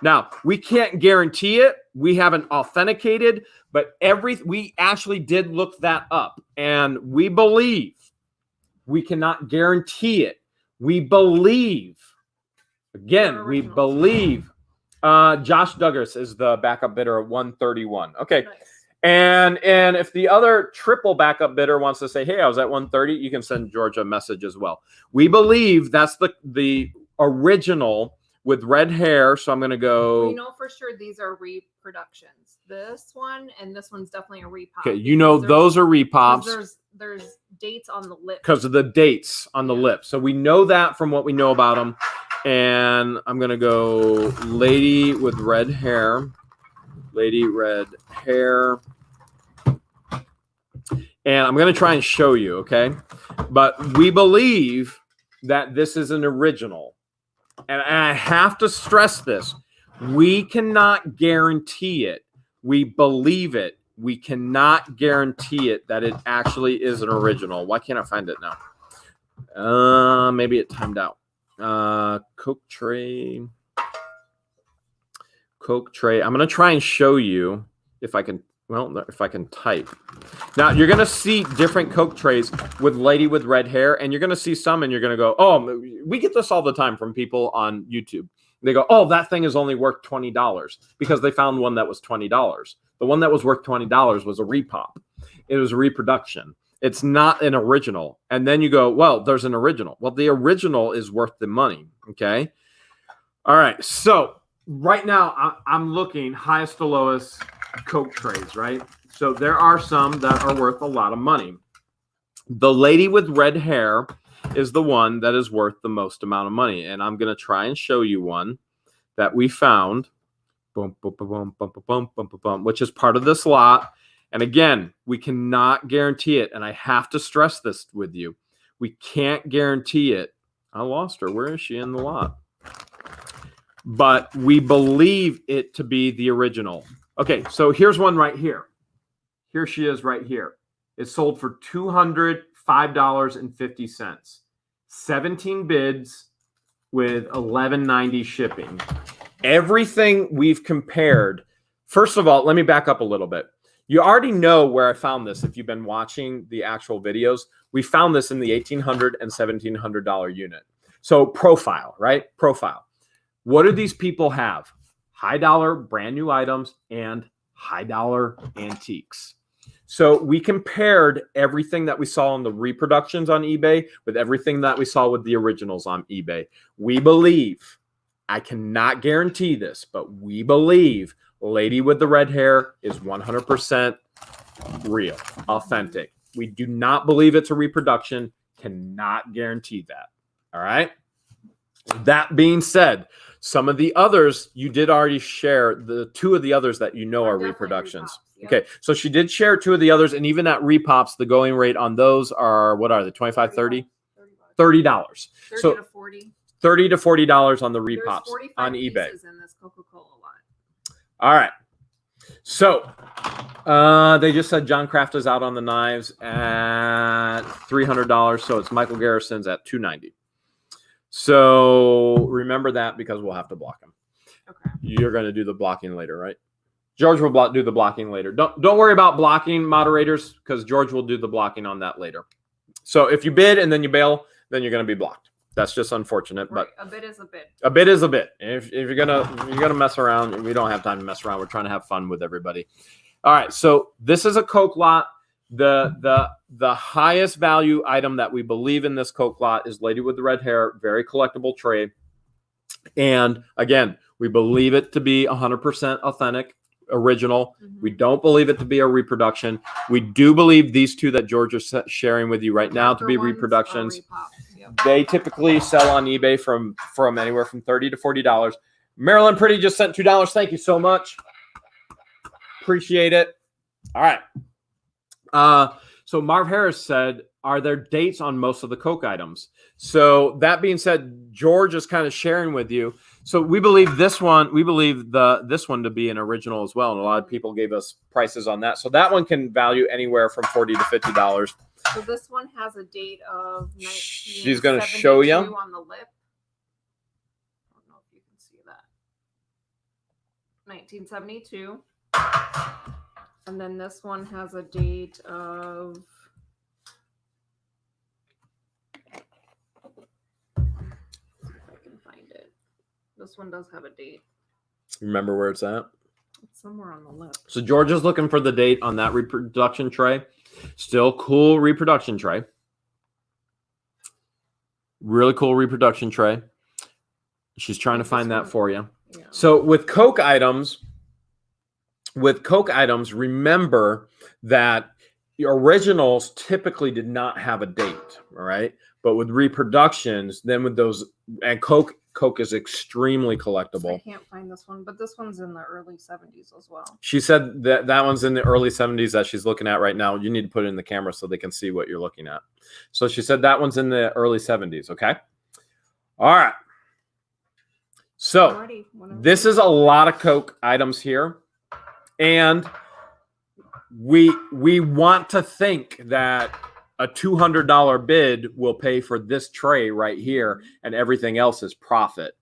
Now, we can't guarantee it. We haven't authenticated, but we actually did look that up, and we believe. We cannot guarantee it. We believe. Again, we believe. Josh Douglas is the backup bidder at 131. Okay. Nice. And if the other triple backup bidder wants to say, hey, I was at 130, you can send George a message as well. We believe that's the original with red hair. So I'm going to go. We know for sure these are reproductions. This one and this one's definitely a repop. Okay, you know those are repops. There's dates on the lip. Because of the dates on the lip. So we know that from what we know about them. And I'm going to go lady with red hair. Lady red hair. And I'm going to try and show you, okay? But we believe that this is an original. And I have to stress this. We cannot guarantee it. We believe it. We cannot guarantee it that it actually is an original. Why can't I find it now? Maybe it timed out. Coke tray. I'm going to try and show you if I can. Well, if I can type. Now, you're going to see different Coke trays with lady with red hair, and you're going to see some, and you're going to go, oh, we get this all the time from people on YouTube. They go, oh, that thing is only worth $20 because they found one that was $20. The one that was worth $20 was a repop. It was a reproduction. It's not an original. And then you go, well, there's an original. Well, the original is worth the money, okay? All right, so right now I'm looking highest to lowest Coke trays, right? So there are some that are worth a lot of money. The lady with red hair is the one that is worth the most amount of money. And I'm going to try and show you one that we found, boom, boom, boom, boom, boom, boom, boom, boom, boom, which is part of this lot. And again, we cannot guarantee it. And I have to stress this with you. We can't guarantee it. I lost her. Where is she in the lot? But we believe it to be the original. Okay, so here's one right here. Here she is right here. It's sold for $205.50. 17 bids with $11.90 shipping. Everything we've compared. First of all, let me back up a little bit. You already know where I found this if you've been watching the actual videos. We found this in the $1,800 and $1,700 unit. So profile, right? Profile. What do these people have? High dollar brand new items and high dollar antiques. So we compared everything that we saw in the reproductions on eBay with everything that we saw with the originals on eBay. We believe, I cannot guarantee this, but we believe lady with the red hair is 100% real, authentic. We do not believe it's a reproduction, cannot guarantee that. All right. That being said, some of the others you did already share. The two of the others that you know are reproductions. Repops, yep. Okay, so she did share two of the others, and even at repops, the going rate on those are, what are they, 25, 30? $30. So 30 to 40. $30 to $40 on the repops There's 45 on eBay. pieces in this Coca-Cola lot. All right. So they just said John Kraft is out on the knives at $300. So it's Michael Garrison's at $290. So remember that because we'll have to block him. Okay. You're going to do the blocking later, right? George will do the blocking later. Don't worry about blocking, moderators, because George will do the blocking on that later. So if you bid and then you bail, then you're going to be blocked. That's just unfortunate, Right. but A bid is a bid. a bid is a bid. If you're gonna mess around, we don't have time to mess around. We're trying to have fun with everybody. All right, so this is a Coke lot. The highest value item that we believe in this Coke lot is lady with the red hair, very collectible tray. And again, we believe it to be 100% authentic, original. Mm-hmm. We don't believe it to be a reproduction. We do believe these two that George is sharing with you right now to be Darker ones are reproductions. repops, They typically sell on eBay from anywhere from $30 to $40. Marilyn Pretty just sent $2. Thank you so much. Appreciate it. All right. So Marv Harris said, are there dates on most of the Coke items? So that being said, George is kind of sharing with you. So we believe this one to be an original as well. And a lot of people gave us prices on that. So that one can value anywhere from $40 to $50. So this one has a date of 1972 She's going to show you on the lip. I don't know if you can see that. 1972. And then this one has a date of this one does have a date. Remember where it's at? It's somewhere on the lip. So George is looking for the date on that reproduction tray. Still cool reproduction tray. Really cool reproduction tray. She's trying to find that for you. Yeah. So with Coke items, remember that the originals typically did not have a date, all right? But with reproductions, then with those, and Coke is extremely collectible. I can't find this one, but this one's in the early 70s as well. She said that one's in the early 70s that she's looking at right now. You need to put it in the camera so they can see what you're looking at. So she said that one's in the early 70s, okay? All right. So this is a lot of Coke items here. And we want to think that a $200 bid will pay for this tray right here, and everything else is profit.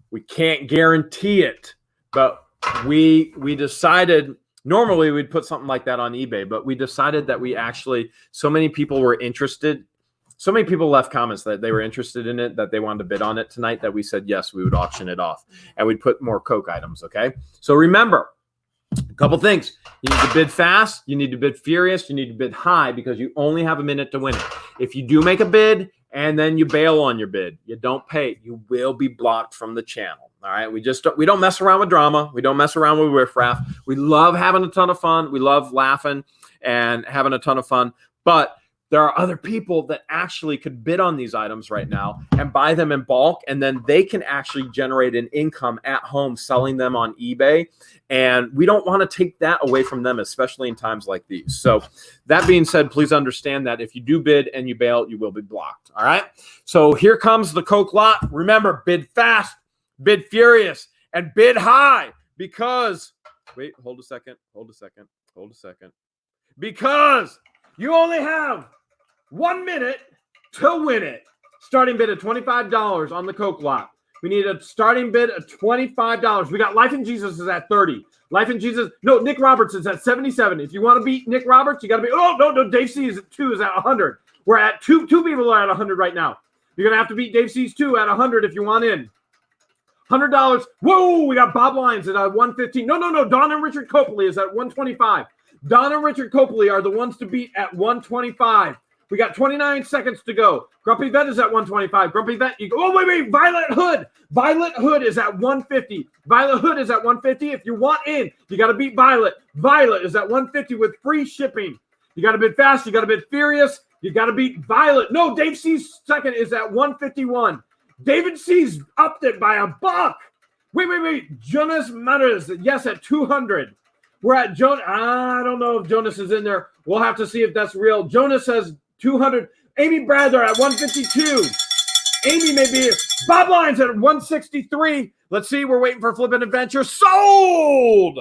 We can't guarantee it, but we decided normally we'd put something like that on eBay, but we decided that we actually, so many people were interested. So many people left comments that they were interested in it, that they wanted to bid on it tonight, that we said, yes, we would auction it off, and we'd put more Coke items. Okay. So remember, a couple things. You need to bid fast. You need to bid furious. You need to bid high, because you only have a minute to win it. If you do make a bid and then you bail on your bid, you don't pay, you will be blocked from the channel. All right. We don't mess around with drama. We don't mess around with riffraff. We love having a ton of fun. We love laughing and having a ton of fun. But there are other people that actually could bid on these items right now and buy them in bulk, and then they can actually generate an income at home selling them on eBay. And we don't want to take that away from them, especially in times like these. So that being said, please understand that if you do bid and you bail, you will be blocked. All right. So here comes the Coke lot. Remember, bid fast, bid furious, and bid high, because wait, hold a second. Because you only have 1 minute to win it. Starting bid of $25 on the Coke lot. We need a starting bid of $25. We got Life in Jesus is at 30. Life in Jesus. No, Nick Roberts is at 77. If you want to beat Nick Roberts, you got to be. Oh, no. Dave C is at 2 is at 100. We're at two people are at 100 right now. You're going to have to beat Dave C's 2 at 100 if you want in. $100. Whoa, we got Bob Lyons at 115. No. Don and Richard Copley is at 125. Don and Richard Copley are the ones to beat at 125. We got 29 seconds to go. Grumpy Vet is at 125. Grumpy Vet, you go. Oh, wait. Violet Hood. Violet Hood is at 150. Violet Hood is at 150. If you want in, you got to beat Violet. Violet is at 150 with free shipping. You got to bid fast. You got to bid furious. You got to beat Violet. No, Dave C's second is at 151. David C's upped it by $1. Wait. Jonas Matters, yes, at 200. We're at Jonas. I don't know if Jonas is in there. We'll have to see if that's real. Jonas says 200. Amy Bradler at 152. Amy may be here. Bob Lyons at 163. Let's see. We're waiting for Flippin' Adventure. Sold.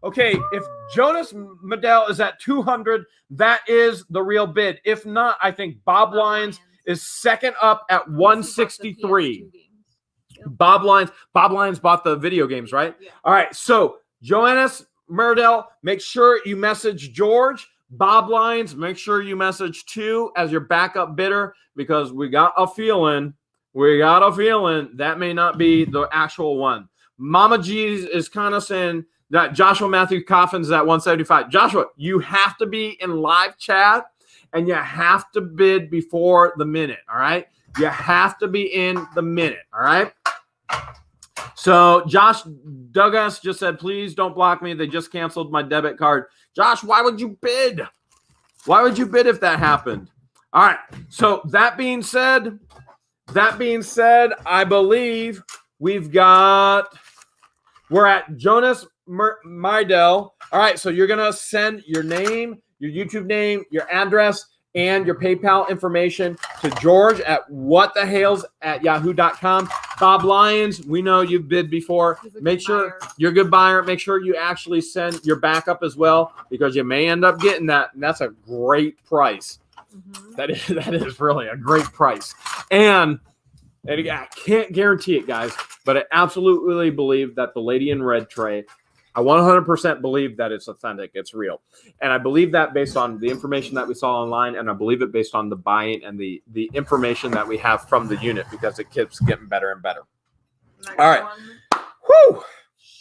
Okay, if Jonas Medell is at 200, that is the real bid. If not, I think Bob Lyons is second up at 163. Bob Lyons bought the video games, right? Yeah. All right, so Joannis Murdell, make sure you message George. Bob Lyons, make sure you message 2 as your backup bidder, because we got a feeling that may not be the actual one. Mama G is kind of saying that Joshua Matthew Coffin's at 175. Joshua, you have to be in live chat, and you have to bid before the minute, all right? You have to be in the minute, all right? So Josh Douglas just said, please don't block me. They just canceled my debit card. Josh, why would you bid? Why would you bid if that happened? All right. So that being said, I believe we're at Jonas Mydell. All right. So you're going to send your name, your YouTube name, your address, and your PayPal information to George at whatthehales@yahoo.com. Bob Lyons, we know you've bid before. Make sure you're a good buyer. Make sure you actually send your backup as well, because you may end up getting that. And that's a great price. That is really a great price. And I can't guarantee it, guys, but I absolutely believe that the Lady in Red tray, I 100% believe that it's authentic. It's real. And I believe that based on the information that we saw online, and I believe it based on the buying and the information that we have from the unit, because it keeps getting better and better. Next all right. one, whoo.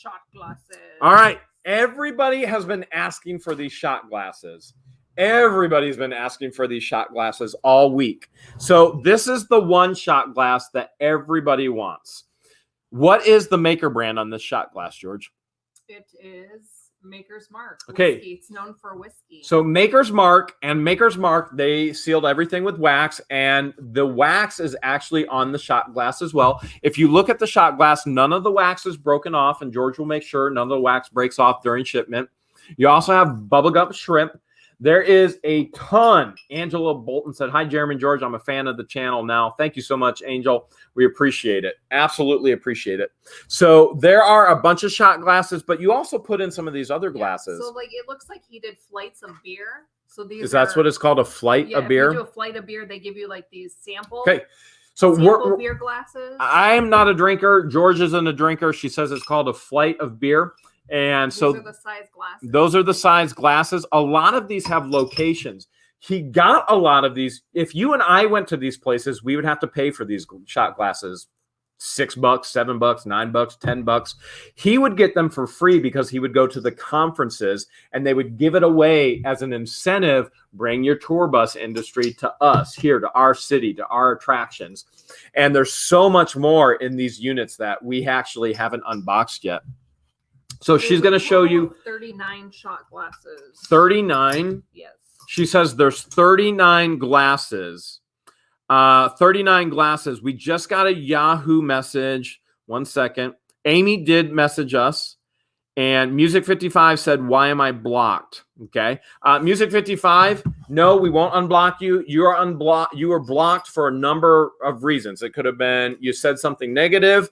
shot glasses. All right. Everybody has been asking for these shot glasses. Everybody's been asking for these shot glasses all week. So this is the one shot glass that everybody wants. What is the maker brand on this shot glass, George? It is Maker's Mark. Okay. Whiskey. It's known for whiskey. So Maker's Mark, they sealed everything with wax, and the wax is actually on the shot glass as well. If you look at the shot glass, none of the wax is broken off, and George will make sure none of the wax breaks off during shipment. You also have bubblegum shrimp. There is a ton. Angela Bolton said, "Hi, Jeremy and George. I'm a fan of the channel now." Thank you so much, Angel. We appreciate it. Absolutely appreciate it. So there are a bunch of shot glasses, but you also put in some of these other glasses. So like it looks like he did flights of beer. So these that's what it's called, a flight of beer? If you do a flight of beer, they give you like these samples. Okay. So sample beer glasses. I'm not a drinker. George isn't a drinker. She says it's called a flight of beer. And these so are the size glasses. Those are the size glasses. A lot of these have locations. He got a lot of these. If you and I went to these places, we would have to pay for these shot glasses. $6, $7, $9, $10. He would get them for free because he would go to the conferences and they would give it away as an incentive. Bring your tour bus industry to us here, to our city, to our attractions. And there's so much more in these units that we actually haven't unboxed yet. So she's going to show you 39 shot glasses. 39. Yes. She says there's 39 glasses. 39 glasses. We just got a Yahoo message. 1 second. Amy did message us. And Music 55 said, "Why am I blocked?" Okay. Music 55, no, we won't unblock you. You are unblocked. You were blocked for a number of reasons. It could have been you said something negative.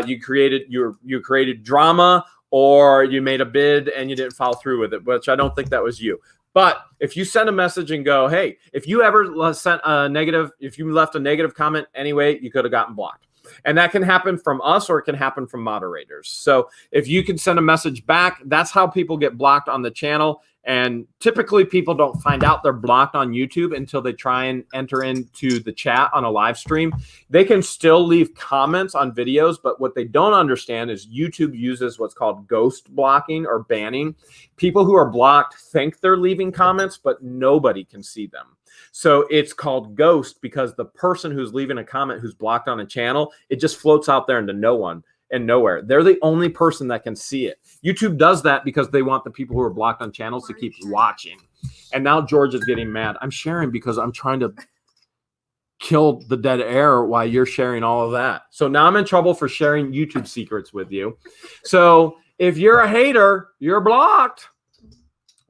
You created drama, or you made a bid and you didn't follow through with it, which I don't think that was you. But if you send a message and go, hey, if you ever sent a negative, if you left a negative comment anyway, you could have gotten blocked. And that can happen from us, or it can happen from moderators. So if you can send a message back, that's how people get blocked on the channel. And typically people don't find out they're blocked on YouTube until they try and enter into the chat on a live stream. They can still leave comments on videos, but what they don't understand is YouTube uses what's called ghost blocking or banning. People who are blocked think they're leaving comments, but nobody can see them. So it's called ghost because the person who's leaving a comment who's blocked on a channel, it just floats out there into no one and nowhere. They're the only person that can see it. YouTube does that because they want the people who are blocked on channels to keep watching. And now George is getting mad. I'm sharing because I'm trying to kill the dead air while you're sharing all of that. So now I'm in trouble for sharing YouTube secrets with you. So if you're a hater, you're blocked.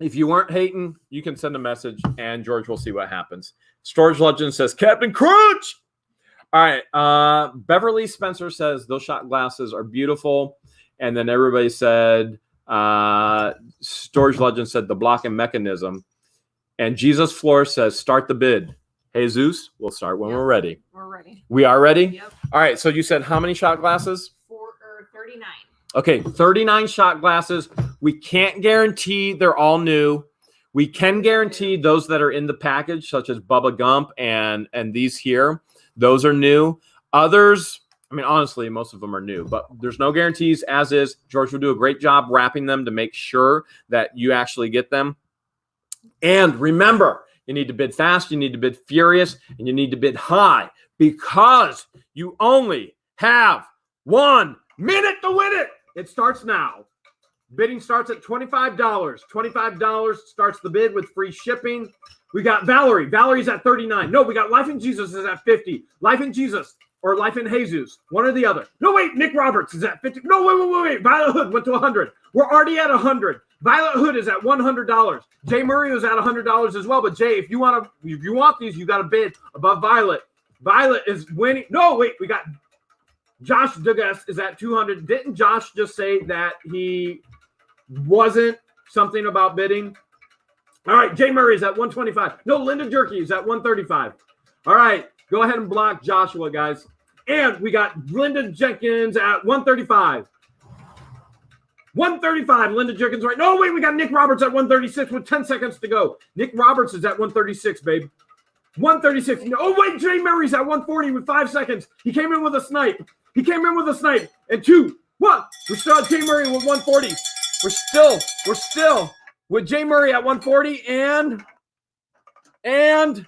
If you weren't hating, you can send a message and George will see what happens. Storage Legend says, Captain Crunch. All right. Beverly Spencer says those shot glasses are beautiful. And then everybody said, Storage Legend said the blocking mechanism. And Jesus Floor says, start the bid. Jesus, we'll start when we're ready. We're ready. We are ready? Yep. All right. So you said how many shot glasses? 39. Okay, 39 shot glasses. We can't guarantee they're all new. We can guarantee those that are in the package, such as Bubba Gump and these here. Those are new. Others, I mean, honestly, most of them are new, but there's no guarantees as is. George will do a great job wrapping them to make sure that you actually get them. And remember, you need to bid fast, you need to bid furious, and you need to bid high because you only have 1 minute to win it. It starts now. Bidding starts at $25. $25 starts the bid with free shipping. We got Valerie. Valerie's at $39. No, we got Life in Jesus is at $50. Life in Jesus or Life in Jesus, one or the other. No, wait, Nick Roberts is at $50. No, wait. Violet Hood went to $100. We're already at $100. Violet Hood is at $100. Jay Murray was at $100 as well. But Jay, if you want these, you got to bid above Violet. Violet is winning. No, wait, we got Josh Dugas is at $200. Didn't Josh just say that he wasn't something about bidding? All right, Jay Murray is at $125. No, Linda Jerky is at $135. All right, go ahead and block Joshua, guys. And we got Linda Jenkins at $135. $135, Linda Jenkins, right? No, wait, we got Nick Roberts at $136 with 10 seconds to go. Nick Roberts is at $136, babe. $136. Oh, wait, Jay Murray's at $140 with 5 seconds. He came in with a snipe. And 2, 1. We're still at Jay Murray with $140. We're still with Jay Murray at $140 and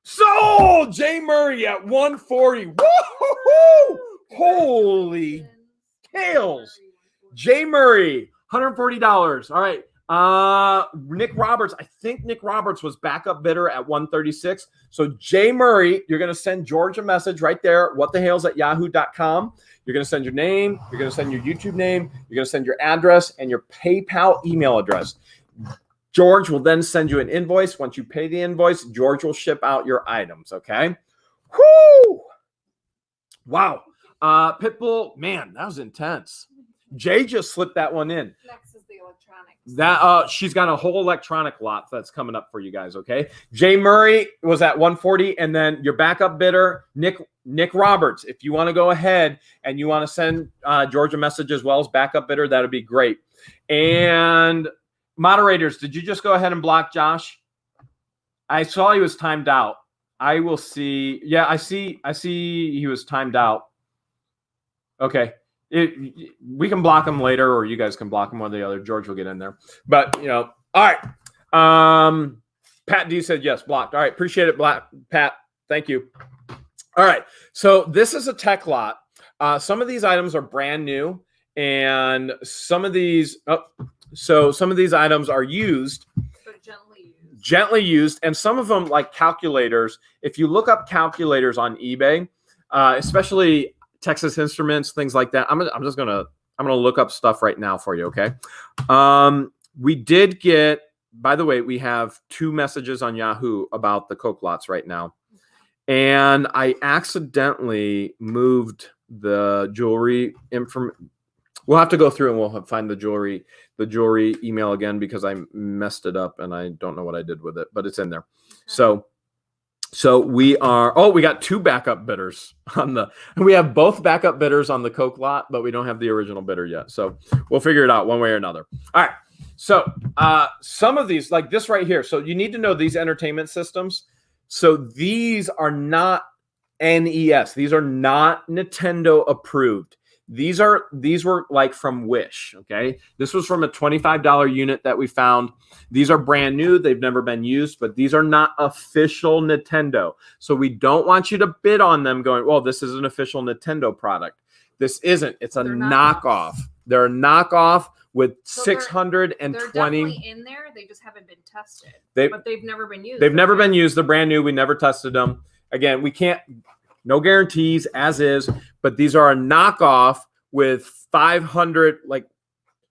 sold Jay Murray at $140. Woo-hoo-hoo! Holy Hales. Jay Murray, $140. All right. Nick Roberts. I think Nick Roberts was backup bidder at $136. So Jay Murray, you're going to send George a message right there. whatthehales@yahoo.com. You're going to send your name. You're going to send your YouTube name. You're going to send your address and your PayPal email address. George will then send you an invoice. Once you pay the invoice, George will ship out your items. Okay. Whoo! Wow. Pitbull, man, that was intense. Jay just slipped that one in. Next is the electronics. That she's got a whole electronic lot that's coming up for you guys. Okay. Jay Murray was at $140, and then your backup bidder, Nick Roberts. If you want to go ahead and you want to send George a message as well as backup bidder, that'd be great. And moderators, did you just go ahead and block Josh? I saw he was timed out. I will see. Yeah, I see he was timed out. Okay. We can block him later, or you guys can block him, one or the other. George will get in there. But, all right. Pat D said yes, blocked. All right. Appreciate it, Pat. Thank you. All right. So this is a tech lot. Some of these items are brand new, and some of these items are used. Gently used, and some of them, like calculators. If you look up calculators on eBay, especially Texas Instruments, things like that. I'm gonna look up stuff right now for you. Okay. We did get, by the way, we have 2 messages on Yahoo about the Coke lots right now, and I accidentally moved the jewelry information. We'll have to go through and we'll find the jewelry email again, because I messed it up and I don't know what I did with it, but it's in there. Okay. So we got 2 backup bidders we have both backup bidders on the Coke lot, but we don't have the original bidder yet. So we'll figure it out one way or another. All right. So some of these, like this right here. So you need to know these entertainment systems. So these are not NES. These are not Nintendo approved. These were like from Wish. Okay. This was from a $25 unit that we found. These are brand new. They've never been used, but these are not official Nintendo. So we don't want you to bid on them going, well, this is an official Nintendo product. This isn't. It's a knockoff. They're a knockoff with 620. They're definitely in there. They just haven't been tested. But they've never been used. They've never been used. They're brand new. We never tested them. Again, we can't. No guarantees, as is, but these are a knockoff with 500, like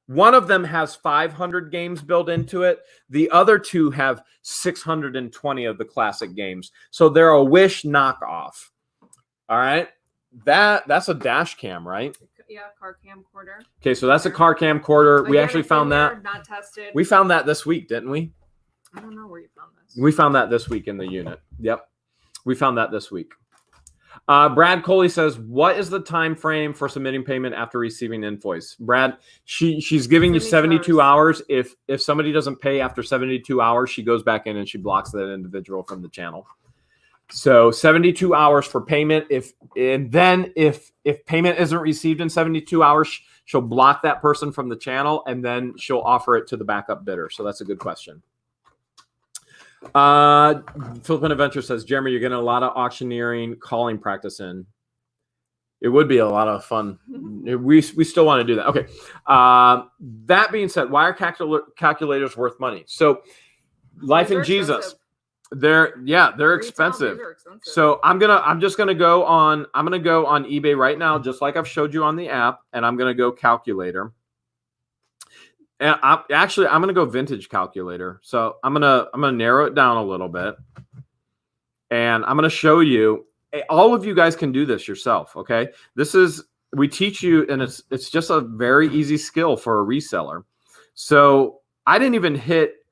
one of them has 500 games built into it. The other 2 have 620 of the classic games. So they're a Wish knockoff. All right. That's a dash cam, right? Yeah, car camcorder. Okay, so that's a car camcorder. We actually found that. Not tested. We found that this week, didn't we? I don't know where you found this. We found that this week in the unit. Yep. We found that this week. Brad Coley says, what is the time frame for submitting payment after receiving invoice? Brad, she's giving you 72 hours. If somebody doesn't pay after 72 hours, she goes back in and she blocks that individual from the channel. So 72 hours for payment. If payment isn't received in 72 hours, she'll block that person from the channel, and then she'll offer it to the backup bidder. So that's a good question. Philippine Adventure says, Jeremy, you're getting a lot of auctioneering calling practice in. It would be a lot of fun. We still want to do that. Okay. That being said, why are calculators worth money? So, Life in Jesus, they're expensive. So I'm just gonna go on eBay right now, just like I've showed you on the app, and I'm gonna go calculator. And I'm gonna go vintage calculator. So I'm gonna narrow it down a little bit, and I'm gonna show you. All of you guys can do this yourself, okay? We teach you, and it's just a very easy skill for a reseller. So I didn't even hit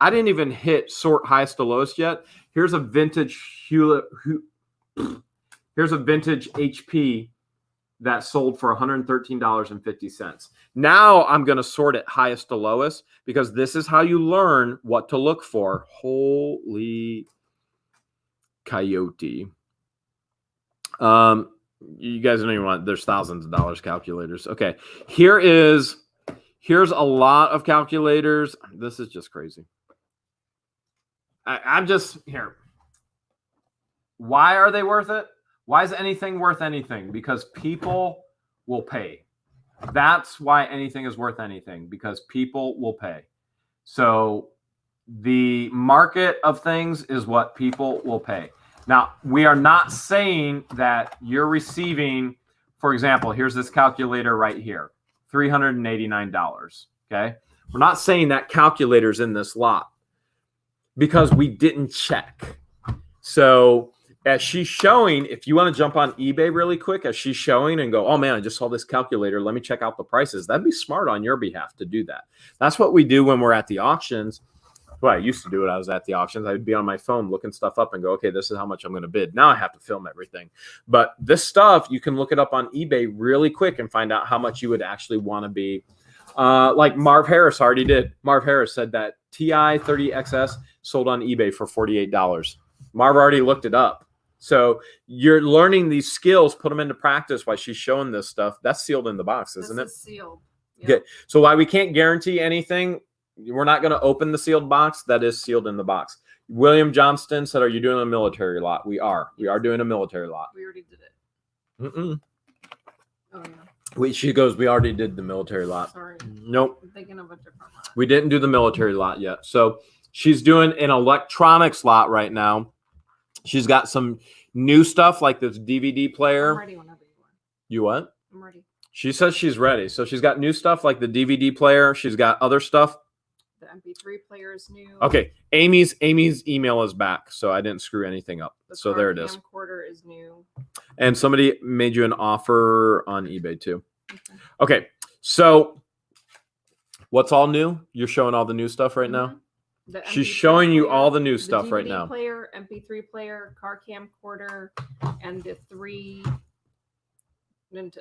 sort highest to lowest yet. Here's a vintage HP that sold for $113.50. Now I'm going to sort it highest to lowest, because this is how you learn what to look for. Holy coyote. You guys don't even want, there's thousands of dollars calculators. Okay. Here's a lot of calculators. This is just crazy. I'm just here. Why are they worth it? Why is anything worth anything? Because people will pay. That's why anything is worth anything, because people will pay. So the market of things is what people will pay. Now, we are not saying that you're receiving, for example, here's this calculator right here, $389, okay? We're not saying that calculator's in this lot, because we didn't check. So as she's showing, if you want to jump on eBay really quick, as she's showing and go, oh man, I just saw this calculator, let me check out the prices. That'd be smart on your behalf to do that. That's what we do when we're at the auctions. Well, I used to do it. I was at the auctions. I'd be on my phone looking stuff up and go, okay, this is how much I'm going to bid. Now I have to film everything. But this stuff, you can look it up on eBay really quick and find out how much you would actually want to be. Like Marv Harris already did. Marv Harris said that TI 30XS sold on eBay for $48. Marv already looked it up. So you're learning these skills, put them into practice while she's showing this stuff. That's sealed in the box, isn't it? Sealed. Yep. Okay. So why we can't guarantee anything, we're not going to open the sealed box. That is sealed in the box. William Johnston said, are you doing a military lot? We are. We are doing a military lot. We already did it. Mm-mm. Oh, yeah. She goes, we already did the military lot. Sorry. Nope. I'm thinking of a different lot. We didn't do the military lot yet. So she's doing an electronics lot right now. She's got some new stuff like this DVD player. I'm ready whenever you are. You what? I'm ready. She says she's ready. So she's got new stuff like the DVD player. She's got other stuff. The MP3 player is new. Okay. Amy's email is back. So I didn't screw anything up. So there it is. The camcorder is new. And somebody made you an offer on eBay too. Okay. So what's all new? You're showing all the new stuff right now? She's showing you all the new stuff right now. Player, MP3 player, car camcorder, and the 3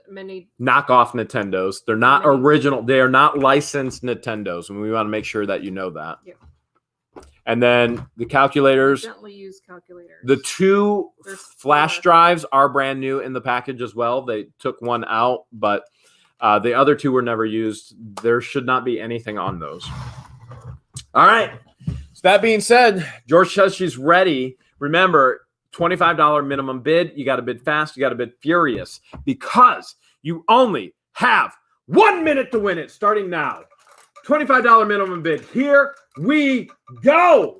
mini knockoff Nintendos. They're not original. They are not licensed Nintendos, and we want to make sure that you know that. Yep. And then the calculators. Gently used calculators. The 2 There's flash 4. drives are brand new in the package as well. They took one out, but the other 2 were never used. There should not be anything on those. All right. So that being said, George says she's ready. Remember, $25 minimum bid. You got to bid fast. You got to bid furious, because you only have 1 minute to win it starting now. $25 minimum bid. Here we go.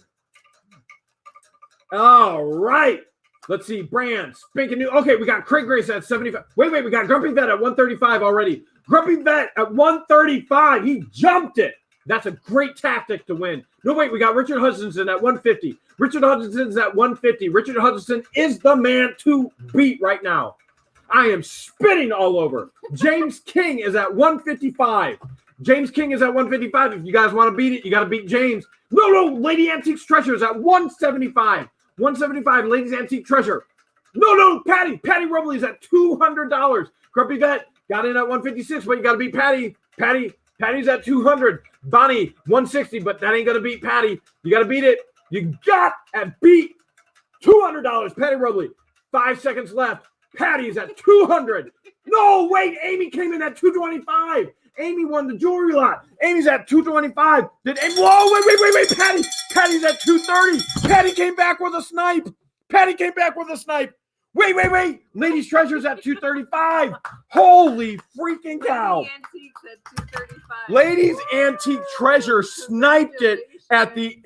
All right. Let's see. Brand spanking new. Okay, we got Craig Grace at 75. Wait. We got Grumpy Vet at 135 already. Grumpy Vet at 135. He jumped it. That's a great tactic to win. No, wait, we got Richard Hutchinson at 150. Richard Hutchinson's at 150. Richard Hutchinson is the man to beat right now. I am spitting all over. James King is at 155. James King is at 155. If you guys want to beat it, you got to beat James. No, Lady Antique's Treasure is at 175. 175, Lady's Antique Treasure. No, Patty Rubley is at $200. Grumpy Vet got in at 156, but you got to beat Patty. Patty's at 200. Bonnie, 160, but that ain't going to beat Patty. You got to beat it. You got to beat $200. Patty Rubley. 5 seconds left. Patty's at 200. No, wait. Amy came in at 225. Amy won the jewelry lot. Amy's at 225. Whoa, wait. Patty's at 230. Patty came back with a snipe. Wait. Ladies Treasures at 235. Holy freaking cow. Antiques at 235. Ladies Antique Treasure sniped it at the...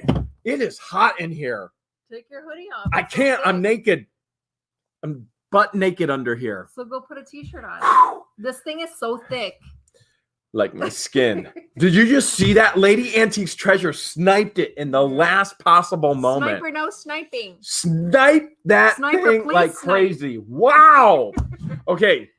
It is hot in here. Take your hoodie off. I can't. I'm naked. I'm butt naked under here. So go put a t-shirt on. This thing is so thick. Like my skin. Did you just see that? Lady Antique's Treasure sniped it in the last possible moment. Sniper, no sniping. Snipe that Sniper, thing please like snipe. crazy. Wow. Okay.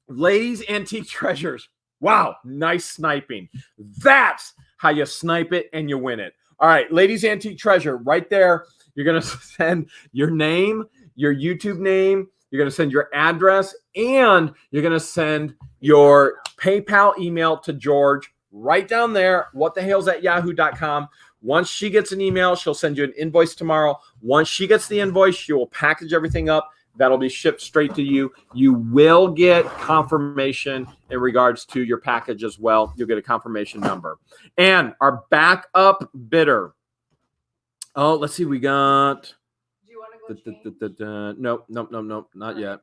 Ladies Antique Treasures. Wow. Nice sniping. That's how you snipe it and you win it. All right. Ladies Antique Treasure, right there. You're going to send your name, your YouTube name. You're going to send your address, and you're going to send your PayPal email to George right down there, whatthehales@yahoo.com. Once she gets an email, she'll send you an invoice tomorrow. Once she gets the invoice, she will package everything up. That'll be shipped straight to you. You will get confirmation in regards to your package as well. You'll get a confirmation number. And our backup bidder. Oh, let's see. We got... Nope, not yet.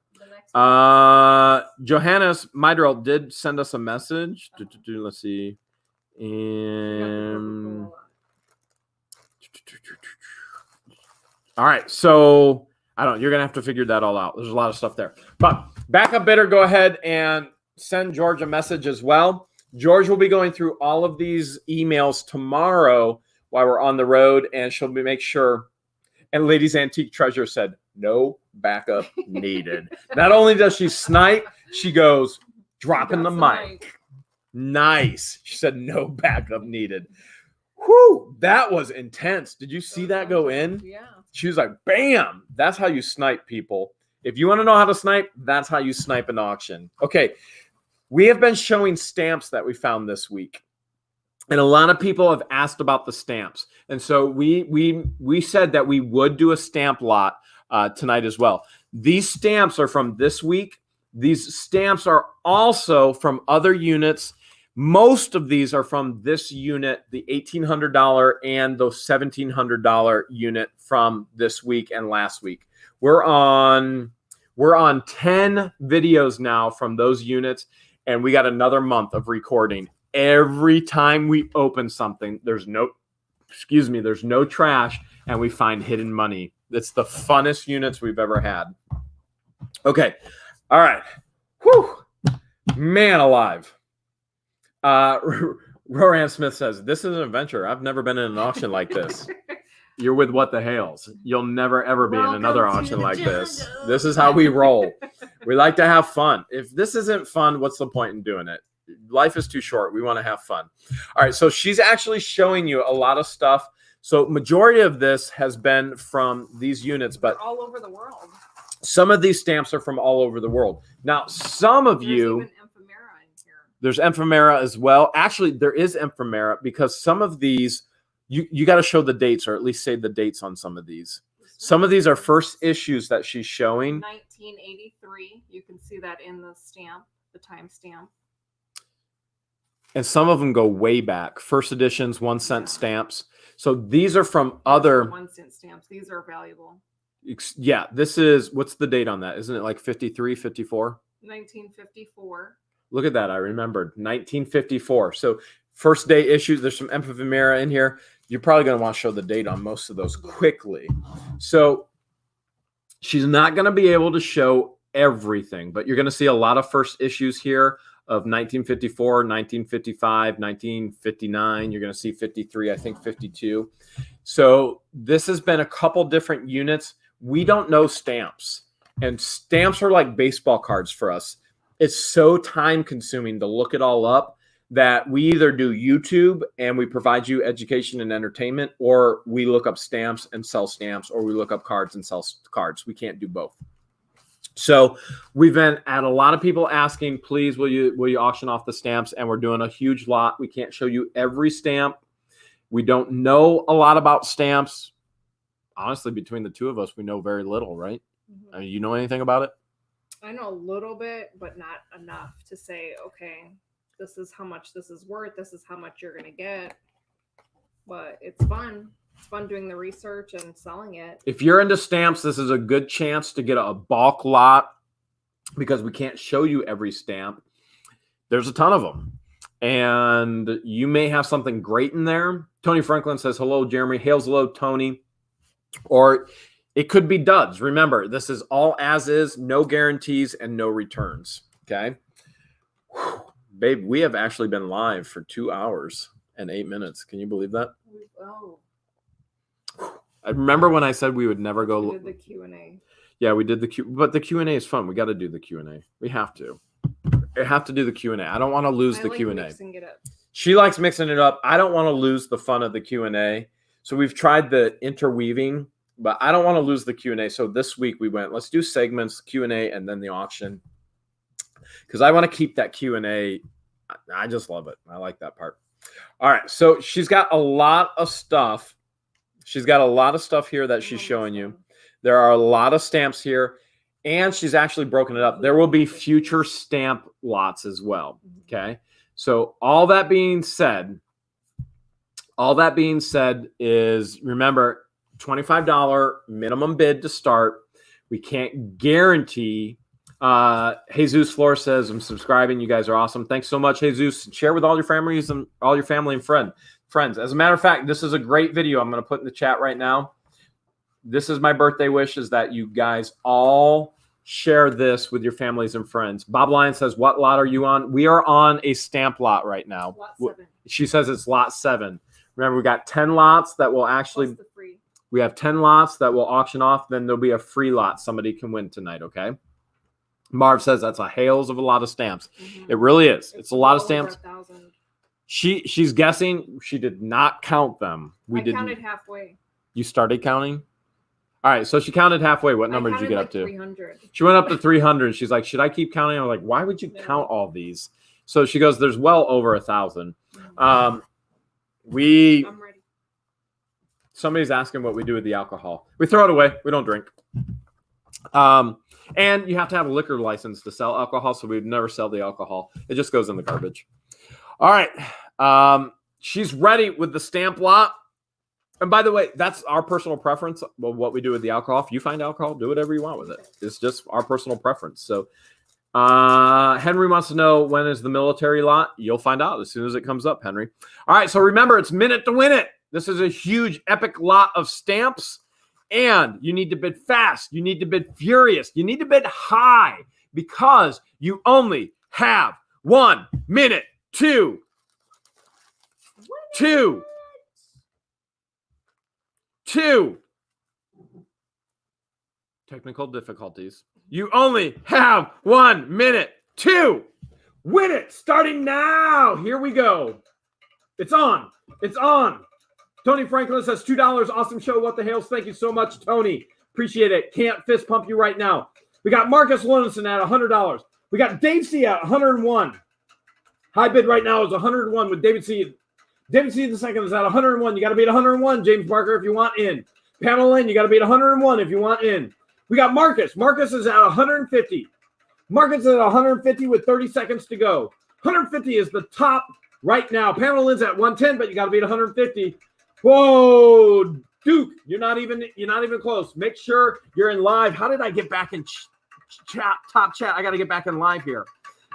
Johannes Midrell did send us a message. Let's see. And all right, so I don't. You're gonna have to figure that all out. There's a lot of stuff there. But backup bidder, go ahead and send George a message as well. George will be going through all of these emails tomorrow while we're on the road, and she'll make sure. And Ladies Antique Treasure said, no backup needed. Not only does she snipe, she goes, dropping the mic. Nice. She said, no backup needed. Whew, that was intense. Did you see that go in? Yeah. She was like, bam. That's how you snipe, people. If you want to know how to snipe, that's how you snipe an auction. Okay. We have been showing stamps that we found this week. And a lot of people have asked about the stamps. And so we said that we would do a stamp lot tonight as well. These stamps are from this week. These stamps are also from other units. Most of these are from this unit, the $1,800 and the $1,700 unit from this week and last week. We're on 10 videos now from those units, and we got another month of recording. Every time we open something, there's no trash, and we find hidden money. It's the funnest units we've ever had. Okay. All right. Whew. Man alive. Roran Smith says, this is an adventure. I've never been in an auction like this. You're with What the Hales. You'll never, ever be in another auction like this. This is how we roll. We like to have fun. If this isn't fun, what's the point in doing it? Life is too short. We want to have fun. All right. So she's actually showing you a lot of stuff. So majority of this has been from these units, but all over the world. Some of these stamps are from all over the world. Now, some of you, even ephemera in here. There's ephemera as well. Actually, there is ephemera because some of these, you got to show the dates, or at least say the dates on some of these. Some of these are first issues that she's showing. 1983. You can see that in the stamp, the time stamp. And some of them go way back. First editions, 1 cent stamps. So these are from other 1 cent stamps. These are valuable. Yeah, this is, what's the date on that? Isn't it like 53, 54? 1954. Look at that. I remembered 1954. So first day issues, there's some ephemera in here. You're probably going to want to show the date on most of those quickly. So she's not going to be able to show everything, but you're going to see a lot of first issues here of 1954, 1955, 1959. You're going to see 53, I think 52. So this has been a couple different units. We don't know stamps, and stamps are like baseball cards for us. It's so time consuming to look it all up that we either do YouTube and we provide you education and entertainment, or we look up stamps and sell stamps, or we look up cards and sell cards. We can't do both. So we've been at a lot of people asking, please, will you auction off the stamps? And we're doing a huge lot. We can't show you every stamp. We don't know a lot about stamps. Honestly, between the two of us, we know very little, right? Mm-hmm. You know anything about it? I know a little bit, but not enough to say, okay, this is how much this is worth. This is how much you're going to get. But it's fun. It's fun doing the research and selling it. If you're into stamps, this is a good chance to get a bulk lot because we can't show you every stamp. There's a ton of them. And you may have something great in there. Tony Franklin says, hello, Jeremy. Hales, hello, Tony. Or it could be duds. Remember, this is all as is, no guarantees and no returns. Okay. Whew. Babe, we have actually been live for 2 hours and 8 minutes. Can you believe that? Oh. I remember when I said we would never go. We did the Q&A. Yeah, we did the Q, but the Q&A is fun. We got to do the Q&A. We have to. I have to do the Q&A. I don't want to lose the Q&A. Mixing it up. She likes mixing it up. I don't want to lose the fun of the Q&A. So we've tried the interweaving, but I don't want to lose the Q&A. So this week we went, let's do segments, Q&A, and then the auction. Because I want to keep that Q&A. I just love it. I like that part. All right. So she's got a lot of stuff. She's got a lot of stuff here that she's showing you. There are a lot of stamps here. And she's actually broken it up. There will be future stamp lots as well. Okay. So all that being said is, remember, $25 minimum bid to start. We can't guarantee. Jesus Flores says, I'm subscribing. You guys are awesome. Thanks so much, Jesus. Share with all your families and all your family and friends. As a matter of fact, this is a great video I'm going to put in the chat right now. This is my birthday wish, is that you guys all share this with your families and friends. Bob Lyon says, what lot are you on? We are on a stamp lot right now. Lot 7. She says it's lot 7. Remember, we got 10 lots that will actually, we have 10 lots that will auction off. Then there'll be a free lot somebody can win tonight, okay? Marv says that's a Hales of a lot of stamps. Mm-hmm. It really is. It's a lot of stamps. She's guessing. She did not count them. I counted halfway. You started counting? All right, so she counted halfway. What number did you get up to? 300. She went up to 300. She's like, should I keep counting? I'm like, why would you count all these? So she goes, there's well over 1,000. I'm ready. Somebody's asking what we do with the alcohol. We throw it away. We don't drink. And you have to have a liquor license to sell alcohol, so we'd never sell the alcohol. It just goes in the garbage. All right. She's ready with the stamp lot. And by the way, that's our personal preference of what we do with the alcohol. If you find alcohol, do whatever you want with it. It's just our personal preference. So Henry wants to know, when is the military lot? You'll find out as soon as it comes up, Henry. All right, so remember, it's minute to win it. This is a huge, epic lot of stamps. And you need to bid fast. You need to bid furious. You need to bid high because you only have 1 minute to technical difficulties. You only have 1 minute to win it. Starting now. Here we go. It's on. It's on. Tony Franklin says $2. Awesome show. What the Hales? Thank you so much, Tony. Appreciate it. Can't fist pump you right now. We got Marcus Loneson at $100. We got Dave C at 101. High bid right now is 101 with David C. David C. the second is at 101. You got to beat 101, James Barker, if you want in. Pamela Lynn, you got to beat 101 if you want in. We got Marcus. Marcus is at 150. Marcus is at 150 with 30 seconds to go. 150 is the top right now. Pamela Lynn's at 110, but you got to beat 150. Whoa, Duke, you're not even close. Make sure you're in live. How did I get back in chat? Top chat. I got to get back in live here.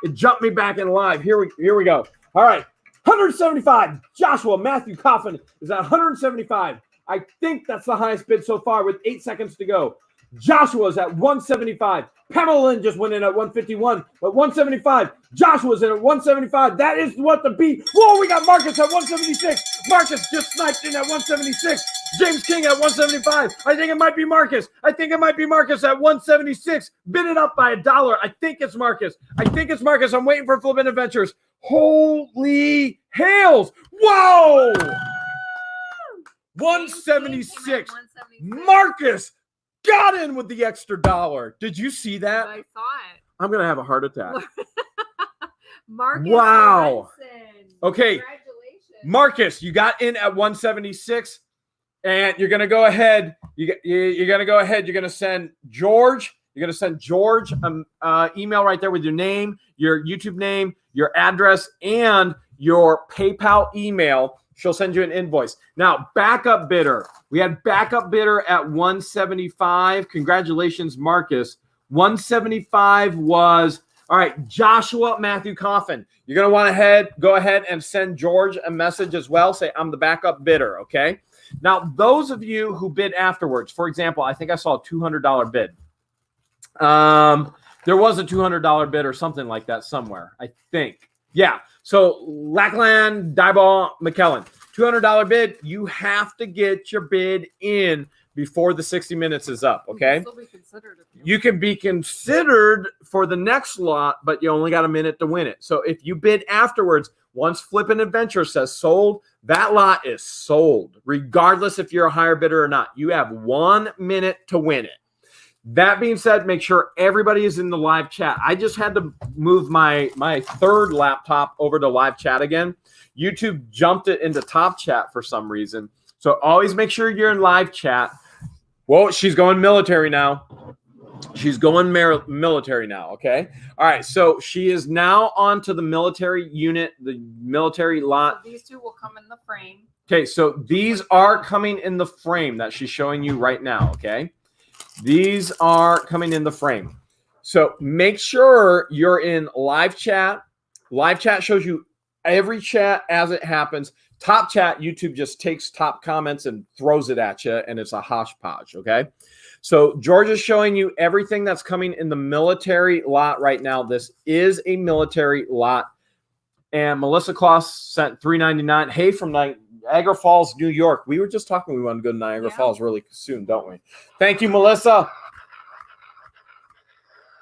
It jumped me back in live. Here we go. All right. 175. Joshua Matthew Coffin is at 175. I think that's the highest bid so far with 8 seconds to go. Joshua's at 175. Pamela Lynn just went in at 151, but 175. Joshua's in at 175. That is what the beat. Whoa, we got Marcus at 176. Marcus just sniped in at 176. James King at 175. I think it might be Marcus. I think it might be Marcus at 176. Bid it up by $1. I think it's Marcus. I'm waiting for Flippin' Adventures. Holy Hales. Whoa. 176. Marcus got in with the extra $1. Did you see that? I saw it. I'm going to have a heart attack. Marcus. Wow. Johnson. Okay. Congratulations. Marcus, you got in at 176 and you're going to go ahead. You're going to go ahead. You're going to send George. You're going to send George an email right there with your name, your YouTube name, your address, and your PayPal email. she'll send you an invoice. Now, backup bidder. We had backup bidder at 175. Congratulations, Marcus. 175 was, all right, Joshua Matthew Coffin. You're going to want to go ahead and send George a message as well. Say, I'm the backup bidder, okay? Now, those of you who bid afterwards, for example, I think I saw a $200 bid. There was a $200 bid or something like that somewhere, I think. Yeah. So Lackland, Dieball, McKellen, $200 bid. You have to get your bid in before the 60 minutes is up, okay? You can be considered for the next lot, but you only got a minute to win it. So if you bid afterwards, once Flippin' Adventure says sold, that lot is sold, regardless if you're a higher bidder or not. You have 1 minute to win it. That being said, make sure everybody is in the live chat. I just had to move my third laptop over to live chat again. YouTube jumped it into top chat for some reason. So always make sure you're in live chat. Whoa, she's going military now. She's going military now, okay? All right, so she is now onto the military unit, the military lot. So these two will come in the frame. Okay, so these are coming in the frame that she's showing you right now, okay? These are coming in the frame. So make sure you're in live chat. Live chat shows you every chat as it happens. Top chat, YouTube just takes top comments and throws it at you, and it's a hodgepodge, okay? So George is showing you everything that's coming in the military lot right now. This is a military lot. And Melissa Kloss sent $3.99. Hey, from Niagara Falls, New York. We were just talking we want to go to Niagara Falls really soon, don't we? Thank you, Melissa.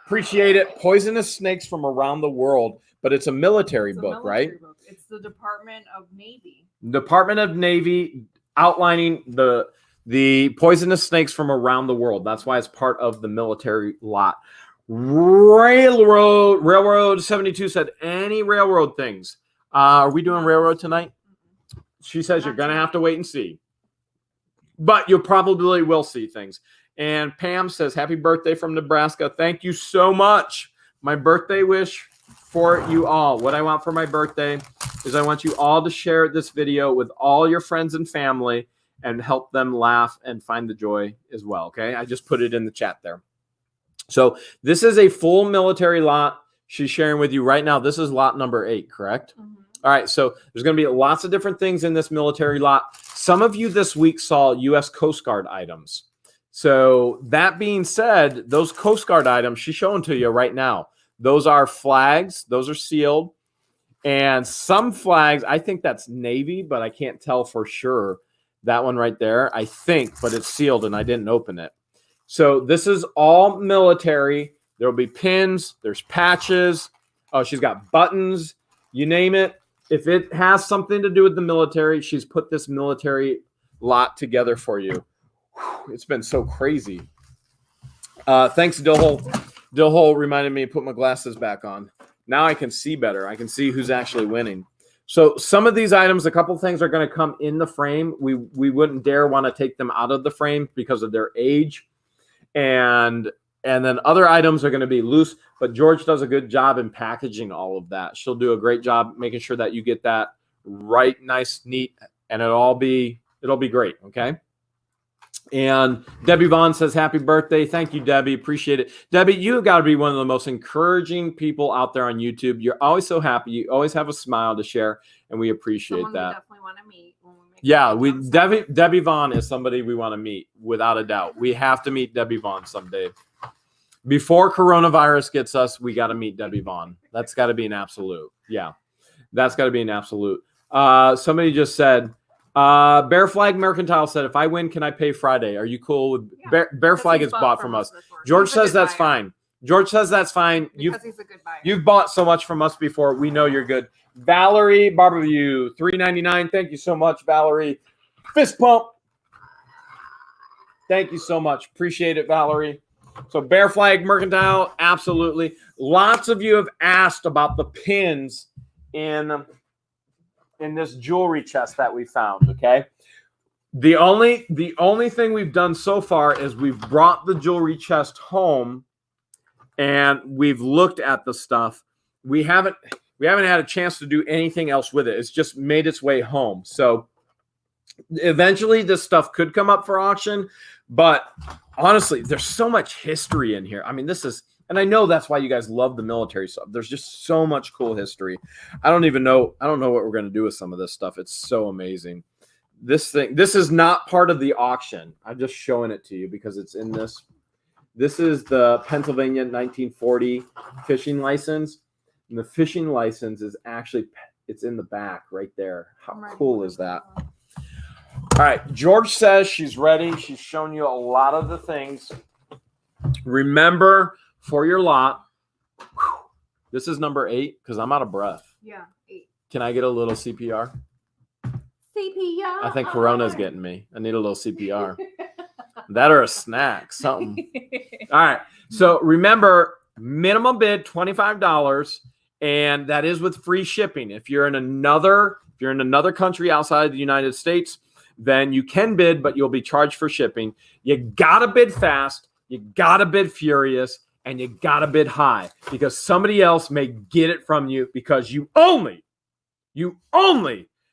Appreciate it. Poisonous Snakes from Around the World. But it's a military book, right? It's the Department of Navy. Department of Navy outlining the poisonous snakes from around the world. That's why it's part of the military lot. Railroad 72 said any railroad things. Are we doing railroad tonight? She says you're going to have to wait and see. But you probably will see things. And Pam says, happy birthday from Nebraska. Thank you so much. My birthday wish for you all. What I want for my birthday is I want you all to share this video with all your friends and family and help them laugh and find the joy as well, okay? I just put it in the chat there. So this is a full military lot she's sharing with you right now. This is lot number 8, correct? Mm-hmm. All right, so there's going to be lots of different things in this military lot. Some of you this week saw U.S. Coast Guard items. So that being said, those Coast Guard items she's showing to you right now. Those are flags. Those are sealed. And some flags, I think that's Navy, but I can't tell for sure. That one right there, I think, but it's sealed and I didn't open it. So this is all military. There will be pins. There's patches. Oh, she's got buttons. You name it. If it has something to do with the military, she's put this military lot together for you. Whew, it's been so crazy. Thanks, Dillhole. Dillhole reminded me to put my glasses back on. Now I can see better. I can see who's actually winning. So some of these items, a couple things are going to come in the frame. We wouldn't dare want to take them out of the frame because of their age. And then other items are going to be loose. But George does a good job in packaging all of that. She'll do a great job making sure that you get that right, nice, neat, and it'll be great, okay? And Debbie Vaughn says, happy birthday. Thank you, Debbie. Appreciate it. Debbie, you've got to be one of the most encouraging people out there on YouTube. You're always so happy. You always have a smile to share, and we appreciate Someone that. We definitely want to meet when we make Debbie Vaughn is somebody we want to meet, without a doubt. We have to meet Debbie Vaughn someday. Before coronavirus gets us, we got to meet Debbie Vaughn. That's got to be an absolute. Yeah, that's got to be an absolute. Somebody just said, Bear Flag Mercantile said, if I win, can I pay Friday? Are you cool with Bear Flag is bought from us. George says that's fine. George says that's fine. Because he's a good buyer. You've bought so much from us before. We know you're good. Valerie Barbecue, $3.99. Thank you so much, Valerie. Fist pump. Thank you so much. Appreciate it, Valerie. So Bear Flag Mercantile, absolutely. Lots of you have asked about the pins in this jewelry chest that we found, okay? The only thing we've done so far is we've brought the jewelry chest home and we've looked at the stuff. We haven't had a chance to do anything else with it. It's just made its way home. So Eventually, this stuff could come up for auction, but honestly, there's so much history in here. I mean, this is, and I know that's why you guys love the military stuff. There's just so much cool history. I don't know what we're going to do with some of this stuff. It's so amazing. This is not part of the auction. I'm just showing it to you because it's in this. This is the Pennsylvania 1940 fishing license. And the fishing license is actually, it's in the back right there. How cool is that? All right, George says she's ready. She's shown you a lot of the things. Remember, for your lot, this is number 8 because I'm out of breath. Yeah, 8. Can I get a little CPR? CPR. I think Corona's getting me. I need a little CPR. That or a snack, something. All right, so remember, minimum bid $25, and that is with free shipping. If you're in another country outside the United States, then you can bid, but you'll be charged for shipping. You gotta bid fast, you gotta bid furious, and you gotta bid high because somebody else may get it from you because you only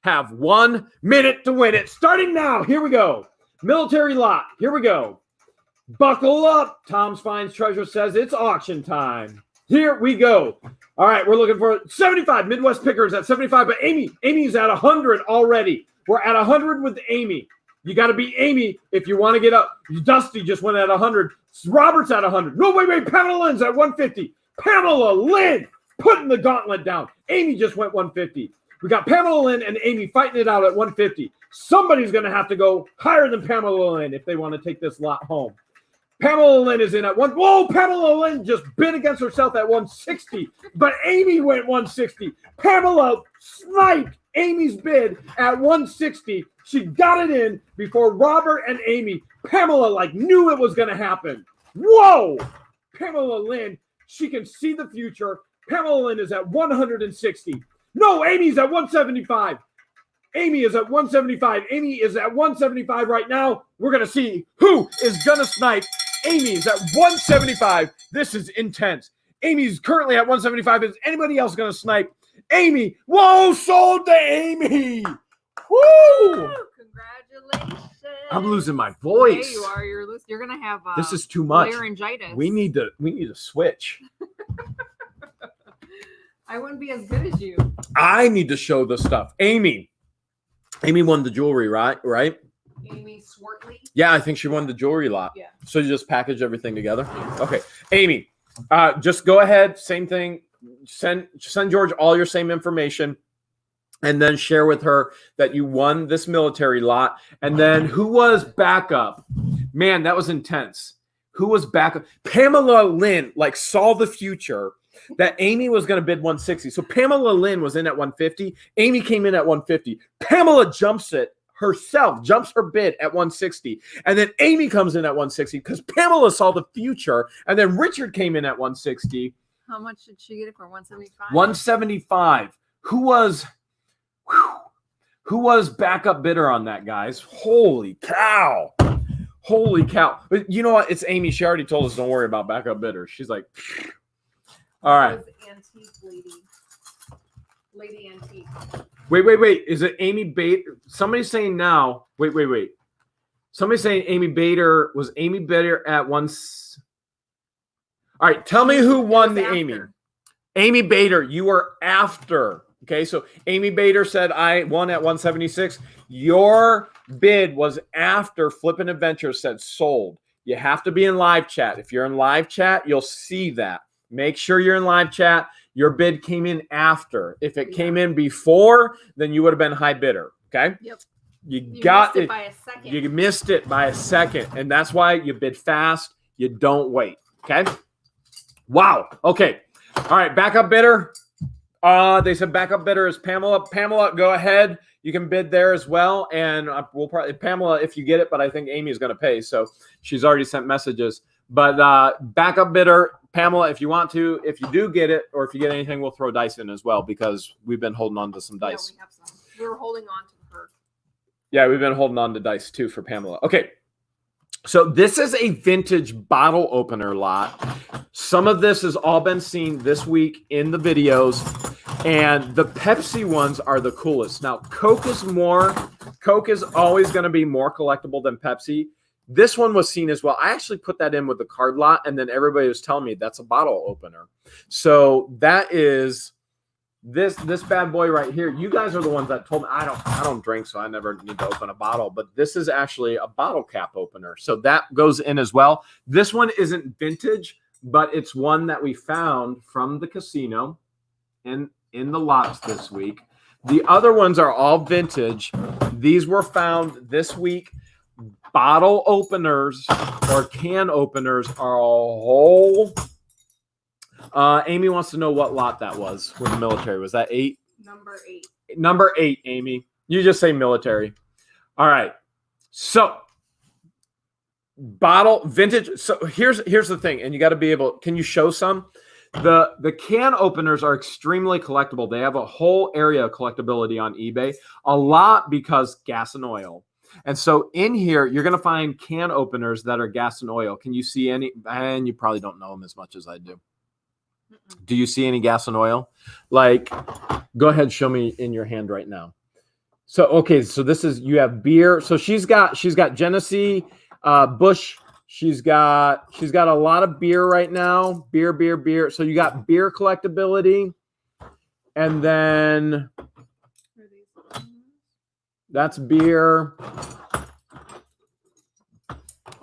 have 1 minute to win it. Starting now, here we go. Military lot, here we go. Buckle up. Tom's Finds Treasure says it's auction time. Here we go. All right, we're looking for 75. Midwest Pickers at 75, but Amy's at 100 already. We're at 100 with Amy. You got to beat Amy if you want to get up. Dusty just went at 100. Robert's at 100. No, wait. Pamela Lynn's at 150. Pamela Lynn putting the gauntlet down. Amy just went 150. We got Pamela Lynn and Amy fighting it out at 150. Somebody's going to have to go higher than Pamela Lynn if they want to take this lot home. Pamela Lynn is in at 1. Whoa, Pamela Lynn just bid against herself at 160, but Amy went 160. Pamela sniped Amy's bid at 160. She got it in before Robert and Amy. Pamela knew it was going to happen. Whoa! Pamela Lynn, she can see the future. Pamela Lynn is at 160. No, Amy's at 175. Amy is at 175. Amy is at 175 right now. We're going to see who is going to snipe. Amy's at 175. This is intense. Amy's currently at 175. Is anybody else going to snipe? Amy. Whoa, sold to Amy. Woo! Congratulations. I'm losing my voice. There you are. You're going to have this is too much. laryngitis. We need to switch. I wouldn't be as good as you. I need to show the stuff. Amy won the jewelry, right? Amy Swartley. Yeah, I think she won the jewelry lot. Yeah. So you just package everything together? Okay. Amy, just go ahead. Same thing. Send George all your same information and then share with her that you won this military lot. And then who was backup? Man, that was intense. Who was backup? Pamela Lynn saw the future that Amy was going to bid 160. So Pamela Lynn was in at 150. Amy came in at 150. Pamela jumps her bid at 160. And then Amy comes in at 160 because Pamela saw the future. And then Richard came in at 160. How much did she get it for? 175? 175. Who was backup bidder on that, guys? Holy cow. But you know what? It's Amy. She already told us don't worry about backup bidders. She's like, all right. Antique lady antique. Wait. Is it Amy Bader? Somebody's saying now. Wait. Somebody's saying Amy Bader. Was Amy Bader at once? All right. Tell me who won the Amy. Amy Bader, you were after. Okay. So Amy Bader said I won at 176. Your bid was after Flippin' Adventure said sold. You have to be in live chat. If you're in live chat, you'll see that. Make sure you're in live chat. Your bid came in after. If it came in before, then you would have been high bidder. Okay? Yep. You got missed it by a second. You missed it by a second. And that's why you bid fast. You don't wait. Okay? Wow. Okay. All right. Backup bidder. They said backup bidder is Pamela. Pamela, go ahead. You can bid there as well. And we'll probably, Pamela, if you get it, but I think Amy is going to pay. So she's already sent messages. But backup bidder, Pamela, if you want to, if you do get it, or if you get anything, we'll throw dice in as well because we've been holding on to some dice. Yeah, we have some. We were holding on to her. Yeah, we've been holding on to dice too for Pamela. Okay. So this is a vintage bottle opener lot. Some of this has all been seen this week in the videos. And the Pepsi ones are the coolest. Now, Coke is always going to be more collectible than Pepsi. This one was seen as well. I actually put that in with the card lot, and then everybody was telling me that's a bottle opener. So that is this bad boy right here. You guys are the ones that told me I don't drink, so I never need to open a bottle. But this is actually a bottle cap opener. So that goes in as well. This one isn't vintage, but it's one that we found from the casino in the lots this week. The other ones are all vintage. These were found this week. Bottle openers or can openers are a whole. Amy wants to know what lot that was with the military. Was that 8? Number 8. Number 8, Amy. You just say military. All right. So bottle vintage. So here's the thing, and you got to be able. Can you show some? The can openers are extremely collectible. They have a whole area of collectability on eBay. A lot because gas and oil. And so in here, you're going to find can openers that are gas and oil. Can you see any? And you probably don't know them as much as I do. Do you see any gas and oil? Like, go ahead, show me in your hand right now. So, okay, so this is, you have beer. So she's got Genesee, Bush. She's got a lot of beer right now. Beer. So you got beer collectability. And then that's beer.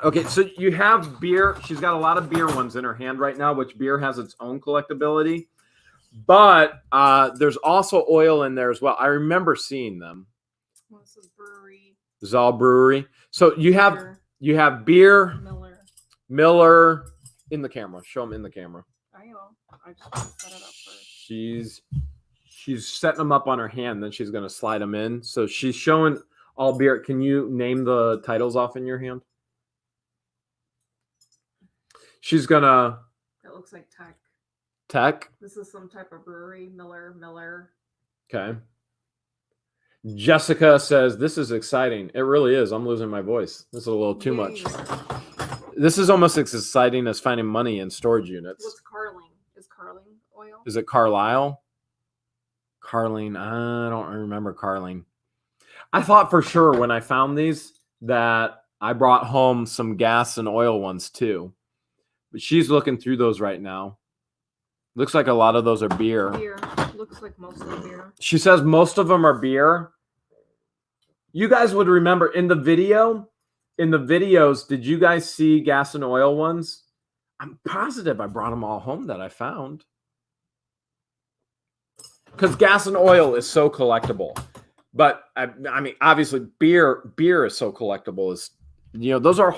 Okay, so you have beer. She's got a lot of beer ones in her hand right now, which beer has its own collectability. But there's also oil in there as well. I remember seeing them. Well, this is brewery. This is all brewery. So you have beer, Miller in the camera. Show them in the camera. I know. I just want to set it up first. She's setting them up on her hand. Then she's going to slide them in. So she's showing all beer. Can you name the titles off in your hand? She's going to. It looks like Tech. Tech. This is some type of brewery. Miller. Okay. Jessica says, this is exciting. It really is. I'm losing my voice. This is a little too much. This is almost as exciting as finding money in storage units. What's Carling? Is Carling oil? Is it Carlisle? Carling. I don't remember Carling. I thought for sure when I found these that I brought home some gas and oil ones too. But she's looking through those right now. Looks like a lot of those are beer. Beer. Looks like mostly beer. She says most of them are beer. You guys would remember in the videos, did you guys see gas and oil ones? I'm positive I brought them all home that I found. Because gas and oil is so collectible. But I mean, obviously beer is so collectible. Those are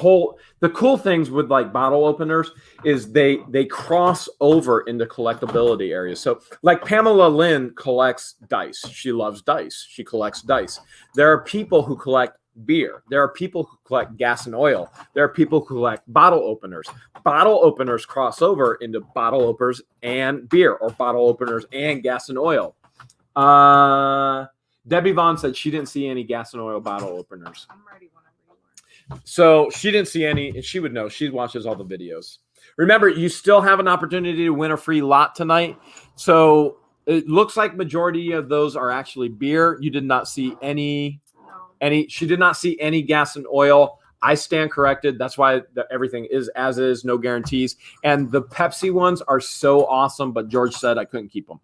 the cool things with like bottle openers is they cross over into collectability areas. So like Pamela Lynn collects dice. She loves dice. She collects dice. There are people who collect beer. There are people who collect gas and oil. There are people who collect bottle openers. Bottle openers cross over into bottle openers and beer, or bottle openers and gas and oil. Debbie Vaughn said she didn't see any gas and oil bottle openers. I'm ready whenever you are. So she didn't see any, and she would know. She watches all the videos. Remember, you still have an opportunity to win a free lot tonight. So it looks like majority of those are actually beer. You did not see any. She did not see any gas and oil. I stand corrected. That's why everything is as is, no guarantees. And the Pepsi ones are so awesome, but George said I couldn't keep them.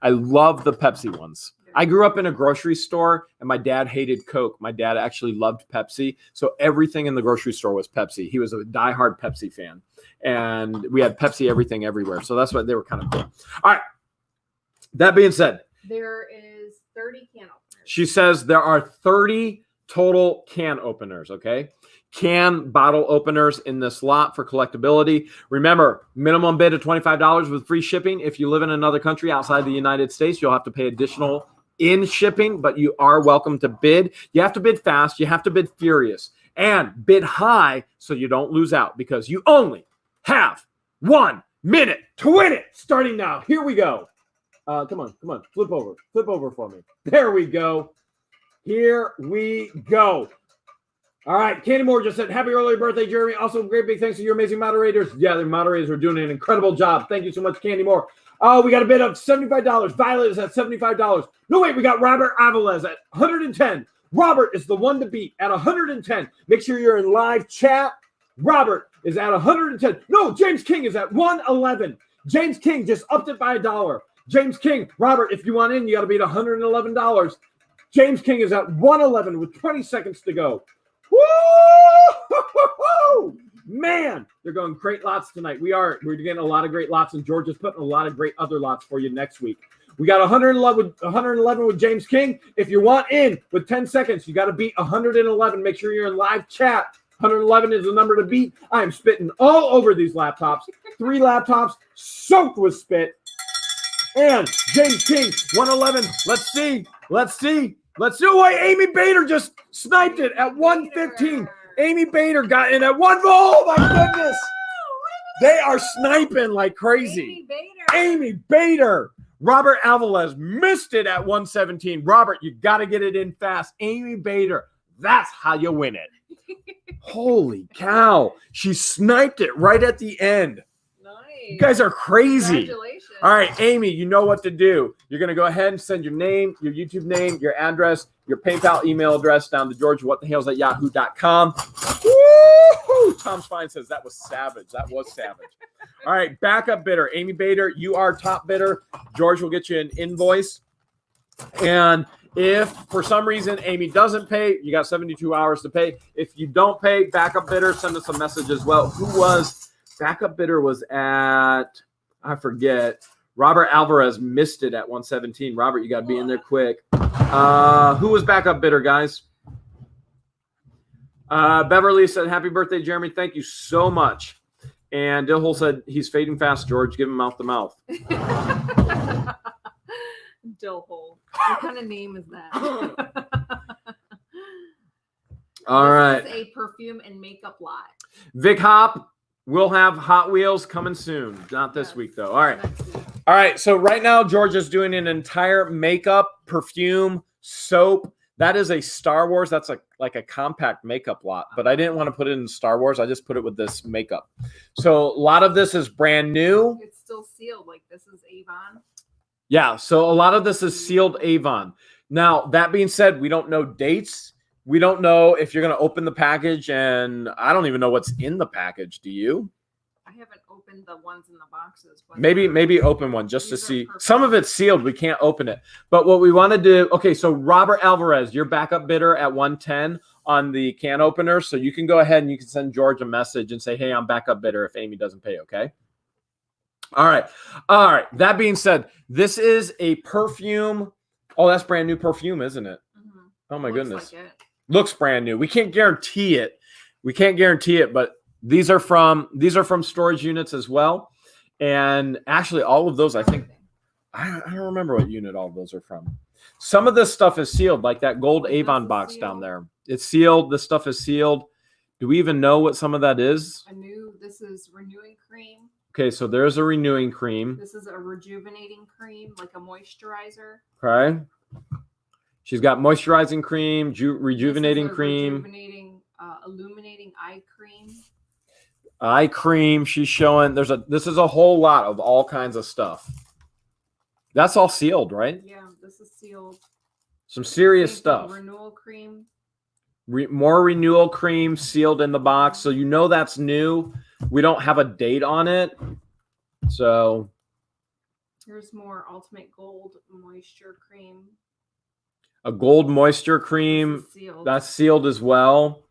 I love the Pepsi ones. I grew up in a grocery store, and my dad hated Coke. My dad actually loved Pepsi, so everything in the grocery store was Pepsi. He was a diehard Pepsi fan, and we had Pepsi everything everywhere. So that's why they were kind of cool. All right. That being said, there is 30 can openers. She says there are 30 total can openers, okay? Can bottle openers in this lot for collectability. Remember, minimum bid of $25 with free shipping. If you live in another country outside the United States, you'll have to pay additional in shipping, but you are welcome to bid. You have to bid fast. You have to bid furious. And bid high so you don't lose out, because you only have 1 minute to win it. Starting now. Here we go. Come on. Flip over for me. There we go. Here we go. All right. Candy Moore just said, happy early birthday, Jeremy. Also, great big thanks to your amazing moderators. Yeah, the moderators are doing an incredible job. Thank you so much, Candy Moore. Oh, we got a bid of $75. Violet is at $75. No, wait, we got Robert Avilés at 110. Robert is the one to beat at 110. Make sure you're in live chat. Robert is at 110. No, James King is at 111. James King just upped it by $1. James King, Robert, if you want in, you got to beat $111. James King is at 111 with 20 seconds to go. Woo! Man, they're going great lots tonight. We're getting a lot of great lots, and George is putting a lot of great other lots for you next week. We got 111 with James King. If you want in with 10 seconds, you got to beat 111. Make sure you're in live chat. 111 is the number to beat. I am spitting all over these laptops. 3 laptops soaked with spit. And James King, 111. Let's see. Wait, Amy Bader just sniped it at 115. Amy Bader got in at 1. Oh, my goodness. They are sniping like crazy. Amy Bader. Robert Avilés missed it at 117. Robert, you got to get it in fast. Amy Bader, that's how you win it. Holy cow. She sniped it right at the end. Nice. You guys are crazy. Congratulations. All right, Amy, you know what to do. You're going to go ahead and send your name, your YouTube name, your address, your PayPal email address down to georgewhatthehales@yahoo.com. Woo-hoo! Tom Spine says that was savage. That was savage. All right, backup bidder. Amy Bader, you are top bidder. George will get you an invoice. And if for some reason Amy doesn't pay, you got 72 hours to pay. If you don't pay, backup bidder, send us a message as well. Who was backup bidder was at, I forget. Robert Alvarez missed it at 117. Robert, you got to be in there quick. Who was backup bidder, guys? Beverly said, happy birthday, Jeremy. Thank you so much. And Dillhole said, he's fading fast, George. Give him mouth to mouth. Dillhole. What kind of name is that? All right. This is a perfume and makeup lot. Vic Hop will have Hot Wheels coming soon. Not this week, though. All right. All right. So right now, George is doing an entire makeup, perfume, soap. That is a Star Wars. That's like a compact makeup lot. But I didn't want to put it in Star Wars. I just put it with this makeup. So a lot of this is brand new. It's still sealed. Like this is Avon. Yeah. So a lot of this is sealed Avon. Now, that being said, we don't know dates. We don't know if you're going to open the package, and I don't even know what's in the package. Do you? I haven't opened the ones in the boxes. Maybe open one just to see. Some of it's sealed. We can't open it. But what we want to do, okay, so Robert Alvarez, your backup bidder at 110 on the can opener. So you can go ahead and you can send George a message and say, hey, I'm backup bidder if Amy doesn't pay, okay? All right. That being said, this is a perfume. Oh, that's brand new perfume, isn't it? Mm-hmm. Oh, my goodness. Like looks brand new. We can't guarantee it. But these are from storage units as well. And actually, all of those, I think, I don't remember what unit all of those are from. Some of this stuff is sealed, like that gold Avon box down there. It's sealed. This stuff is sealed. Do we even know what some of that is? This is renewing cream. Okay, so there's a renewing cream. This is a rejuvenating cream, like a moisturizer. Okay. She's got moisturizing cream, rejuvenating cream. Illuminating eye cream. Eye cream. She's showing this is a whole lot of all kinds of stuff. That's all sealed, right? Yeah, this is sealed. Some serious stuff. Renewal cream. More renewal cream sealed in the box. So you know that's new. We don't have a date on it. So here's more Ultimate Gold Moisture Cream. A gold moisture cream. That's sealed as well.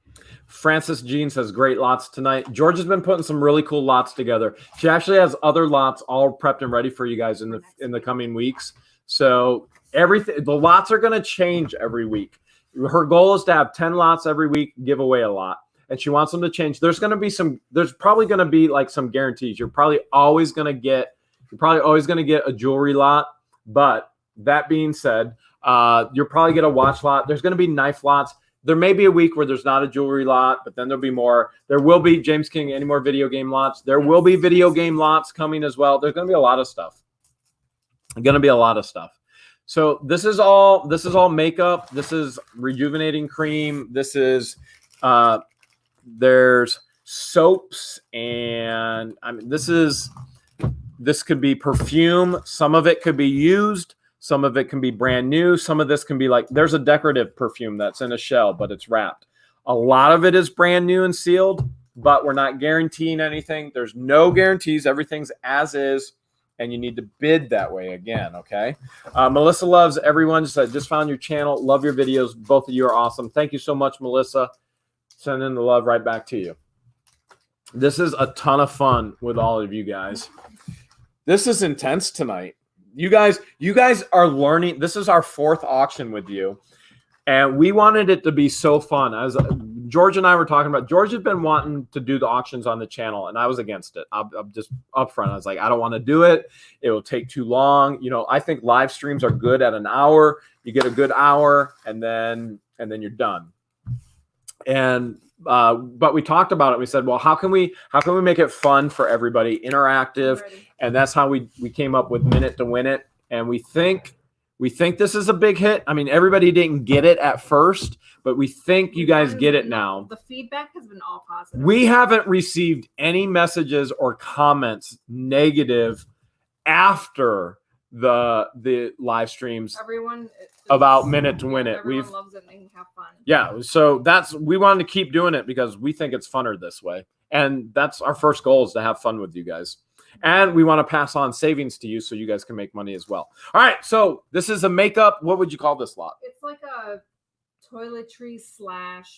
Francis Jean says great lots tonight. George has been putting some really cool lots together. She actually has other lots all prepped and ready for you guys in the coming weeks. So the lots are going to change every week. Her goal is to have 10 lots every week, give away a lot. And she wants them to change. There's probably going to be like some guarantees. You're probably always going to get a jewelry lot. But that being said, you'll probably get a watch lot. There's going to be knife lots. There may be a week where there's not a jewelry lot, but then there'll be more. There will be, James King, any more video game lots. There will be video game lots coming as well. There's going to be a lot of stuff. So this is all makeup. This is rejuvenating cream. This is there's soaps, and I mean this is This could be perfume. Some of it could be used. Some of it can be brand new. Some of this can be like, there's a decorative perfume that's in a shell, but it's wrapped. A lot of it is brand new and sealed, but we're not guaranteeing anything. There's no guarantees. Everything's as is, and you need to bid that way again, okay? Melissa loves everyone. Just found your channel. Love your videos. Both of you are awesome. Thank you so much, Melissa. Sending the love right back to you. This is a ton of fun with all of you guys. This is intense tonight. You guys are learning. This is our 4th auction with you. And we wanted it to be so fun. George and I were talking about, George had been wanting to do the auctions on the channel, and I was against it. I'm just upfront. I was like, I don't want to do it. It will take too long. You know, I think live streams are good at an hour. You get a good hour, and then you're done. And but we talked about it. We said, well, how can we make it fun for everybody, interactive? And that's how we came up with Minute to Win It. And we think this is a big hit. I mean, everybody didn't get it at first, but we think you guys get it now. The feedback has been all positive. We haven't received any messages or comments negative after the live streams. Everyone about Minute to Win It. Everyone loves it and they can have fun. Yeah, so we wanted to keep doing it because we think it's funner this way. And that's our first goal, is to have fun with you guys. And we want to pass on savings to you so you guys can make money as well. All right, so this is a makeup. What would you call this lot? It's like a toiletry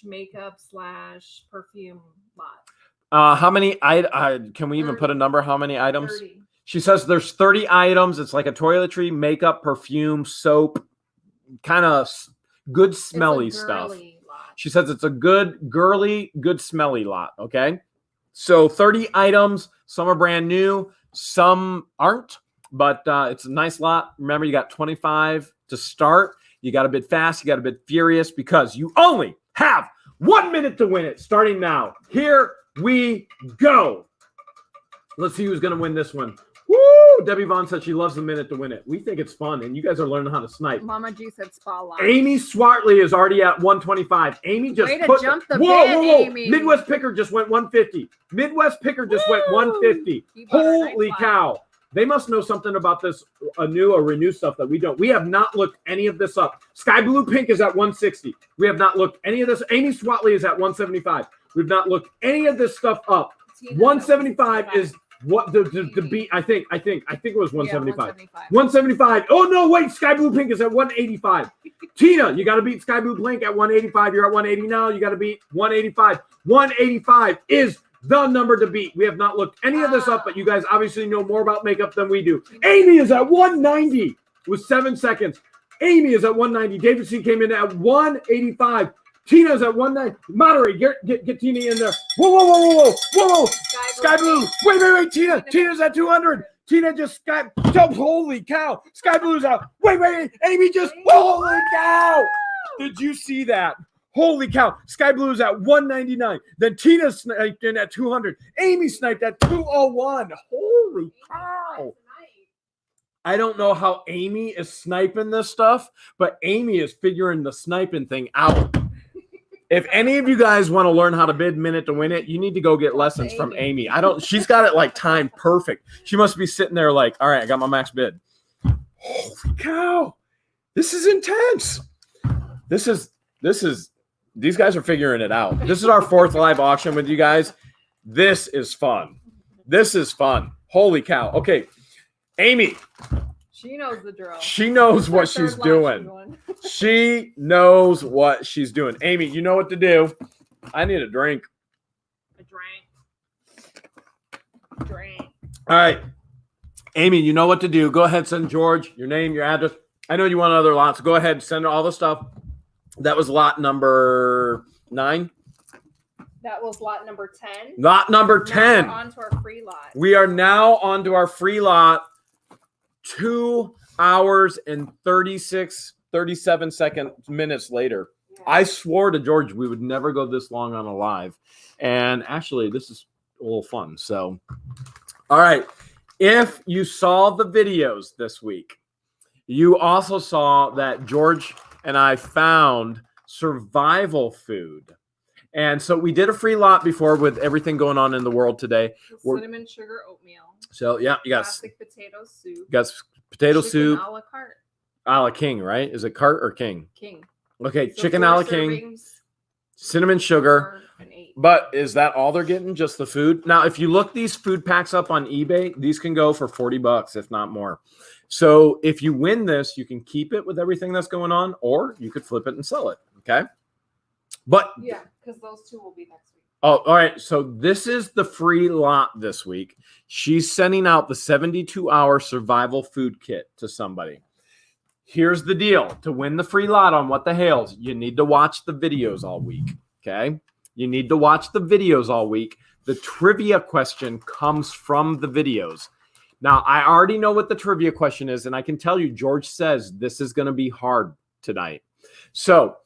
/ makeup / perfume lot. How many? Can we even put a number? How many items? 30. She says there's 30 items. It's like a toiletry, makeup, perfume, soap, kind of good smelly stuff. Lot. She says it's a good girly, good smelly lot. Okay. So 30 items. Some are brand new. Some aren't, but it's a nice lot. Remember, you got 25 to start. You got to bid fast. You got to bid furious because you only have 1 minute to win it starting now. Here we go. Let's see who's going to win this one. Woo! Debbie Vaughn said she loves the minute to win it. We think it's fun, and you guys are learning how to snipe. Mama G said spotlight. Amy Swartley is already at 125. Amy just jump the whoa. Amy. Midwest Picker just went 150. Midwest Picker just went 150. Holy cow. They must know something about this new or renew stuff that we don't. We have not looked any of this up. Sky Blue Pink is at 160. We have not looked any of this. Amy Swartley is at 175. We've not looked any of this stuff up. 175 is what the beat. I think it was 175. 175. Oh no, wait, Sky Blue Pink is at 185. Tina, you got to beat Sky Blue Pink at 185. You're at 180 now. You got to beat 185. 185 is the number to beat. We have not looked any of this up, but you guys obviously know more about makeup than we do. Amy is at 190 with 7 seconds. Amy is at 190. David C came in at 185. Tina's at 190. Moderate, get Tina in there. Whoa. Sky Blue. Wait. Tina's at 200. Tina just holy cow. Sky Blue's out. Wait. Amy just, holy cow. Did you see that? Holy cow. Sky Blue's at 199. Then Tina sniped in at 200. Amy sniped at 201. Holy cow. I don't know how Amy is sniping this stuff, but Amy is figuring the sniping thing out. If any of you guys want to learn how to bid minute to win it, you need to go get lessons from Amy. She's got it like timed perfect. She must be sitting there like, all right, I got my max bid. Holy cow. This is intense. These guys are figuring it out. This is our 4th live auction with you guys. This is fun. Holy cow. Okay. Amy. She knows the drill. She knows what she's doing. She knows what she's doing. Amy, you know what to do. I need a drink. Drink. All right. Amy, you know what to do. Go ahead, send George your name, your address. I know you want other lots. Go ahead, send all the stuff. That was lot number 9. That was lot number 10. Lot number 10. We're on to our free lot. We are now on to our free lot. 2 hours and 37 minutes later. Yeah. I swore to George we would never go this long on a live. And actually, this is a little fun. So, all right. If you saw the videos this week, you also saw that George and I found survival food. And so we did a free lot before with everything going on in the world today. Cinnamon sugar oatmeal. So yeah, you got classic potato soup. Got potato chicken soup. A la carte. A la king, right? Is it cart or king? King. Okay, So chicken 4 a la king, servings, cinnamon sugar. 4 and 8. But is that all they're getting? Just the food? Now, if you look these food packs up on eBay, these can go for $40, if not more. So if you win this, you can keep it with everything that's going on, or you could flip it and sell it. Okay. But Yeah, because those 2 will be next week. oh, all right. So this is the free lot this week. She's sending out the 72-hour survival food kit to somebody. Here's the deal. To win the free lot on What the Hales, you need to watch the videos all week. Okay? You need to watch the videos all week. The trivia question comes from the videos. Now, I already know what the trivia question is, and I can tell you, George says this is going to be hard tonight. So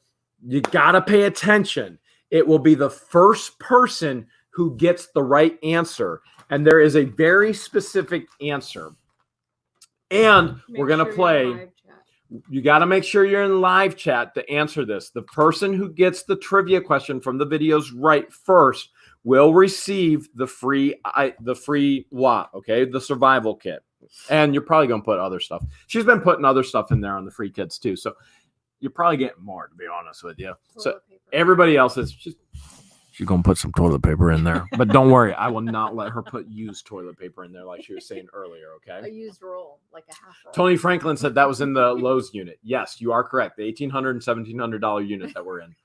you got to pay attention. It will be the first person who gets the right answer. And there is a very specific answer. And we're going to play. You got to make sure you're in live chat to answer this. The person who gets the trivia question from the videos right first will receive the free lot, okay? The survival kit. And you're probably going to put other stuff. She's been putting other stuff in there on the free kits too. So you're probably getting more, to be honest with you. So everybody else is just, she's going to put some toilet paper in there. But don't worry, I will not let her put used toilet paper in there like she was saying earlier, okay? A used roll, like a half roll. Tony Franklin said that was in the Lowe's unit. Yes, you are correct. The $1,800 and $1,700 unit that we're in.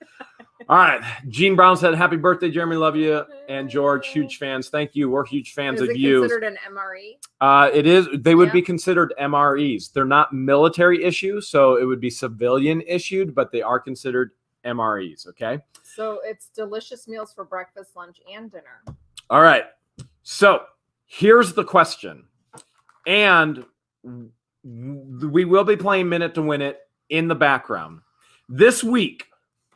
All right. Gene Brown said, happy birthday, Jeremy. Love you. And George, huge fans. Thank you. We're huge fans of you. Is it considered an MRE? It is. They would be considered MREs. They're not military issues, so it would be civilian issued, but they are considered MREs, okay? So it's delicious meals for breakfast, lunch, and dinner. All right. So here's the question. And we will be playing Minute to Win It in the background. This week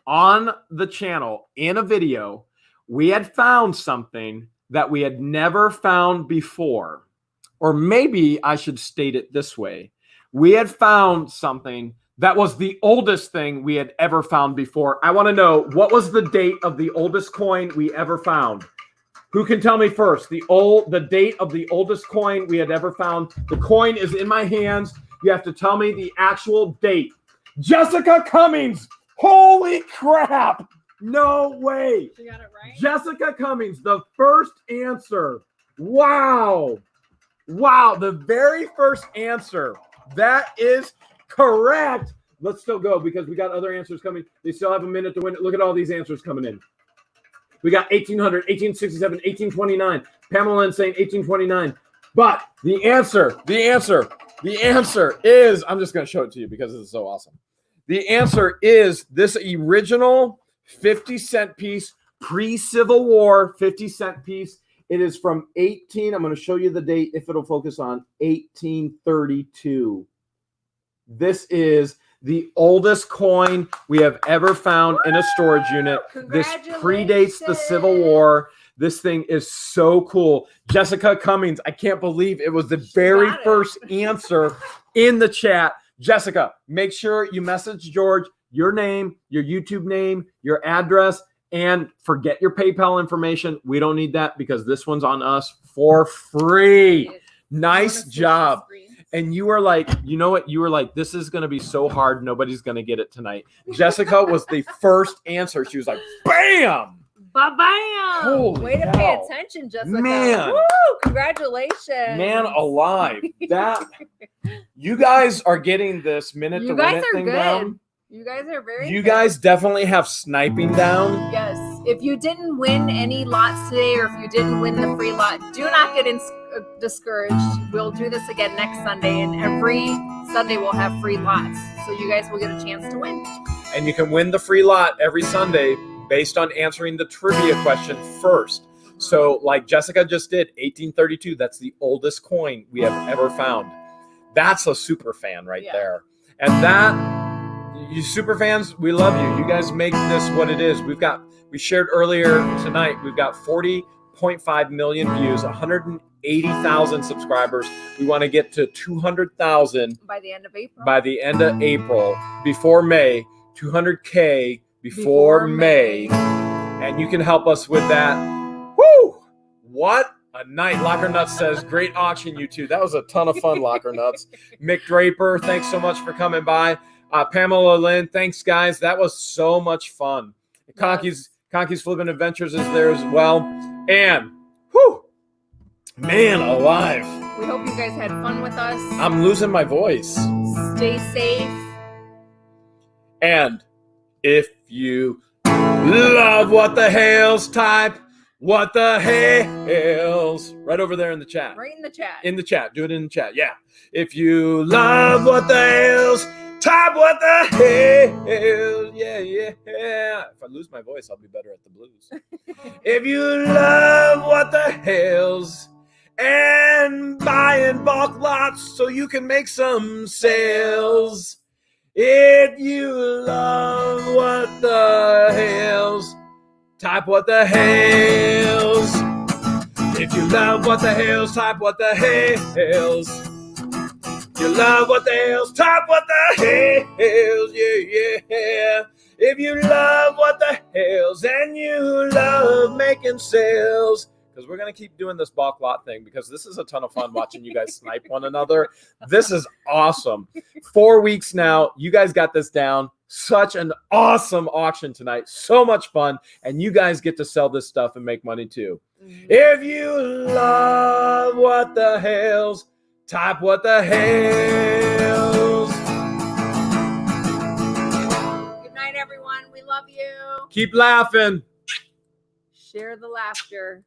on the channel, in a video, we had found something that we had never found before. Or maybe I should state it this way. We had found something that was the oldest thing we had ever found before. I want to know, what was the date of the oldest coin we ever found? Who can tell me first? The date of the oldest coin we had ever found. The coin is in my hands. You have to tell me the actual date. Jessica Cummings. Holy crap. No way. You got it right? Jessica Cummings, the first answer. Wow. Wow, the very first answer. That is correct. Let's still go because we got other answers coming. They still have a minute to win it. Look at all these answers coming in. We got 1800, 1867, 1829. Pamela saying 1829. But the answer is, I'm just going to show it to you because this is so awesome. The answer is this original 50-cent piece, pre-Civil War 50-cent piece. It is from I'm going to show you the date if it'll focus on 1832. This is the oldest coin we have ever found in a storage unit. This predates the Civil War. This thing is so cool. Jessica Cummings, I can't believe it was the very first answer in the chat. Jessica, make sure you message George your name, your YouTube name, your address, and forget your PayPal information. We don't need that because this one's on us for free. Nice job. And you were like, you know what? You were like, this is going to be so hard. Nobody's going to get it tonight. Jessica was the first answer. She was like, bam. Ba-bam. Holy Way to pay attention, Jessica. Man. Woo, congratulations. Man alive. You guys are getting this minute to win it thing down. You guys are very You good. guys definitely have sniping down. Yes. If you didn't win any lots today or if you didn't win the free lot, do not get discouraged. We'll do this again next Sunday, and every Sunday we'll have free lots. So you guys will get a chance to win. And you can win the free lot every Sunday based on answering the trivia question first. So like Jessica just did, 1832, that's the oldest coin we have ever found. That's a super fan right there. And that, you super fans, we love you. You guys make this what it is. We shared earlier tonight, we've got 40.5 million views, 180,000 subscribers. We want to get to 200,000 by the end of April. By the end of April, before May, 200K before May. and you can help us with that. Woo! What a night. Locker Nuts says, great auction, you two. That was a ton of fun, Locker Nuts. Mick Draper, thanks so much for coming by. Pamela Lynn, thanks, guys. That was so much fun. Conky's Flippin' Adventures is there as well. And, whew, man alive. We hope you guys had fun with us. I'm losing my voice. Stay safe. And if you love what the Hales, type what the Hales right over there in the chat. Right in the chat. In the chat. Do it in the chat. Yeah. If you love what the Hales, type what the Hales. Yeah, yeah, yeah. If I lose my voice, I'll be better at the blues. If you love what the Hales, and buy in bulk lots so you can make some sales. If you love what the Hales, type what the Hales. If you love what the Hales, type what the Hales. You love what the Hales, type what the Hales. Yeah, yeah. If you love what the Hales and you love making sales, because we're going to keep doing this bulk lot thing because this is a ton of fun watching you guys snipe one another. This is awesome. 4 weeks now. You guys got this down. Such an awesome auction tonight. So much fun. And you guys get to sell this stuff and make money too. If you love what the Hales, type what the Hales. Good night, everyone. We love you. Keep laughing. Share the laughter.